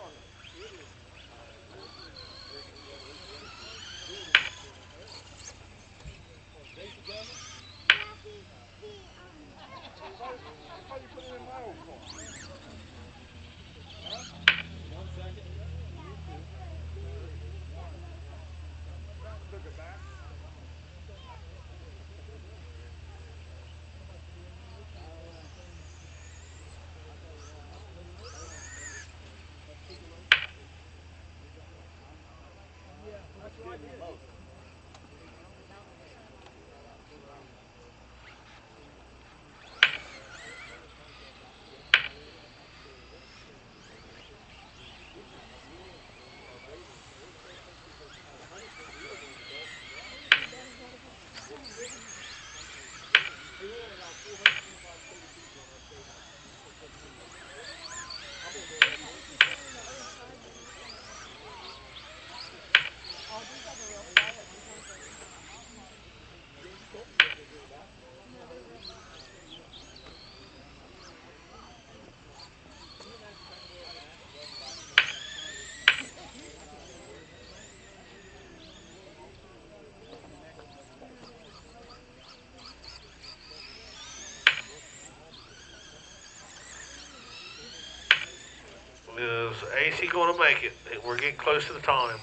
Is AC going to make it? We're getting close to the time.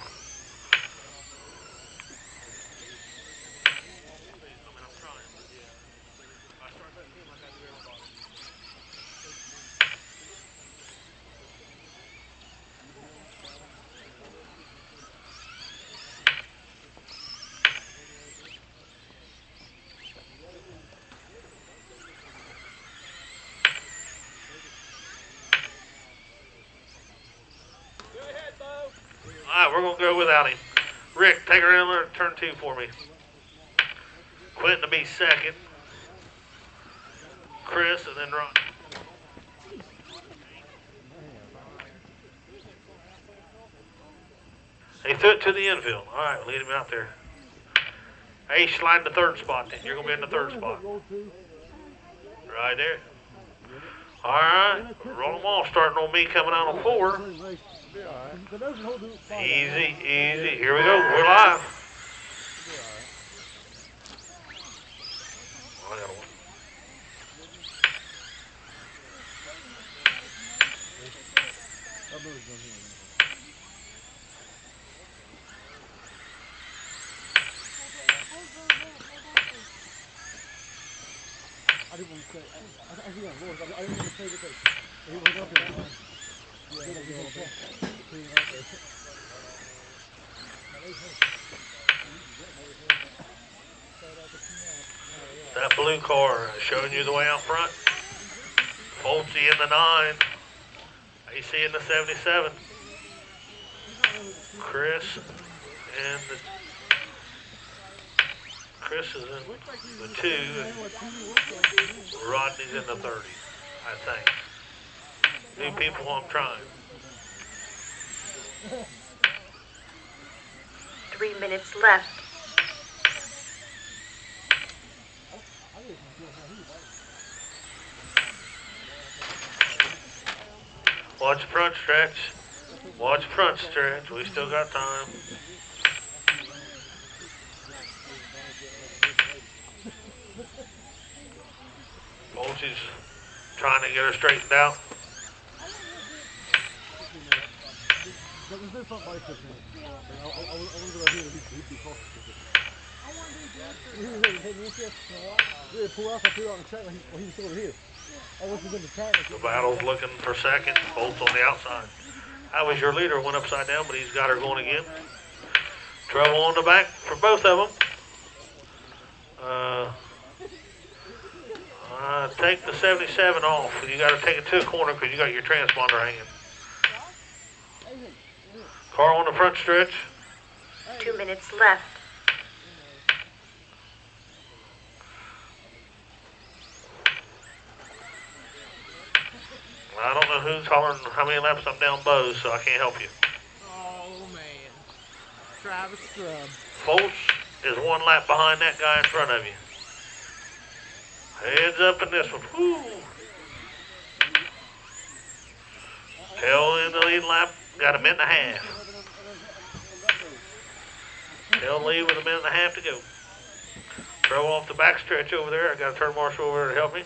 All right, we're going to go without him. Rick, take her in there, turn 2 for me. Quentin to be second. Chris, and then Ron. He threw it to the infield. All right, lead him out there. Hey, slide in the 3rd spot then. You're going to be in the 3rd spot. Right there. All right, roll them off, starting on me, coming out on 4. Easy, easy. Here we go. We're live. I got one. I didn't want to say. I didn't want to say that he was up there. That blue car showing you the way out front. Folksy in the 9. AC in the 77. Chris and Chris is in the 2. And Rodney's in the 30, I think. New people, I'm trying. 3 minutes left. Watch the front stretch. Watch the front stretch. We still got time. Folsy's trying to get her straightened out. The battle's looking for second. Bolt's on the outside. That was your leader. Went upside down, but he's got her going again. Trouble on the back for both of them. Take the 77 off. You got to take it to a corner because you got your transponder hanging. Car on the front stretch. 2 minutes left. I don't know who's hollering how many laps I'm down Bose, so I can't help you. Oh, man. Travis Scrub. Foltz is 1 lap behind that guy in front of you. Heads up in this one. Woo. Tail in the lead lap. Got a minute and a half. Tail lead with a minute and a half to go. Throw off the back stretch over there. I got a turn marshal over there to help me.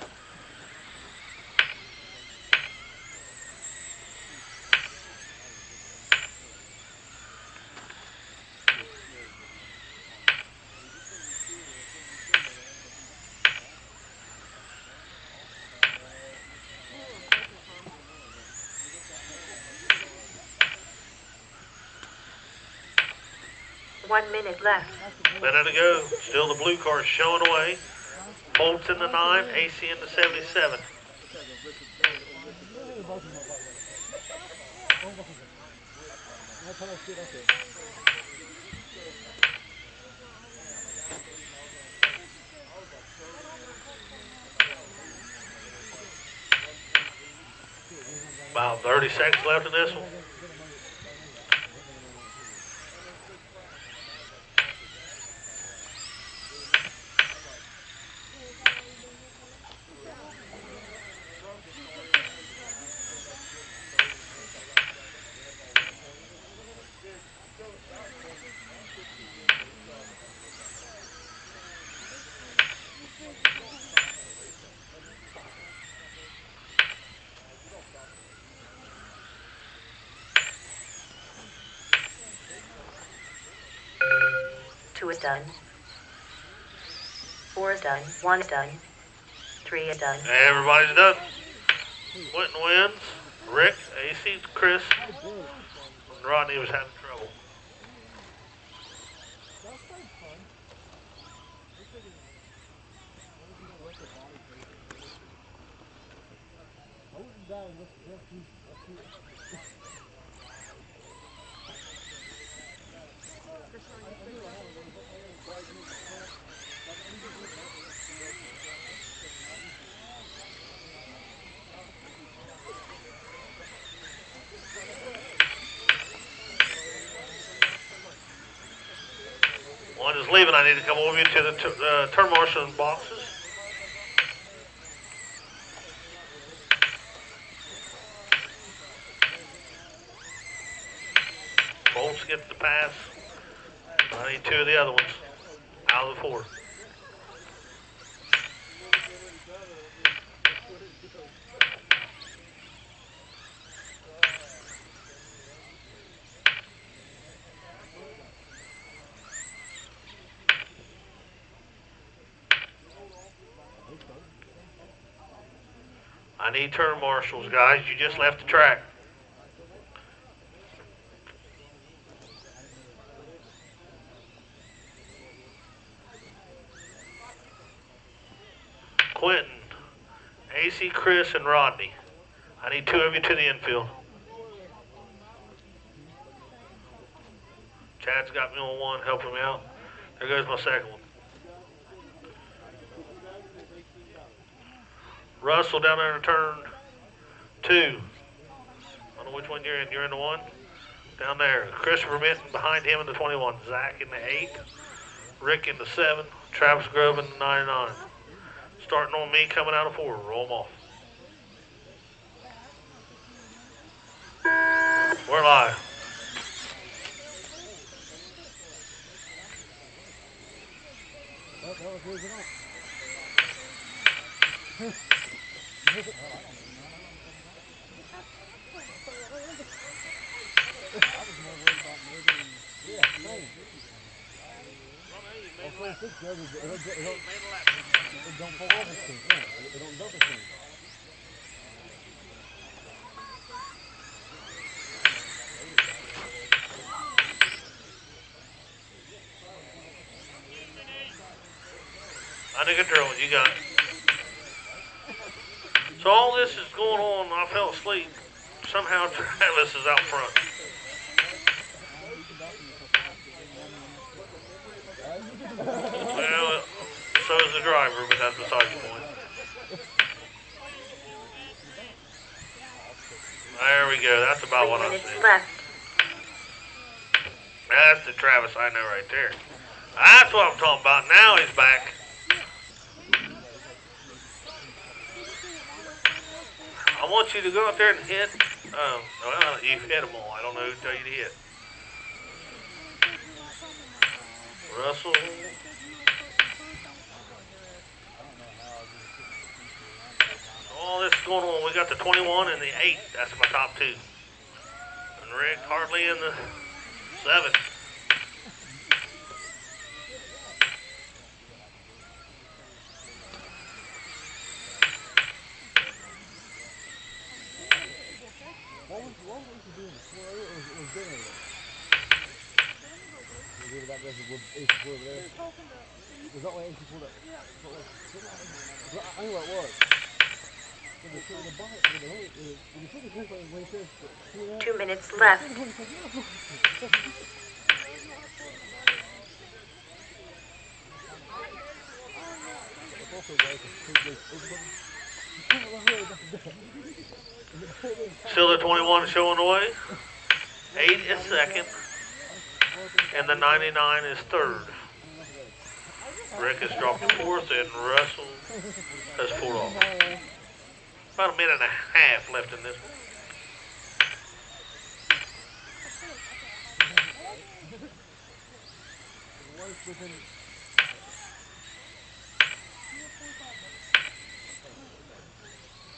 One minute left. Minute to go. Still the blue car showing away. Bolt's in the 9, AC in the 77. About 30 seconds left in this one. Two is done. 4 is done. 1 is done. 3 is done. Everybody's done. Quentin wins. Rick, AC, Chris, and Rodney was having trouble. is leaving. I need to come over you to the turn marshal boxes. Bolts gets the pass. I need 2 of the other ones out of the 4. I need turn marshals, guys. You just left the track. Quentin, AC, Chris, and Rodney. I need 2 of you to the infield. Chad's got me on 1, helping me out. There goes my second one. Russell down there in turn 2. I don't know which one you're in. You're in the 1? Down there. Christopher Minton behind him in the 21. Zach in the 8. Rick in the 7. Travis Grove in the 99. Starting on me, coming out of 4. Roll them off. We're live. That was losing off. I was more worried about moving. Yeah, same. Well, 26 does it don't fall off the team. Yeah, it don't double team. I think I drove it. You got it. So all this is going on. I fell asleep. Somehow Travis is out front. Well, so is the driver, but that's beside the point. There we go. That's about 3 what I minutes see. left. That's the Travis I know right there. That's what I'm talking about. Now he's back. I want you to go out there and hit. Well, you've hit them all. I don't know who to tell you to hit. Russell. All this is going on. We got the 21 and the 8. That's my top 2. And Rick hardly in the 7. What was he doing? It was dinner. Was it about this? Was over there? Was that way AC pulled up? Yeah. I know what it was. The bike, when he says, 2 minutes left. Still the 21 showing the way. 8 is second. And the 99 is third. Rick has dropped to 4th and Russell has pulled off. About a minute and a half left in this one.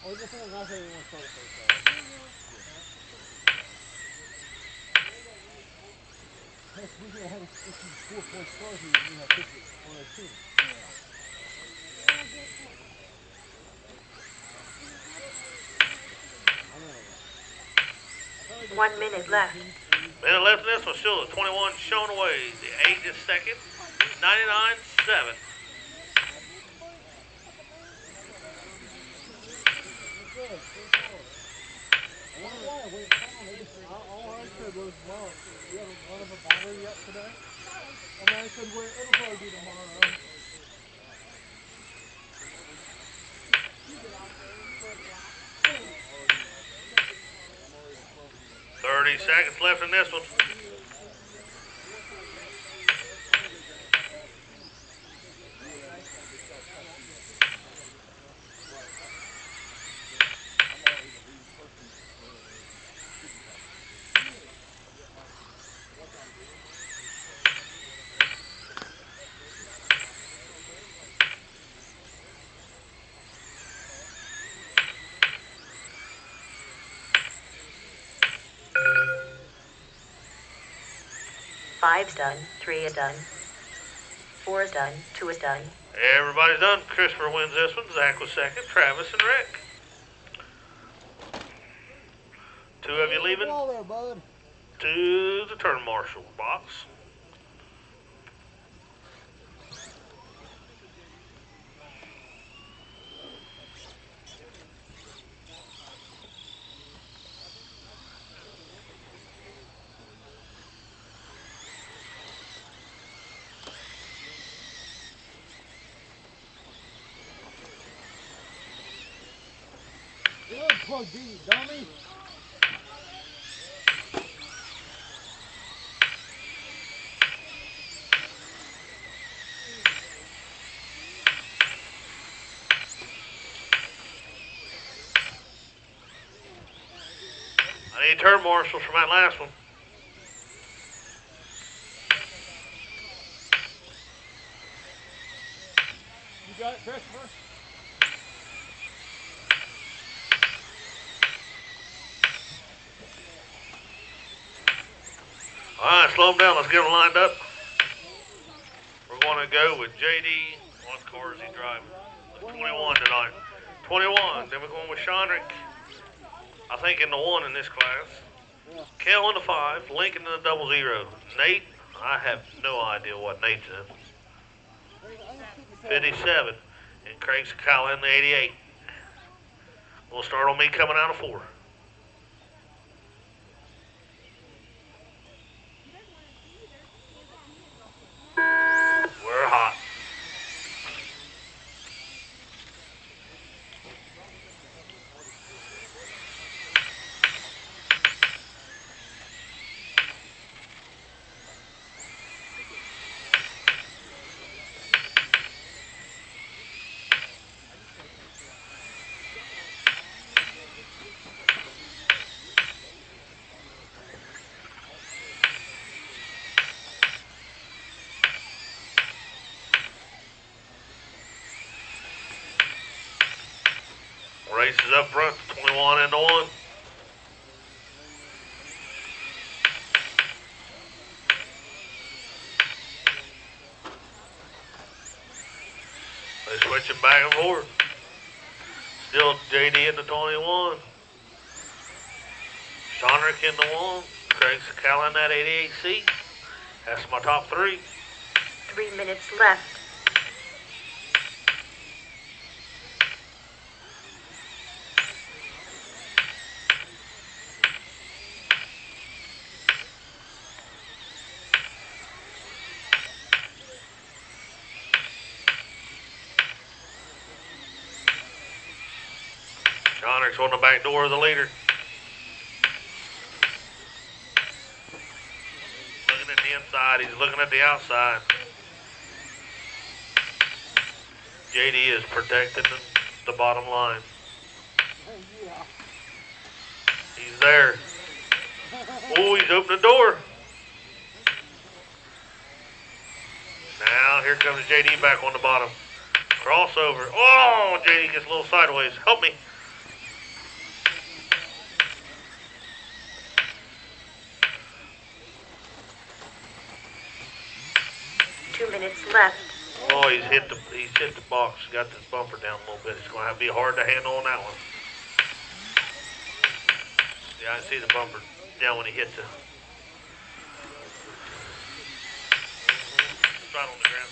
Oh, just saying, I say you want to start first. 4 points stars, you have 50 on a team. 1 minute left. Minute left in this one. Still the 21 showing away. The 8 is second. 99 7. All I said was, well, you haven't run up a battery yet today? And I said, well, it'll probably be tomorrow. 30 seconds left in this one. 5's done. 3 is done. 4 is done. 2 is done. Everybody's done. Christopher wins this one. Zach was second. Travis and Rick. 2 of you leaving Wall there, bud. to the turn marshal box. Good plug in, dummy. I need turn marshals from that last one. You got it, Christopher? All right, slow them down. Let's get them lined up. We're going to go with JD. What car is he driving? The 21 tonight. 21. Then we're going with Shonrick. I think in the 1 in this class. Kel in the 5. Lincoln in the 00. Nate, I have no idea what Nate's in. 57. And Craig Sakala in the 88. We'll start on me coming out of 4. We're hot. Races up front, 21 into 1. They're switching back and forth. Still JD in the 21. Shonrick in the 1. Craig Sakala in that 88C. That's my top 3. 3 minutes left. Shonrick's on the back door of the leader. Looking at the inside, he's looking at the outside. JD is protecting the bottom line. He's there. Oh, he's opened the door. Now, here comes JD back on the bottom. Crossover. Oh, JD gets a little sideways. Help me. Left. Oh, he's hit the box. Got this bumper down a little bit. It's going to have to be hard to handle on that one. Yeah, I see the bumper down when he hits it. Right on the ground.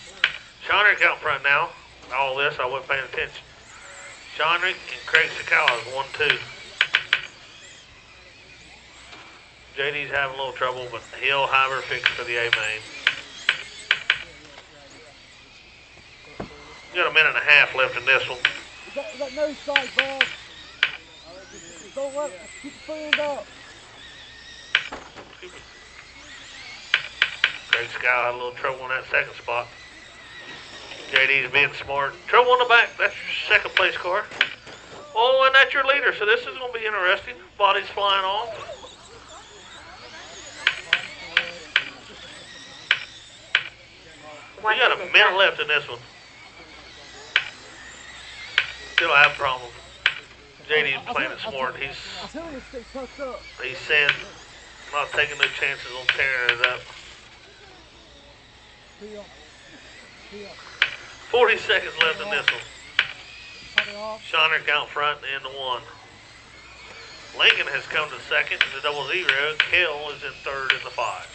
Shonrick out front now. All this, I wasn't paying attention. Shonrick and Craig Sakala is 1-2. JD's having a little trouble, but he'll have her fixed for the A-main. Got a minute and a half left in this one. You got no sight, bud. Don't let keep the hand up. Craig Scow had a little trouble in that second spot. JD's being smart. Trouble in the back. That's your second place car. Oh, and that's your leader. So this is going to be interesting. Body's flying off. We got a minute left in this one. Still have a problem. JD's playing it smart. He's saying, not taking no chances on tearing it up. Heel. Heel. 40 seconds left in this one. Cut it off. Shonner out front in the 1. Lincoln has come to second in the 0-0. Kill is in third in the 5.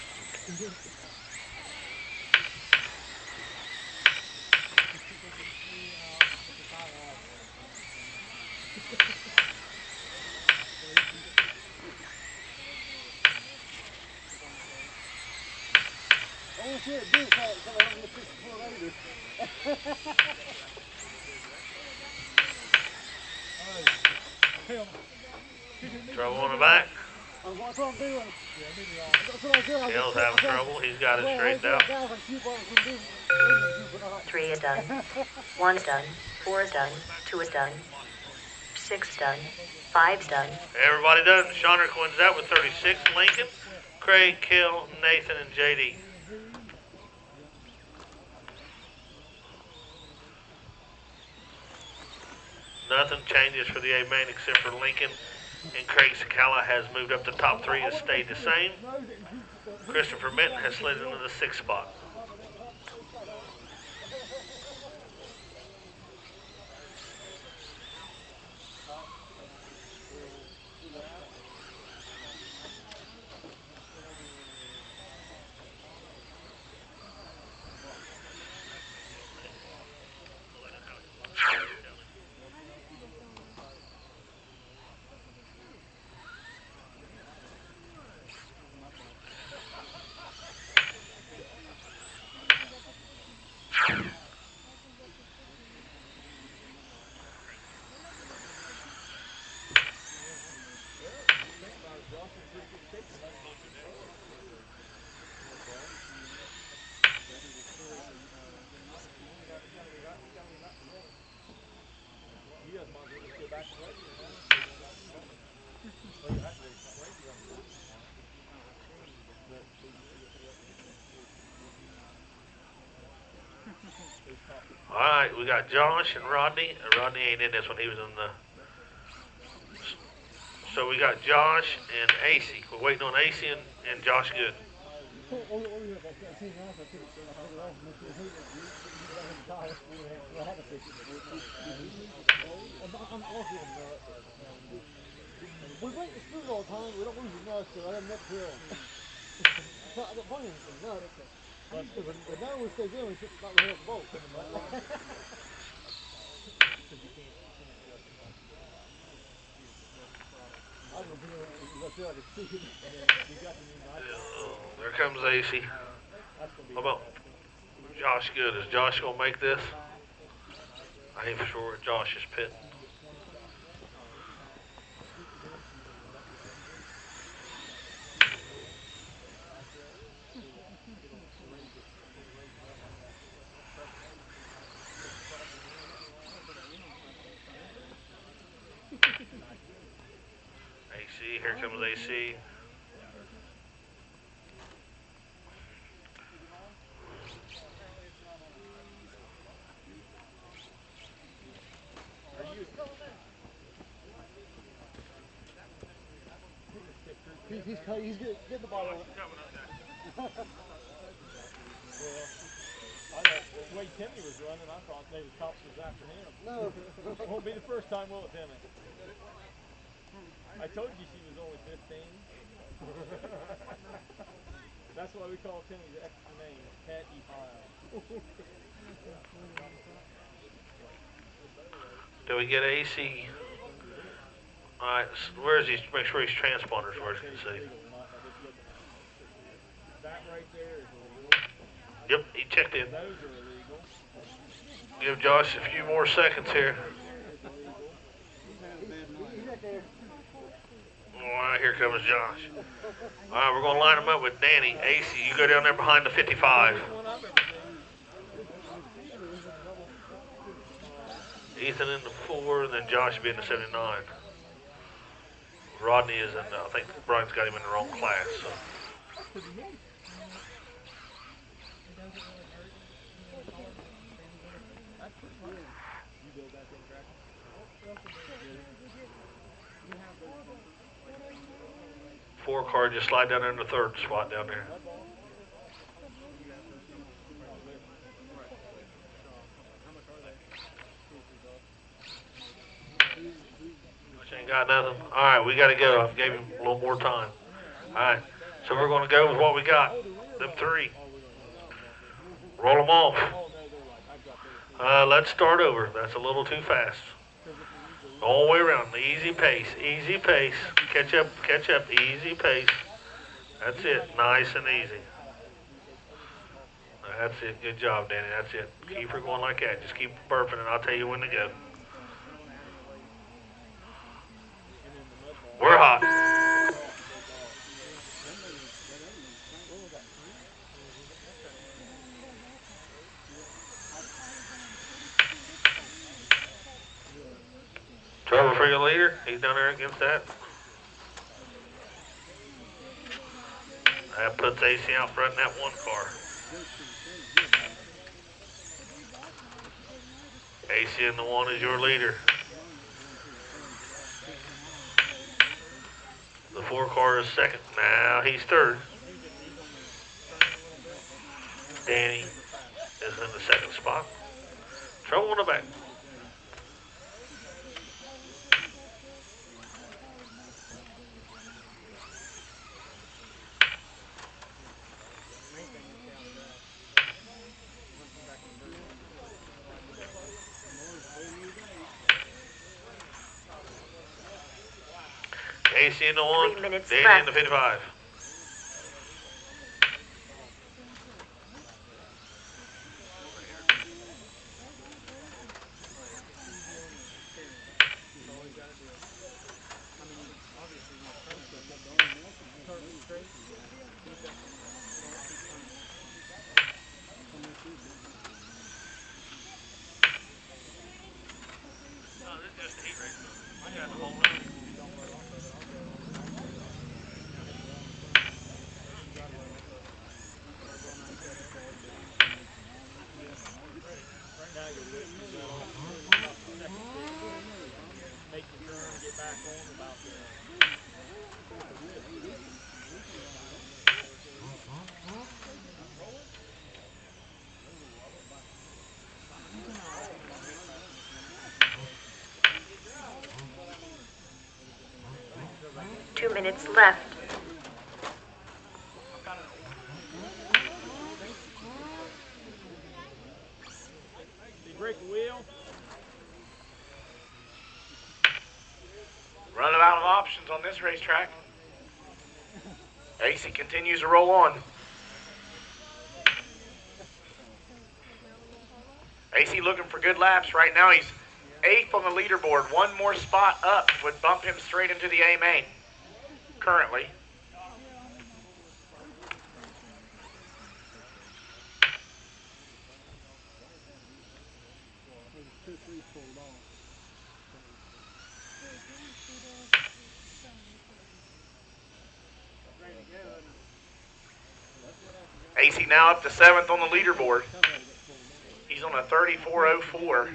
I want to see it do so I don't get 64 later. Trouble on the back. That's what I'm doing. That's what I do. Kill's having trouble. He's got it straightened out. 3 is done. 1 is done. 4 is done. 2 is done. 6 is done. 5 is done. Everybody done. Shonner wins that with 36. Lincoln, Craig, Kill, Nathan, and JD. Nothing changes for the A main except for Lincoln and Craig Sakala has moved up. The top 3 has stayed the same. Christopher Minton has slid into the 6th spot. All right, we got Josh and Rodney. Rodney ain't in this one. He was in the... So we got Josh and AC. We're waiting on AC and Josh Good. We wait to screw all the time. We don't lose the nuts, so I haven't met Bill. I don't find anything nuts. But now we stay in, we just not really have the boat. There comes AC. How about Josh Good? Is Josh going to make this? I ain't for sure. Josh is pitting. AC, here comes AC. He's getting the ball on it. Well, I know the way Timmy was running, I thought maybe the cops was after him. No. Won't be the first time, will it, Timmy? I told you she was only 15. That's why we call Timmy's extra name, Cat E5. Do we get AC? All right, where is he? Make sure he's transponders where he can see. That right there is illegal. Yep, he checked in. Those are illegal. Give Josh a few more seconds here. All right, here comes Josh. All right, we're going to line him up with Danny. AC, you go down there behind the 55. Ethan in the 4, and then Josh will be in the 79. Rodney is in, I think Brian's got him in the wrong class. So. Four car, just slide down there in the 3rd spot down there. Got nothing? All right, we got to go. I gave him a little more time. All right, so we're going to go with what we got. Them three. Roll them off. Let's start over. That's a little too fast. All the way around. Easy pace. Easy pace. Catch up. Catch up. Easy pace. That's it. Nice and easy. That's it. Good job, Danny. That's it. Keep her going like that. Just keep burping, and I'll tell you when to go. We're hot. Trouble for your leader. He's down there against that. That puts AC out front in that one car. AC in the one is your leader. The 4 car is second. Now he's third. Danny is in the second spot. Trouble in the back. AC in the 1, 3 minutes Danny left. in the 55. No, this is just a heat race. I got the whole round. Right now you're lifting that off about the second stick. Make the turn, get back on about the... Two minutes left. You break the wheel. Running out of options on this racetrack. AC continues to roll on. AC looking for good laps. Right now he's 8th on the leaderboard. One more spot up would bump him straight into the A main currently. AC now up to 7th on the leaderboard. He's on a 34.04.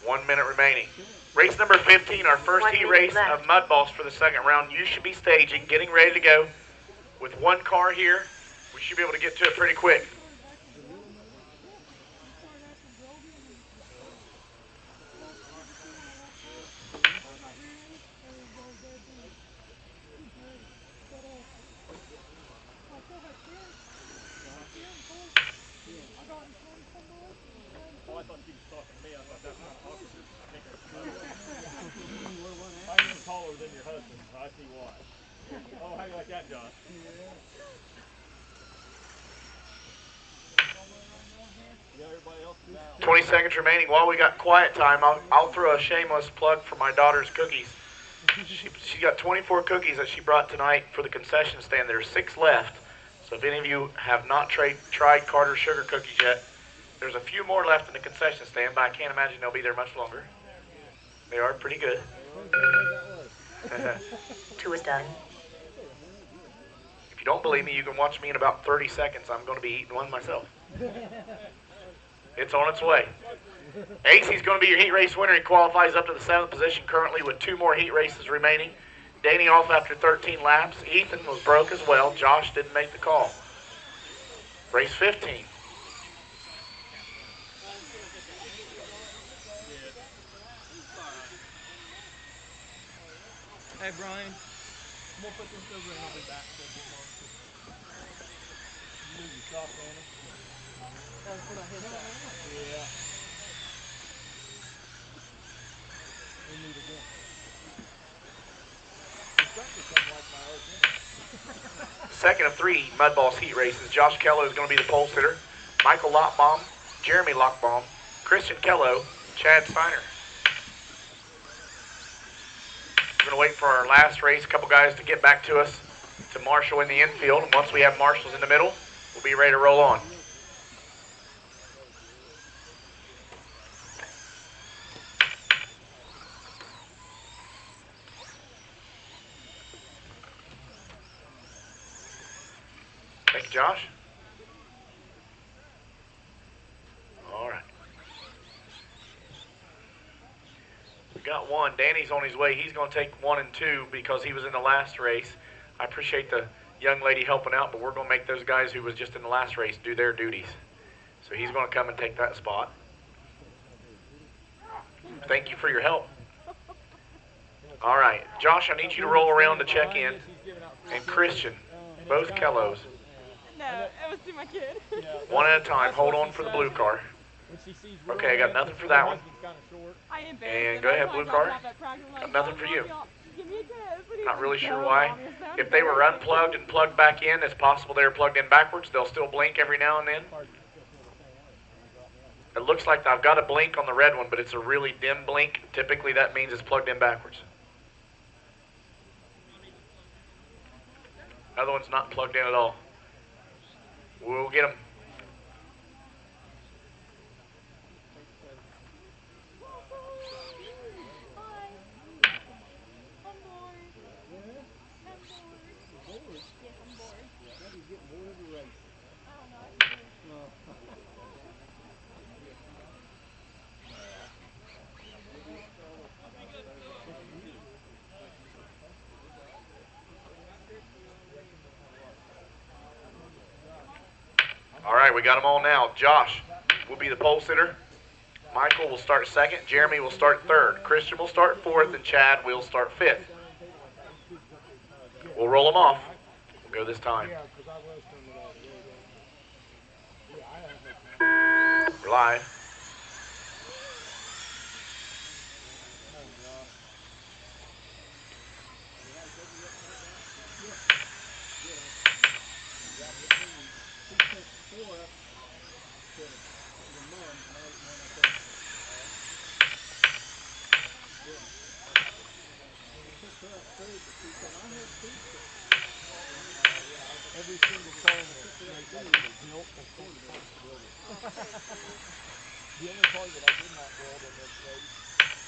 1 minute remaining. Race number 15, our first 1 heat minute race left. of mud balls for the second round. You should be staging, getting ready to go. With one car here, we should be able to get to it pretty quick. Oh, I thought she was talking to me. I thought that's kind of awkward. I think I'm even taller than your husband. I see why. Oh, how do you like that, John? Yeah, everybody else is down. 20 seconds remaining. While we got quiet time, I'll throw a shameless plug for my daughter's cookies. She got 24 cookies that she brought tonight for the concession stand. There's 6 left. So if any of you have not tried Carter's sugar cookies yet, there's a few more left in the concession stand, but I can't imagine they'll be there much longer. They are pretty good. 2 is done. If you don't believe me, you can watch me in about 30 seconds. I'm going to be eating one myself. It's on its way. AC's going to be your heat race winner. He qualifies up to the 7th position currently with 2 more heat races remaining. Danny off after 13 laps. Ethan was broke as well. Josh didn't make the call. Race 15. Hey, Brian. I'm gonna put this over and I'll be back for a bit more. You lose your soft, Danny. That's when I hit that. Yeah. We meet again. It's starting to become like my old enemy. Second of 3 Mud Balls heat races. Josh Kello is going to be the pole sitter. Michael Lockbaum, Jeremy Lockbaum, Christian Kello, Chad Steiner. We're going to wait for our last race. A couple guys to get back to us to Marshall in the infield. And once we have marshals in the middle, we'll be ready to roll on. Thank you, Josh. All right. We got one. Danny's on his way. He's going to take 1 and 2 because he was in the last race. I appreciate the young lady helping out, but we're going to make those guys who was just in the last race do their duties. So he's going to come and take that spot. Thank you for your help. All right. Josh, I need you to roll around to check in. And Christian, both Kellos. No, it was to my kid. One at a time. Hold on for the blue car. Okay, I got nothing for that one. I embarrassed And him. go ahead, That's blue why I car. dropped that practice. I'm Got like, nothing for you. Give me a kiss. And he Not was really so sure why. obvious. That If they were embarrassing. unplugged and plugged back in, it's possible they were plugged in backwards. They'll still blink every now and then. It looks like I've got a blink on the red one, but it's a really dim blink. Typically, that means it's plugged in backwards. Other one's not plugged in at all. We'll get them. All right, we got them all now. Josh will be the pole sitter. Michael will start second. Jeremy will start third. Christian will start fourth, and Chad will start fifth. We'll roll them off. We'll go this time. We're live. Every single car in the race I ever built was built. The only car that I did not build in this race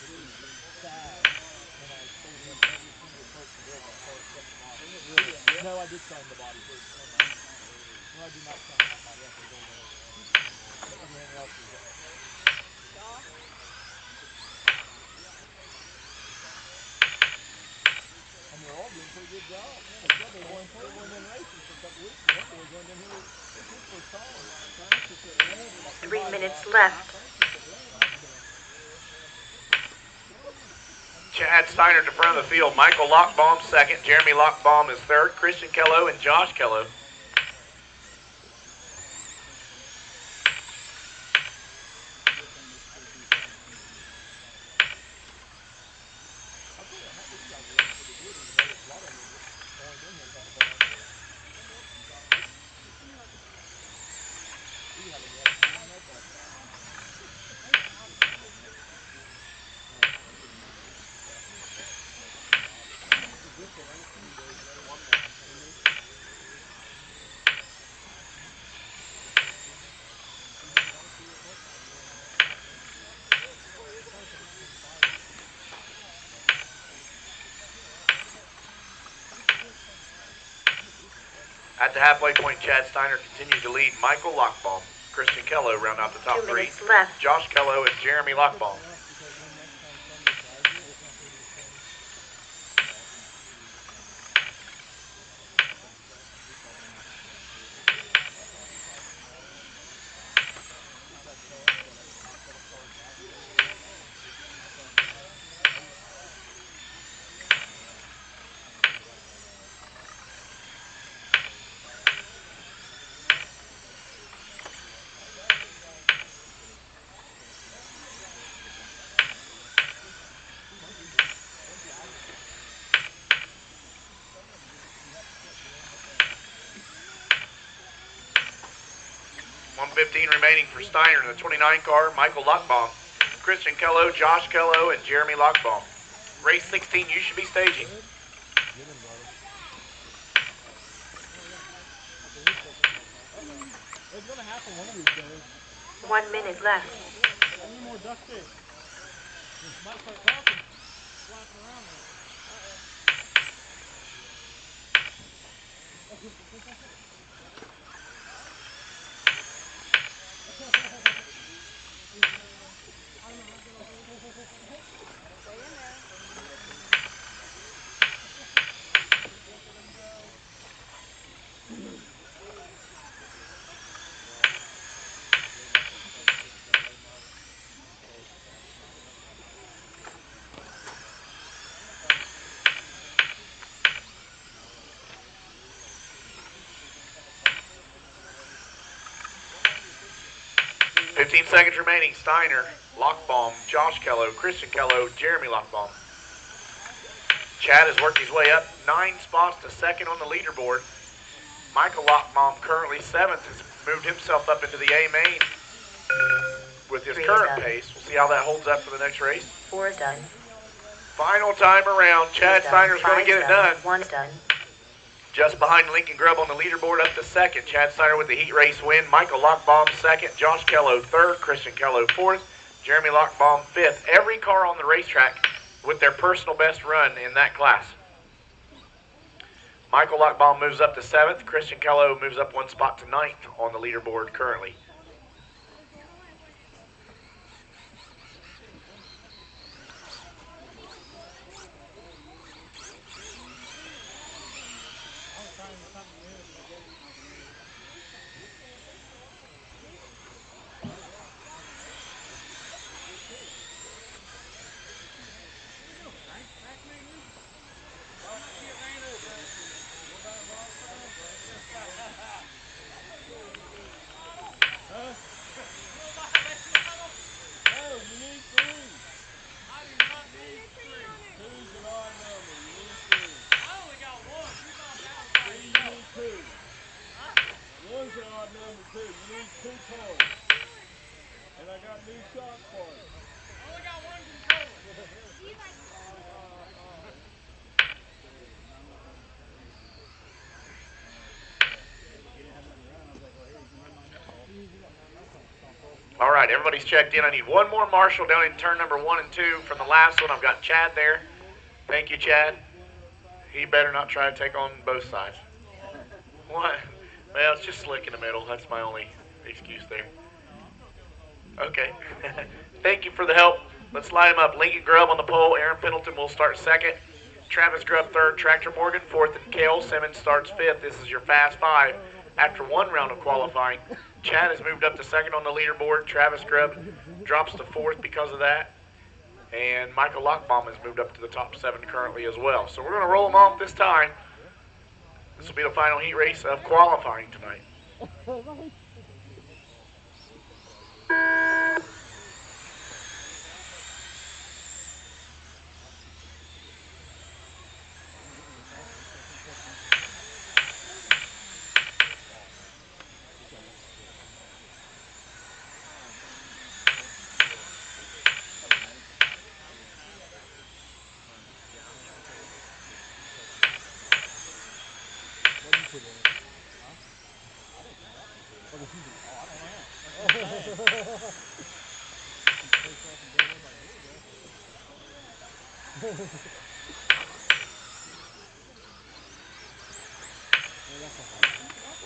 was sad, and I told him every single person build that car except the body. Really? No, I did sign the body first. No, I did not sign that body. I can build it. Everything else is and they're all doing a pretty good job. They said they won in races for a couple weeks. One boy joined in here. This is his first time. 3 minutes left. Chad Steiner at the front of the field. Michael Lockbaum second. Jeremy Lockbaum is third. Christian Kello and Josh Kello. At the halfway point, Chad Steiner continues to lead. Michael Lockbaum, Christian Kello round out the top 2 three. minutes left. Josh Kello and Jeremy Lockbaum. 1:15 remaining for Steiner in the 29 car, Michael Lockbaum, Christian Kello, Josh Kello, and Jeremy Lockbaum. Race 16, you should be staging. It's going to happen one of these days. 1 minute left. I need more duct tape. Might start talking, flapping around there. Stay in there. 15 seconds remaining. Steiner, Lockbaum, Josh Kello, Christian Kello, Jeremy Lockbaum. Chad has worked his way up 9 spots to second on the leaderboard. Michael Lockbaum, currently 7th, has moved himself up into the A main with his current pace. We'll see how that holds up for the next race. 4 is done. Final time around. Chad Steiner's going to get it done. 1's done. Just behind Lincoln Grubb on the leaderboard up to second. Chad Steiner with the heat race win. Michael Lockbaum second. Josh Kello third. Christian Kello fourth. Jeremy Lockbaum fifth. Every car on the racetrack with their personal best run in that class. Michael Lockbaum moves up to 7th. Christian Kello moves up 1 spot to 9th on the leaderboard currently. All right, everybody's checked in. I need one more marshal down in turn number 1 and 2 from the last one. I've got Chad there. Thank you, Chad. He better not try to take on both sides. What? Well, it's just slick in the middle. That's my only excuse there. Okay. Thank you for the help. Let's line them up. Lincoln Grubb on the pole. Aaron Pendleton will start second. Travis Grubb third. Tractor Morgan fourth. And Cale Simmons starts fifth. This is your fast 5 after 1 round of qualifying. Chad has moved up to second on the leaderboard. Travis Grubb drops to 4th because of that. And Michael Lockbaum has moved up to the top 7 currently as well. So we're going to roll them off this time. This will be the final heat race of qualifying tonight.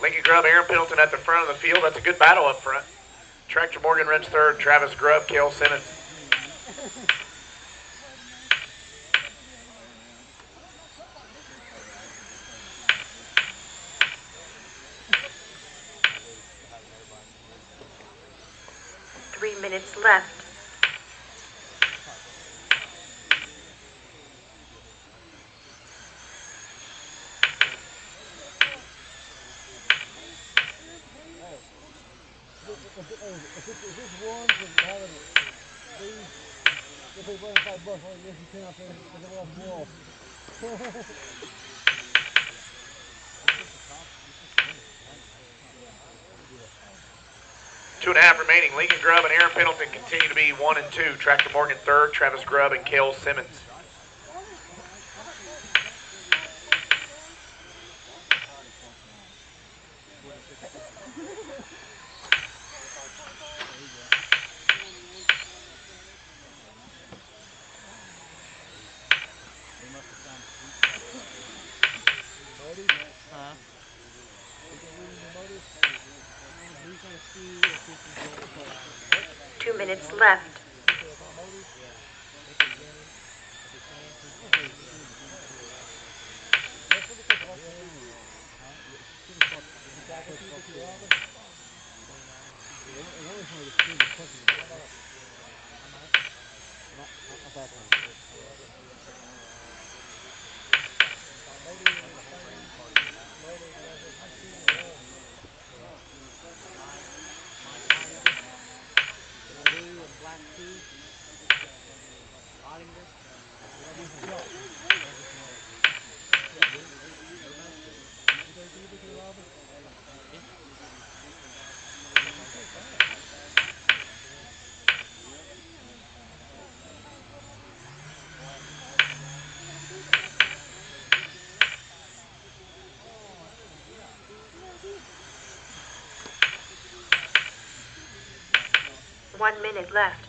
Lincoln Grubb, Aaron Pendleton at the front of the field. That's a good battle up front. Tractor Morgan runs third. Travis Grubb, Cale Simmons. Minutes left. If it's one for having these, if they run 5 bucks like this, you can't say it's a rough wall. 2.5 remaining. Lincoln Grubb and Aaron Pendleton continue to be 1 and 2. Tractor Morgan third. Travis Grubb and Cale Simmons. Huh? 2 minutes left. One minute left.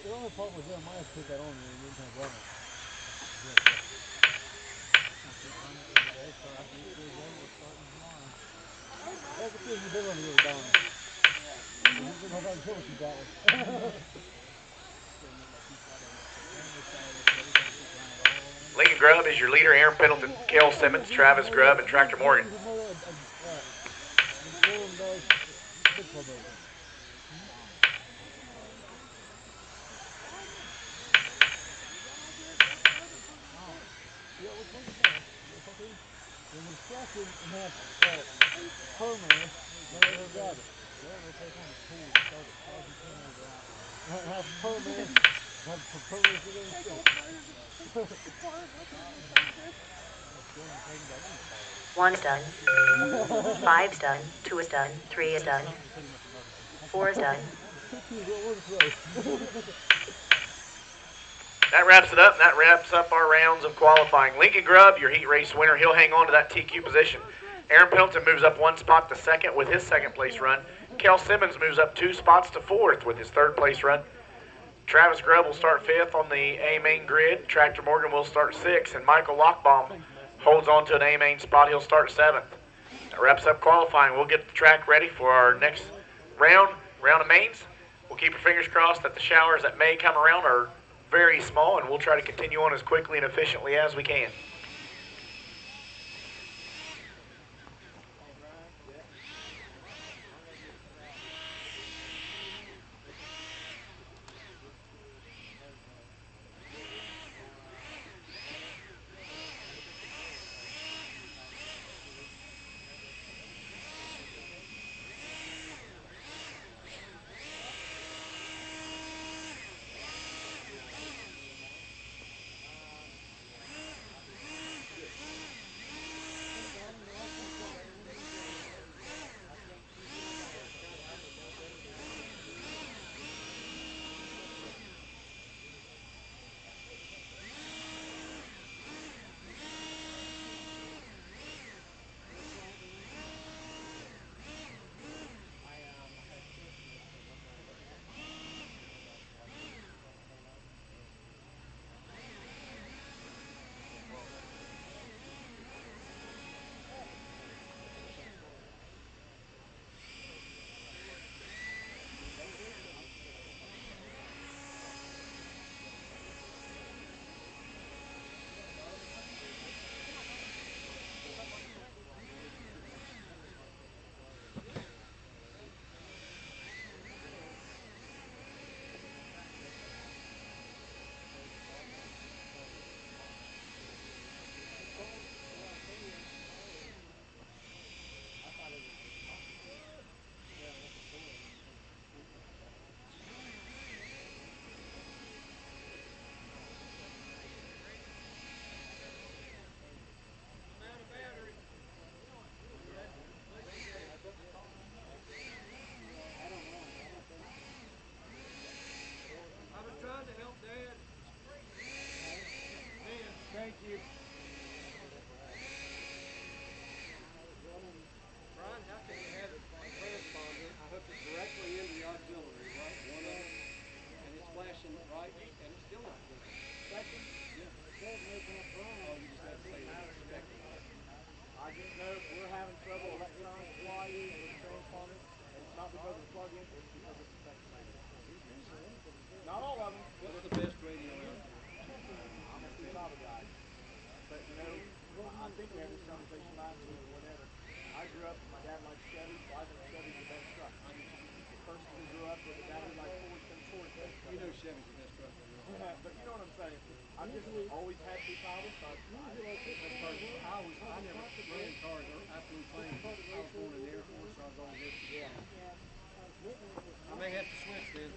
The only part was them. I put that on there and didn't have running. That's the thing you do on the other down. You didn't have that until you got one. Lincoln Grubb is your leader. Aaron Pendleton, Cale Simmons, Travis Grubb, and Tractor Morgan. One is done. 5 is done. 2 is done. 3 is done. 4 is done. That wraps it up, and that wraps up our rounds of qualifying. Lincoln Grubb, your heat race winner, he'll hang on to that TQ position. Aaron Pendleton moves up 1 spot to second with his second place run. Cale Simmons moves up 2 spots to fourth with his third place run. Travis Grubb will start fifth on the A main grid. Tractor Morgan will start sixth, and Michael Lockbaum holds on to an A main spot. He'll start seventh. That wraps up qualifying. We'll get the track ready for our next round of mains. We'll keep our fingers crossed that the showers that may come around are very small, and we'll try to continue on as quickly and efficiently as we can. you. Brian, how can you have a transponder? I hooked it directly into the auxiliary, right? One of them. And it's flashing right, and it's still not doing it. Second? Yeah. Oh, you just have to say that it's specking. I just know if we're having trouble electronic supply with the transponder, and it's not because of the plug-in, it's because of the specking radio. Not all of them. What's the best radio out there? I'm a Kusama guy. But you know, I think we had this conversation last week or whatever. I grew up, my dad liked Chevy, so I think Chevy's the best truck. The person who grew up with a dad who liked Ford thinks Ford's the best truck. You know Chevy's the best truck there is. But you know what I'm saying. I've just always had Kusama, so I never ran cars or absolute planes. I was born in the Air Force, so I was always listed. yeah. I may have to switch then.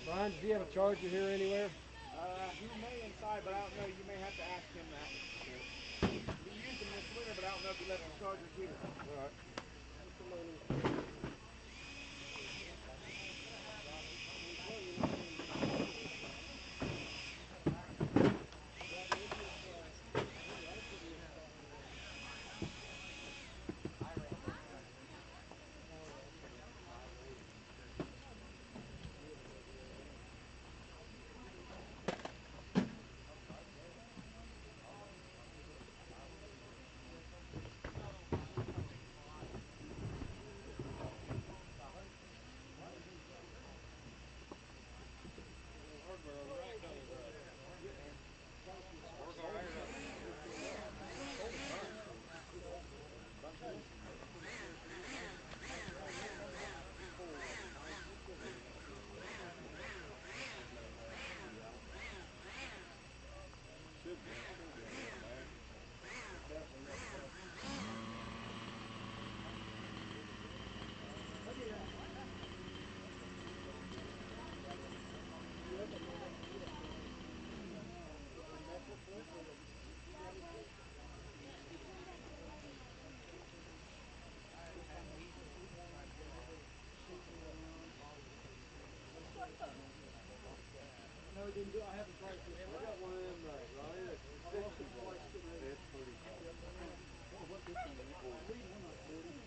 Brian, does he have a charger here anywhere? He may inside, but I don't know. You may have to ask him that. He used them this winter, but I don't know if he left the chargers here. All right. No, he didn't do it. I have his right here. I got one of them, Ronnie, that's 60 volts. It's pretty hot. What's this one? We're not 40.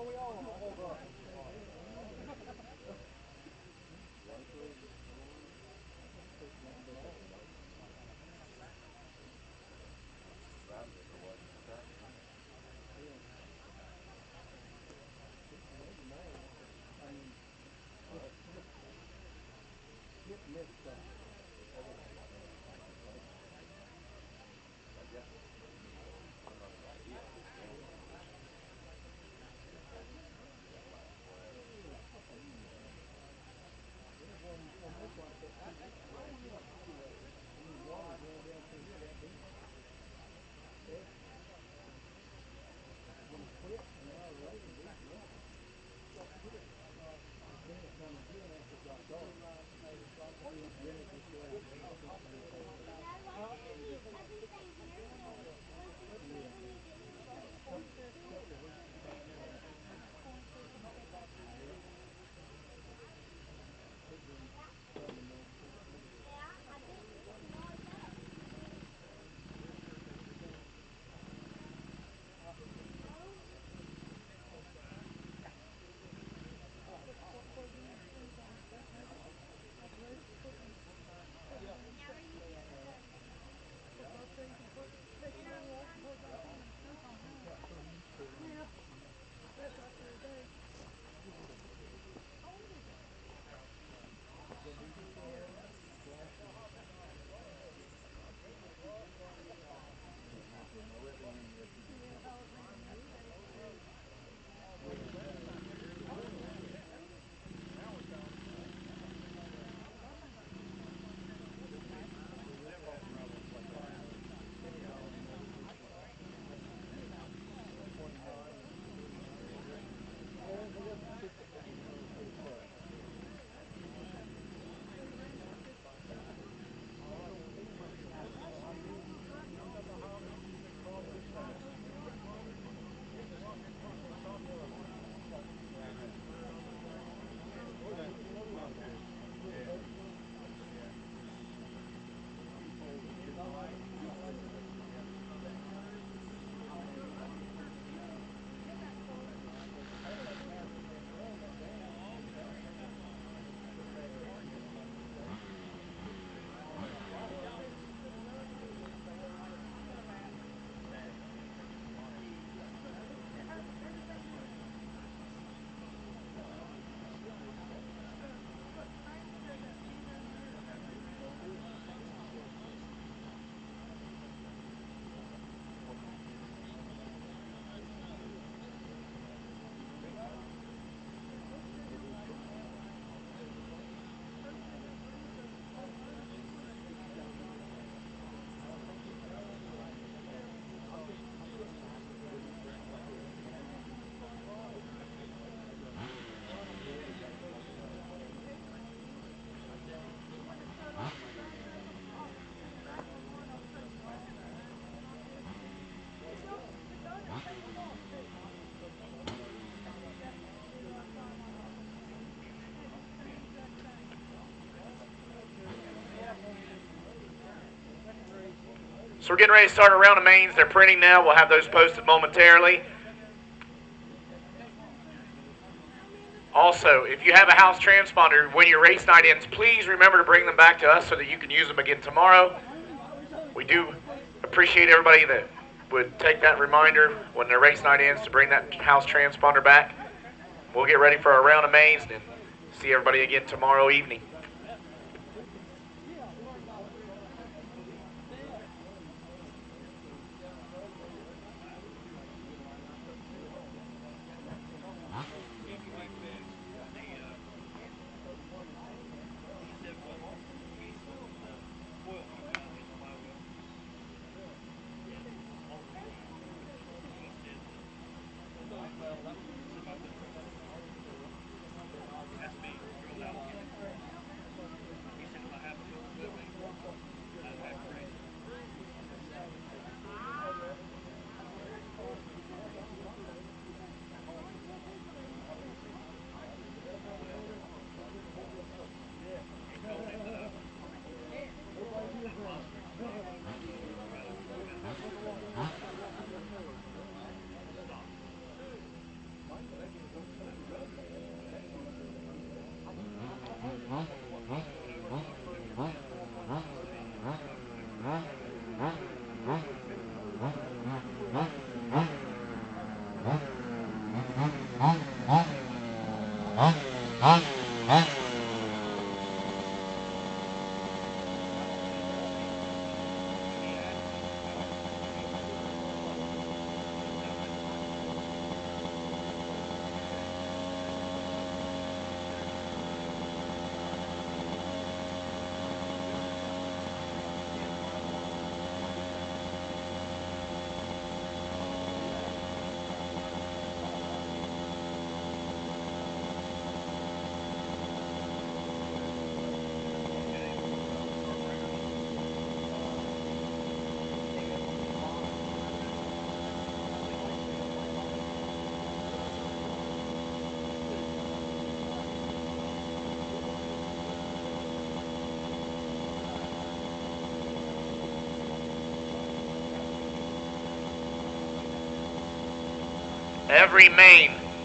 we all hold up? Hit and miss stuff. So we're getting ready to start a round of mains. They're printing now. We'll have those posted momentarily. Also, if you have a house transponder, when your race night ends, please remember to bring them back to us so that you can use them again tomorrow. We do appreciate everybody that would take that reminder when their race night ends to bring that house transponder back. We'll get ready for a round of mains and see everybody again tomorrow evening.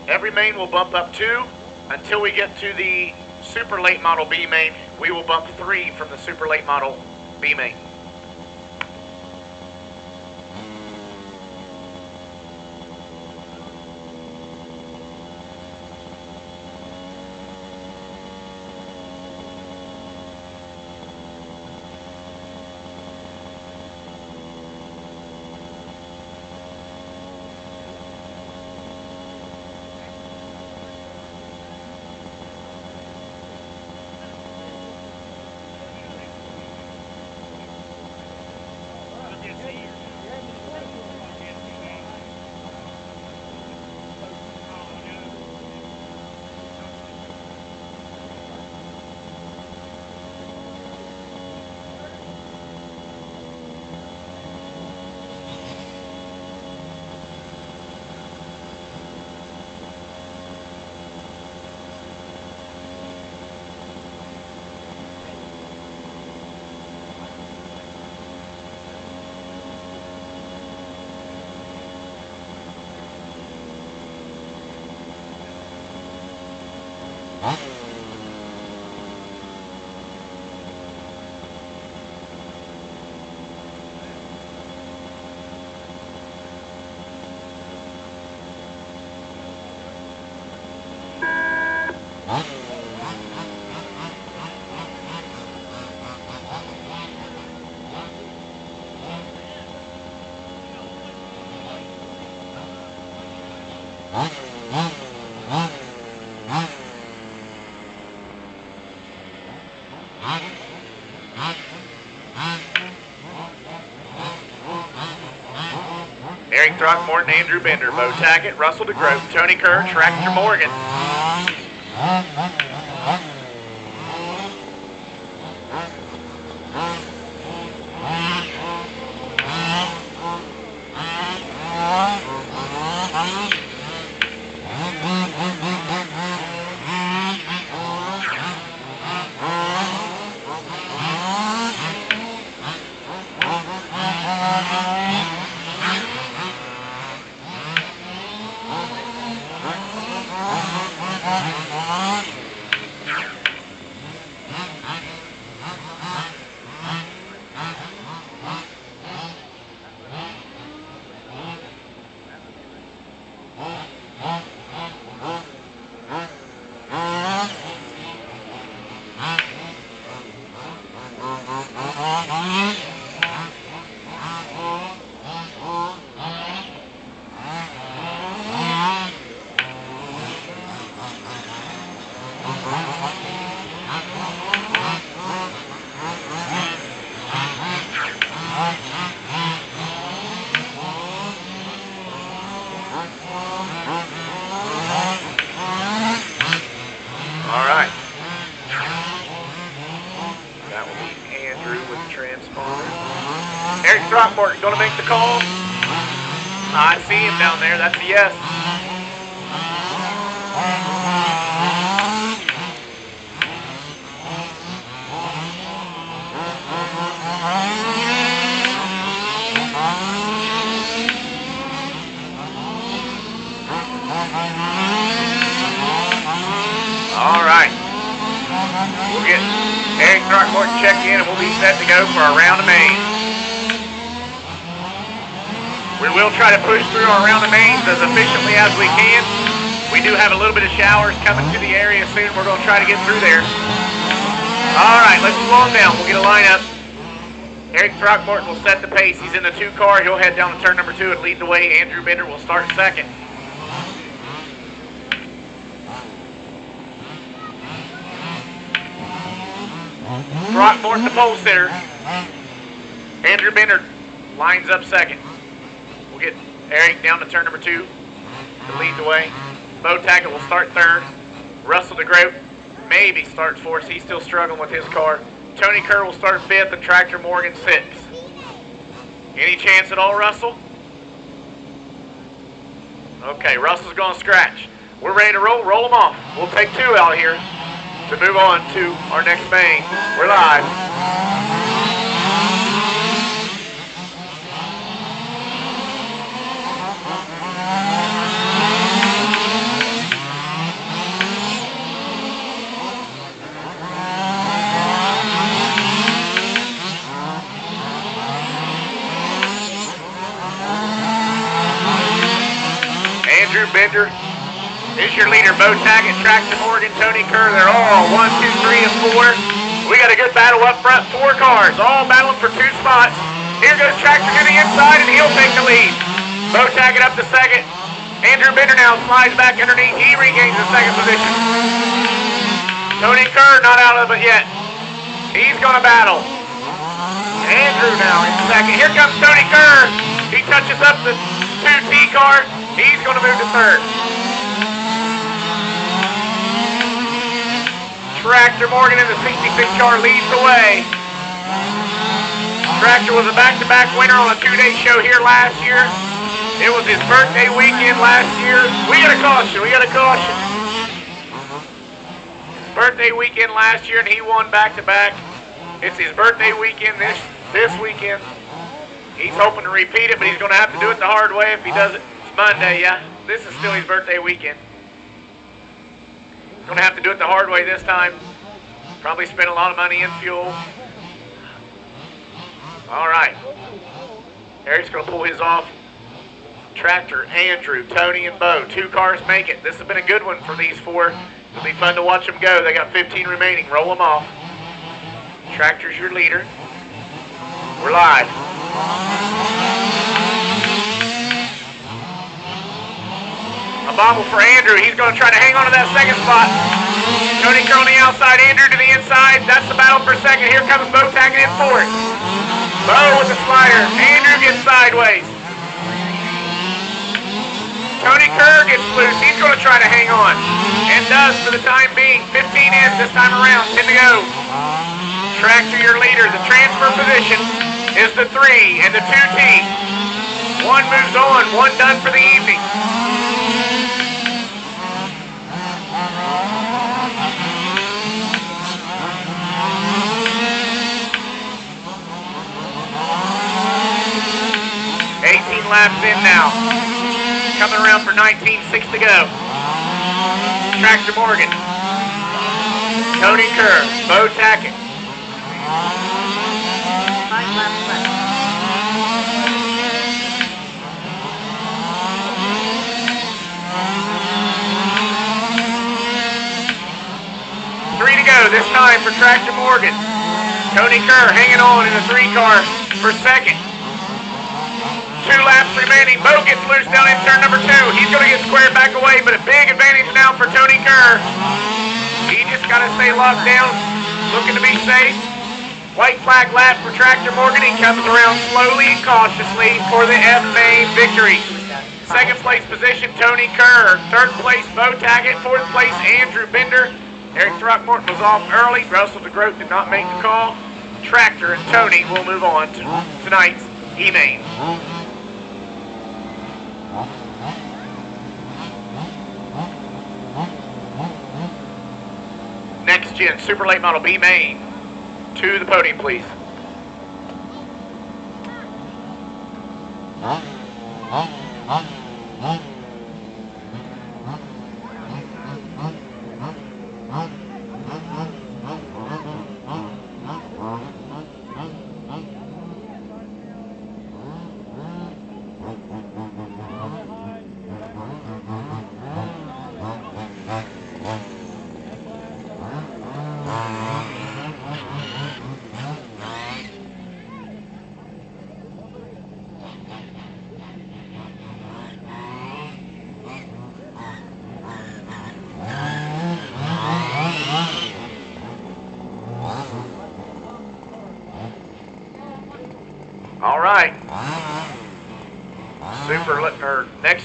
Every main will bump up 2 until we get to the super late model B main. We will bump 3 from the super late model B main. Eric Throckmorton, Andrew Bender, Bo Tackett, Russell DeGroat, Tony Kerr, Tractor Morgan. All right. That will be Andrew with the transponder. Eric Throckmorton going to make the call. I see him down there. That's a yes. All right. We'll get Eric Throckmorton checked in and we'll be set to go for our round of main. We will try to push through our round of mains as efficiently as we can. We do have a little bit of showers coming to the area soon. We're going to try to get through there. All right, let's slow him down. We'll get a lineup. Eric Throckmorton will set the pace. He's in the 2 car. He'll head down to turn number 2 and lead the way. Andrew Bender will start second. Throckmorton, the pole sitter. Andrew Bender lines up second. We'll get Eric down to turn number 2 to lead the way. Bo Tackett will start third. Russell DeGroat maybe starts fourth. He's still struggling with his car. Tony Kerr will start 5th and Tractor Morgan 6th. Any chance at all, Russell? Okay, Russell's going to scratch. We're ready to roll. Roll them off. We'll take 2 out here to move on to our next main. We're live. Andrew Bender is your leader. Bo Tackett, Tractor Morgan, Tony Kerr. They're all 1, 2, 3, and 4. We got a good battle up front. 4 cars, all battling for 2 spots. Here goes Tractor to the inside, and he'll take the lead. Bo Tackett up to second. Andrew Bender now slides back underneath. He regains the second position. Tony Kerr not out of it yet. He's going to battle. Andrew now in second. Here comes Tony Kerr. He touches up the 2T car. He's going to move to third. Tractor Morgan in the 66 car leads the way. Tractor was a back-to-back winner on a 2-day show here last year. It was his birthday weekend last year. We got a caution. We got a caution. Birthday weekend last year, and he won back-to-back. It's his birthday weekend this weekend. He's hoping to repeat it, but he's going to have to do it the hard way if he does it. It's Monday, yeah. This is still his birthday weekend. He's going to have to do it the hard way this time. Probably spend a lot of money in fuel. All right. Eric's going to pull his off. Tractor, Andrew, Tony, and Bo. 2 cars make it. This has been a good one for these 4. It'll be fun to watch them go. They got 15 remaining. Roll them off. Tractor's your leader. We're live. A bobble for Andrew. He's going to try to hang on to that second spot. Tony Kerr on the outside, Andrew to the inside. That's the battle for second. Here comes Bo Tackett in fourth. Bo with the slider. Andrew gets sideways. Tony Kerr gets loose. He's going to try to hang on. And does for the time being. 15 in this time around. 10 to go. Tractor, your leader. The transfer position is the 3 and the 2T. 1 moves on. 1 done for the evening. Laps in now. Coming around for 19.6 to go. Tractor Morgan. Tony Kerr. Bo Tackett. 5 laps left. Three to go this time for Tractor Morgan. Tony Kerr hanging on in the 3 car for second. 2 laps remaining. Bo gets loose down in turn number 2. He's going to get squared back away, but a big advantage now for Tony Kerr. He just got to stay locked down, looking to be safe. White flag lap for Tractor Morgan. He comes around slowly and cautiously for the F-main victory. Second place position, Tony Kerr. Third place, Bo Tackett. Fourth place, Andrew Bender. Eric Throckmorton was off early. Russell DeGroat did not make the call. Tractor and Tony will move on to tonight's E-main. Next gen Super Late Model B main. To the podium, please.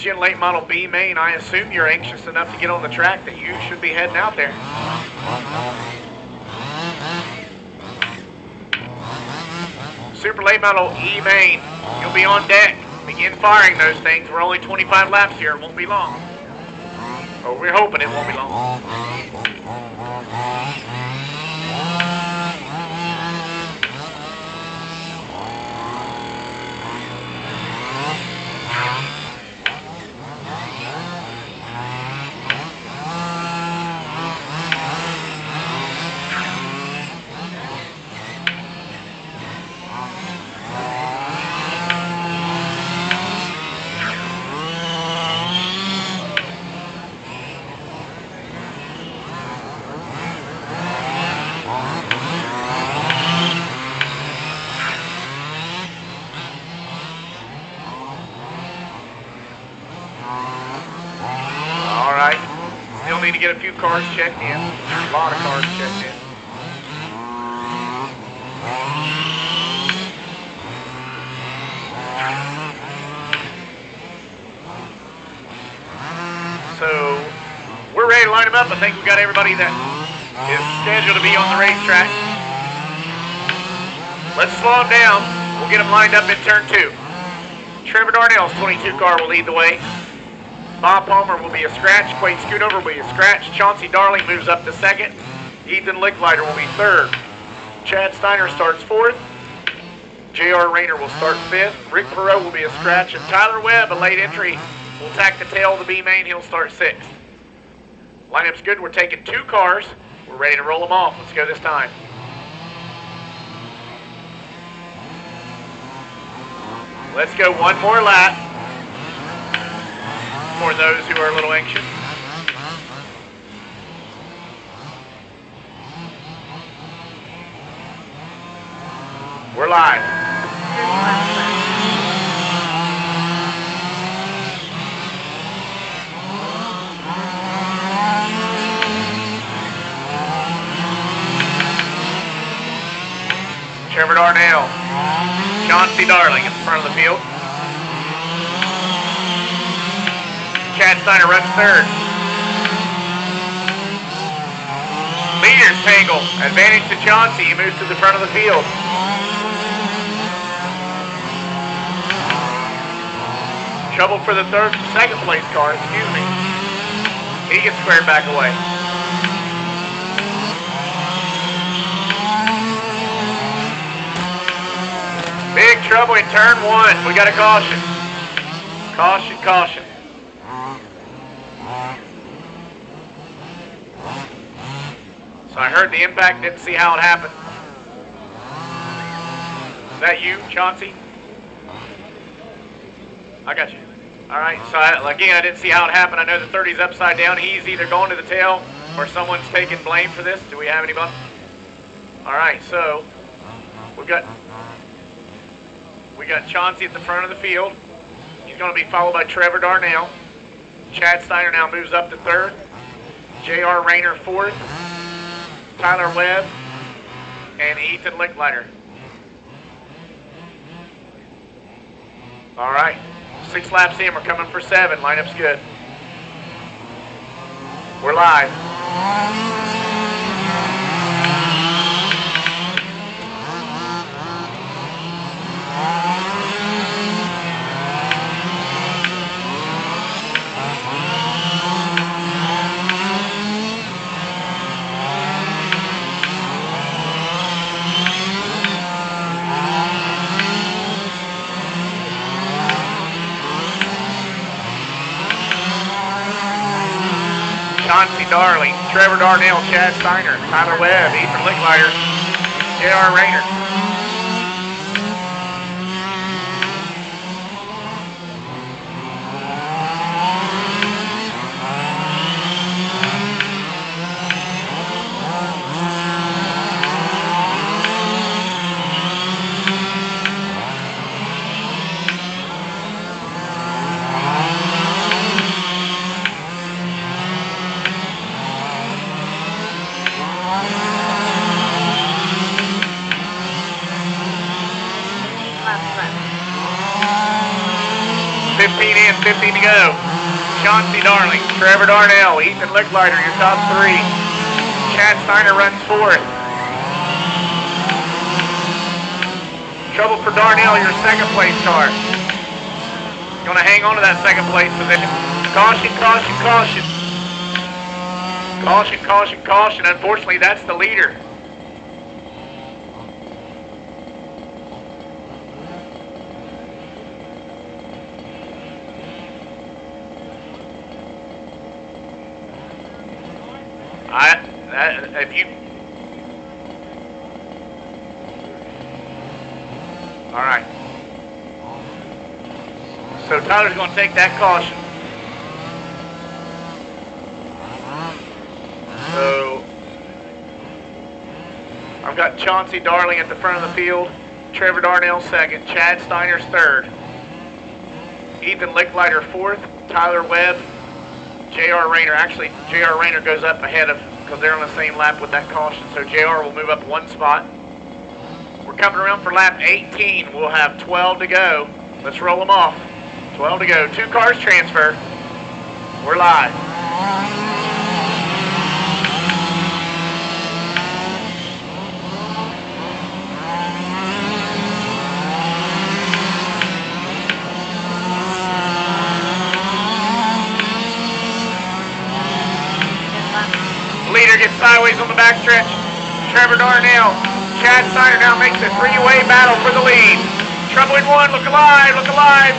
Gen Late Model B main, I assume you're anxious enough to get on the track that you should be heading out there. Super Late Model E main, you'll be on deck. Begin firing those things. We're only 25 laps here. It won't be long. Or we're hoping it won't be long. Need to get a few cars checked in. A lot of cars checked in. So we're ready to line them up. I think we got everybody that is scheduled to be on the racetrack. Let's slow them down. We'll get them lined up in turn 2. Trevor Darnell's 22 car will lead the way. Bob Palmer will be a scratch. Quade Scootover will be a scratch. Chauncey Darling moves up to 2nd. Ethan Licklider will be 3rd. Chad Steiner starts 4th. J.R. Rayner will start 5th. Rick Perot will be a scratch. And Tyler Webb, a late entry, will tack the tail of the B main. He'll start 6th. Lineup's good. We're taking 2 cars. We're ready to roll them off. Let's go this time. Let's go one more lap. For those who are a little anxious. We're live. Trevor Darnell, Chauncey Darling in front of the field. Chad Steiner runs 3rd. Leaders tangle. Advantage to Chauncey. He moves to the front of the field. Trouble for the 2nd place car, excuse me. He gets squared back away. Big trouble in turn 1. We got a caution. Caution, caution. So I heard the impact, didn't see how it happened. Is that you, Chauncey? I got you. All right, so again, I didn't see how it happened. I know the 30's upside down. He's either going to the tail or someone's taking blame for this. Do we have anybody? All right, so we got Chauncey at the front of the field. He's going to be followed by Trevor Darnell. Chad Steiner now moves up to 3rd. J.R. Rayner 4th. Tyler Webb and Ethan Licklider. All right, 6 laps in, we're coming for 7. Lineup's good. We're live. Chauncey Darling, Trevor Darnell, Chad Steiner, Tyler Webb, Ethan Licklider, J.R. Rayner. 15 in, 15 to go. Chauncey Darling, Trevor Darnell, Ethan Licklider, your top three. Chad Steiner runs fourth. Trouble for Darnell, your second place car. You want to hang on to that second place position. Caution, caution, caution. Caution, caution, caution. Unfortunately, that's the leader. If you... All right. So Tyler's going to take that caution. So I've got Chauncey Darling at the front of the field, Trevor Darnell second, Chad Steiner's third, Ethan Licklider fourth, Tyler Webb, J.R. Rayner. Actually, J.R. Rayner goes up ahead of, because they're on the same lap with that caution, so J.R. will move up one spot. We're coming around for lap 18. We'll have 12 to go. Let's roll them off. 12 to go. 2 cars transfer. We're live. Leader gets sideways on the backstretch. Trevor Darnell. Chad Steiner now makes a three-way battle for the lead. Trouble in one. Look alive. Look alive.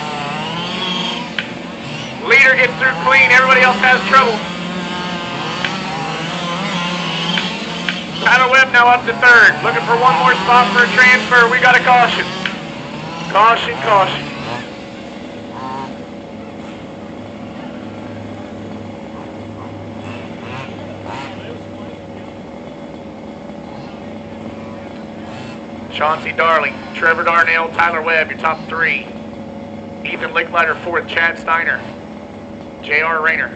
Leader gets through clean. Everybody else has trouble. Tyler Webb now up to third. Looking for one more spot for a transfer. We got a caution. Caution, caution. Chauncey Darling, Trevor Darnell, Tyler Webb, your top three. Ethan Licklider fourth, Chad Steiner, J.R. Rayner.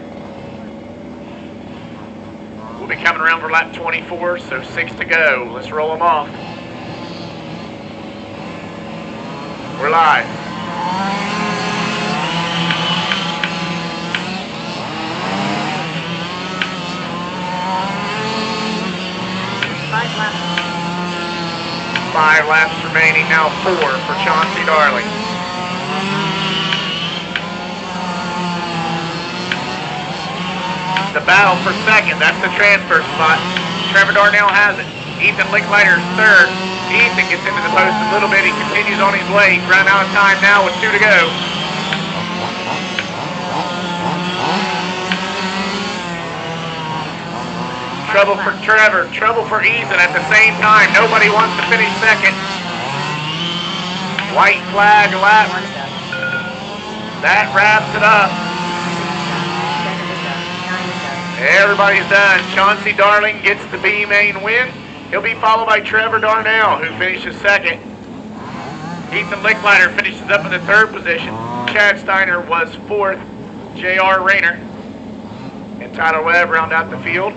We'll be coming around for lap 24, so 6 to go. Let's roll them off. We're live. Five laps remaining, now 4 for Chauncey Darling. The battle for second, that's the transfer spot. Trevor Darnell has it. Ethan Licklider third. Ethan gets into the post a little bit. He continues on his way. He's running out of time now with 2 to go. Trouble for Trevor, trouble for Ethan at the same time. Nobody wants to finish second. White flag lap. That wraps it up. Everybody's done. Chauncey Darling gets the B main win. He'll be followed by Trevor Darnell, who finishes second. Ethan Licklider finishes up in the third position. Chad Steiner was fourth. J.R. Rayner and Tyler Webb round out the field.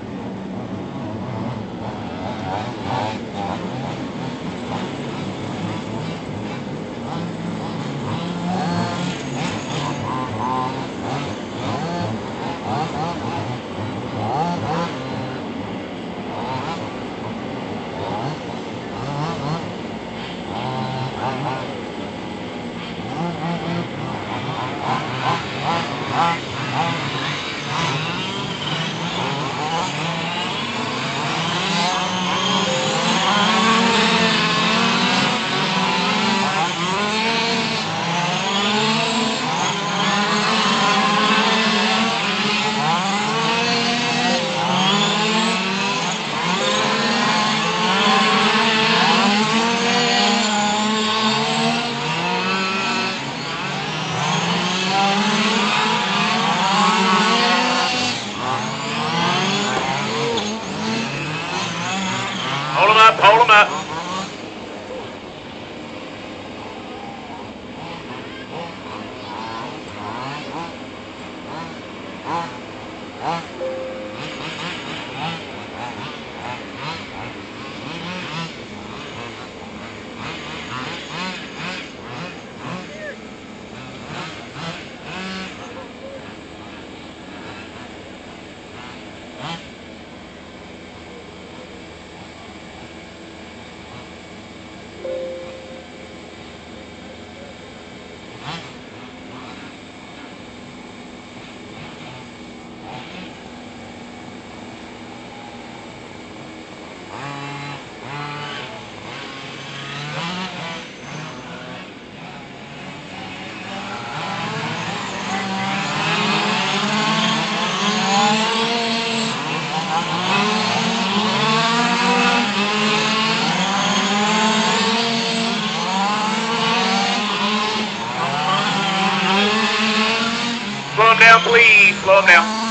Hold them up. Slow him down, please. Slow him down.